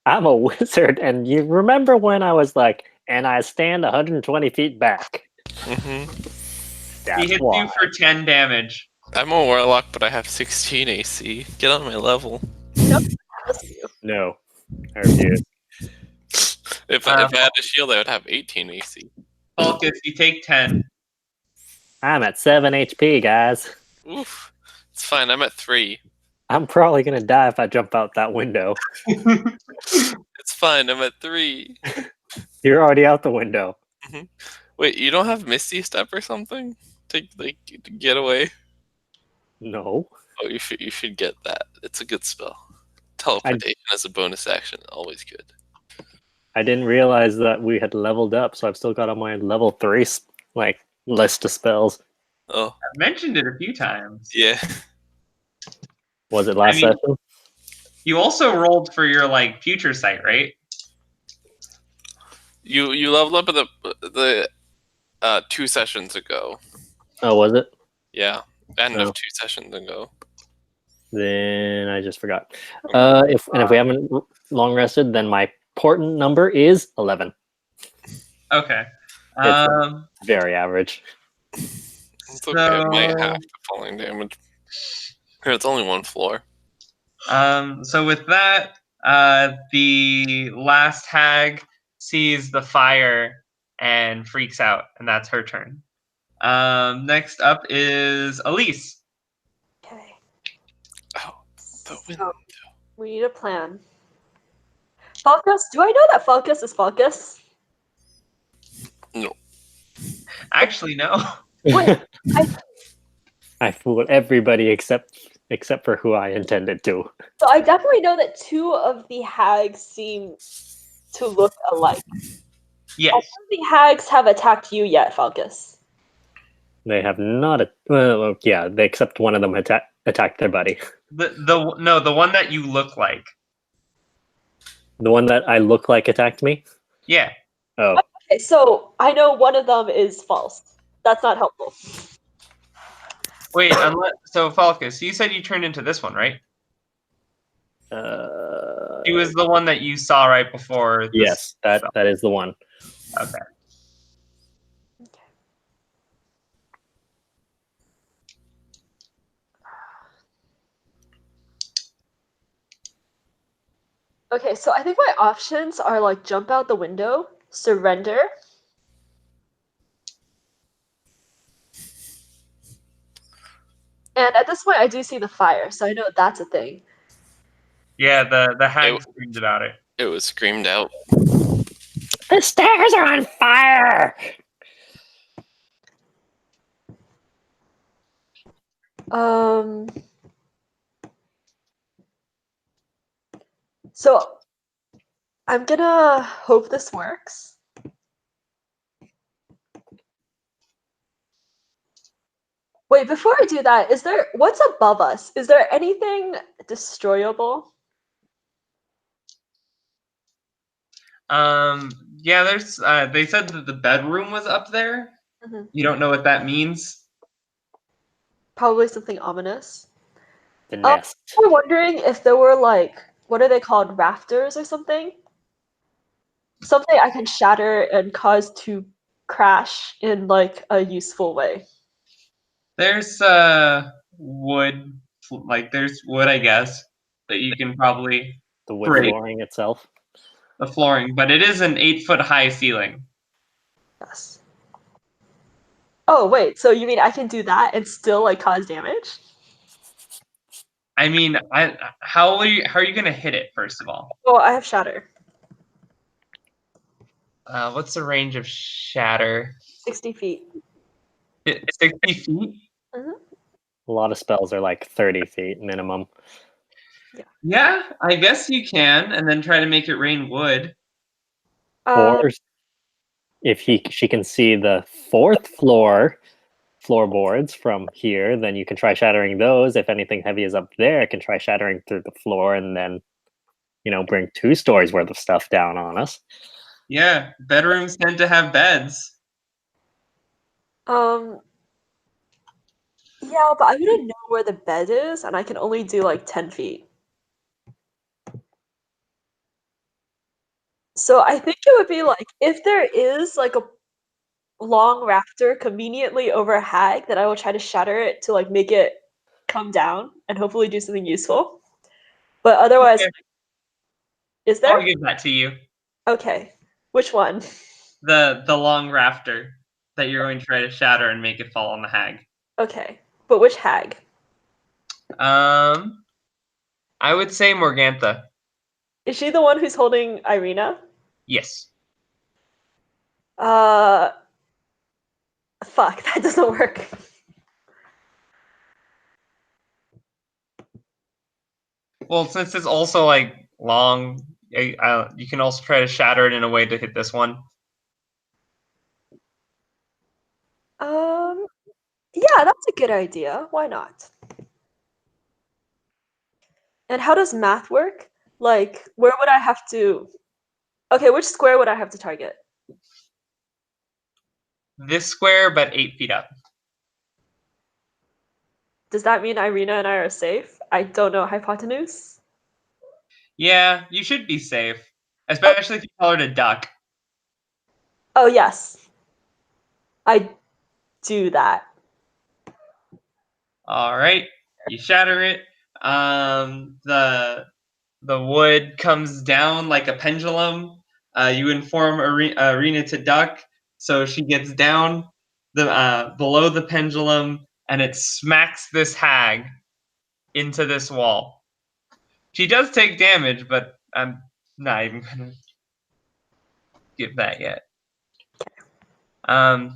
I'm a wizard, and you remember when I was like, and I stand 120 feet back. Mm-hmm. That's He hits why. you for 10 damage. I'm a warlock, but I have 16 AC. Get on my level. Bless you. No, I refuse. If I had a shield, I would have 18 AC. Falkas, you take 10. I'm at 7 HP, guys. Oof. It's fine. I'm at 3. I'm probably gonna die if I jump out that window. It's fine. I'm at 3. You're already out the window. Wait, you don't have Misty Step or something to get away? No. Oh, you should get that. It's a good spell. Teleportation as a bonus action, always good. I didn't realize that we had leveled up, so I've still got on my level 3 list of spells. Oh, I've mentioned it a few times. yeah. Was it last mean- session? You also rolled for your future sight, right? You leveled up at the 2 sessions ago. Oh, was it? Yeah, end Oh. of 2 sessions ago. Then I just forgot. If we haven't long rested, then my portent number is 11. Okay. It's very average. It's okay. It might have the falling damage. Here, it's only 1 floor. So with that, the last hag sees the fire and freaks out, and that's her turn. Next up is Elyse. Okay. Oh, the wind. So, we need a plan. Falkas? Do I know that Falkas is Falkas? No. Actually, no. Wait, I fooled everybody except for who I intended to. So I definitely know that 2 of the hags seem to look alike. Yes. None of the hags have attacked you yet, Falkas. They have not. Except one of them attacked their buddy. The one that you look like. The one that I look like attacked me. Yeah. Oh, Okay, so I know one of them is false. That's not helpful. Wait, so Falkus, you said you turned into this one, right? He was the one that you saw right before. Yes, that is the one. Okay. Okay, so I think my options are like jump out the window, surrender. And at this point, I do see the fire, so I know that's a thing. Yeah, the hag screamed about it. It was screamed out. The stairs are on fire! So I'm gonna hope this works. Wait, before I do that, what's above us? Is there anything destroyable? Yeah, there's they said that the bedroom was up there. Mhm. You don't know what that means? Probably something ominous. The nest. I'm wondering if there were like, what are they called, rafters or something? Something I can shatter and cause to crash in like a useful way. There's wood, there's wood, I guess, that you can probably The wood break flooring itself. the flooring, but it is an 8-foot high ceiling. Yes. Oh wait, so you mean I can do that and still like cause damage? I mean, how are you gonna hit it first of all? Oh, I have shatter. What's the range of shatter? 60 feet. 60 feet? A lot of spells are like 30 feet minimum. Yeah, I guess you can, and then try to make it rain wood. Or if she can see the 4th floorboards from here, then you can try shattering those. If anything heavy is up there, it can try shattering through the floor and then, bring 2 stories worth of stuff down on us. Yeah, bedrooms tend to have beds. Yeah, but I wouldn't know where the bed is, and I can only do like 10 feet. So I think it would be like, if there is like a long rafter conveniently over a hag, then I will try to shatter it to like make it come down and hopefully do something useful. But otherwise, Okay. Is there? I'll give that to you. Okay. Which one? The long rafter that you're going to try to shatter and make it fall on the hag. Okay. But which hag? I would say Morgantha. Is she the one who's holding Irina? Yes. Fuck, that doesn't work. Well, since it's also like long, you can also try to shatter it in a way to hit this one. Yeah, that's a good idea. Why not? And how does math work? Like, where would I have to... Okay, which square would I have to target? This square, but 8 feet up. Does that mean Irina and I are safe? I don't know hypotenuse. Yeah, you should be safe, especially if you tell her to duck. Oh yes, I do that. All right, you shatter it. The wood comes down like a pendulum. You inform Arena to duck, so she gets down the below the pendulum, and it smacks this hag into this wall. She does take damage, but I'm not even gonna give that yet. And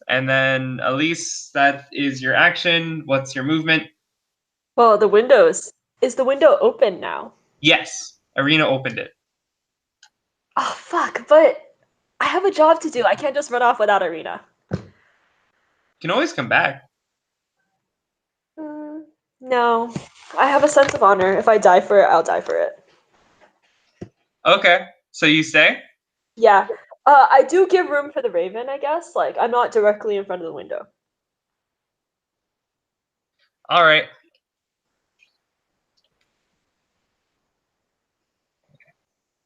then Elyse, that is your action. What's your movement? Well, the windows. Is the window open now? Yes, Arena opened it. Oh fuck! But I have a job to do. I can't just run off without Irina. You can always come back. No, I have a sense of honor. If I die for it, I'll die for it. Okay, so you stay? Yeah. I do give room for the raven, I guess. Like, I'm not directly in front of the window. All right.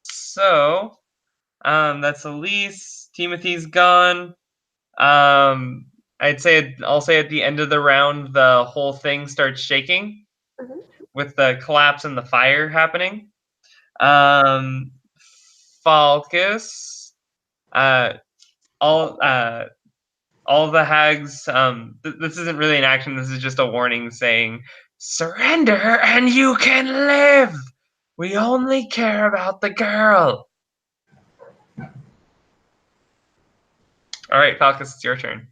So, that's Elyse. Timothy's gone. I'll say at the end of the round, the whole thing starts shaking with the collapse and the fire happening. Falkas, all the hags. This isn't really an action. This is just a warning saying, "Surrender and you can live. We only care about the girl." All right, Falcus, it's your turn.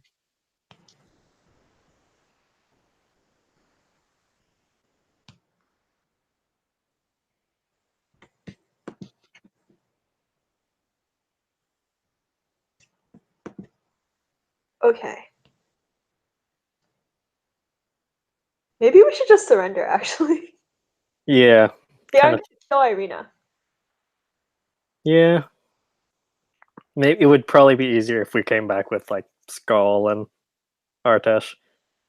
Okay. Maybe we should just surrender, actually. Yeah. They Kinda. aren't going to kill Irina. Yeah. Maybe it would probably be easier if we came back with like Skal and Artesh.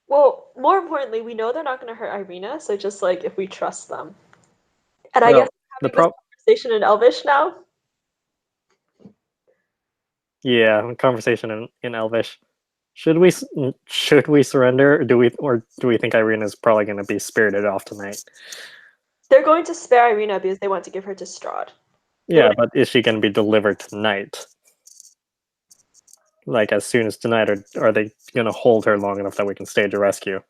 Well, more importantly, we know they're not going to hurt Irina, so just like if we trust them. And I Well, guess the having this conversation in Elvish now. Yeah, conversation in Elvish. Should we surrender? Or do we think Irina's probably going to be spirited off tonight? They're going to spare Irina because they want to give her to Strahd. Yeah, but is she going to be delivered tonight? Like as soon as tonight, or are they going to hold her long enough that we can stage a rescue?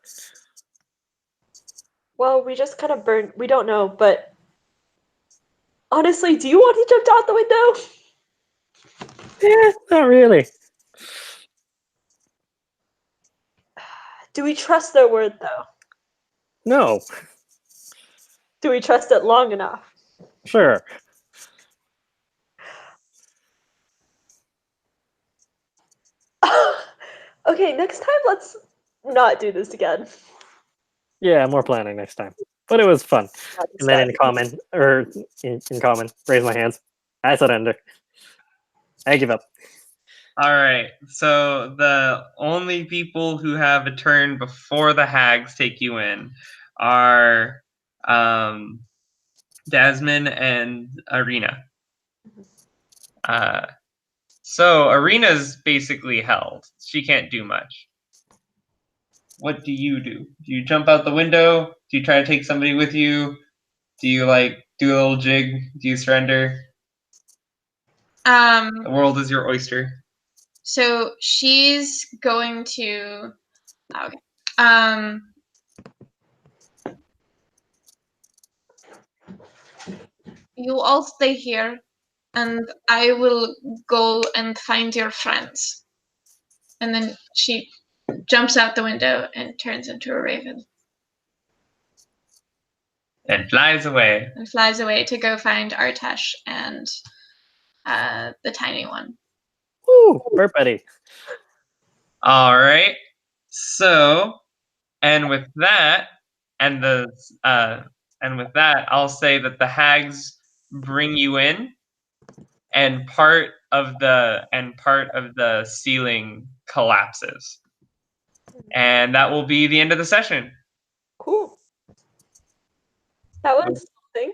Well, we just kind of burned. We don't know, but honestly, do you want to jump out the window? Yeah, not really. Do we trust their word, though? No, Do we trust it long enough? sure. Okay, next time let's not do this again. Yeah, more planning next time. But it was fun. Not And then instead. in common, raise my hands. I surrender. I give up. All right. So the only people who have a turn before the hags take you in are Jasmine and Arena. So Arena's basically held. She can't do much. What do? Do you jump out the window? Do you try to take somebody with you? Do you like do a little jig? Do you surrender? The world is your oyster. So she's going to. Okay. You all stay here, and I will go and find your friends. And then she jumps out the window and turns into a raven. And flies away. And flies away to go find Artesh and the tiny one. Woo! Bird buddy. All right. So, and with that, and with that, I'll say that the hags bring you in, and part of the ceiling collapses, and that will be the end of the session. Cool. That was something.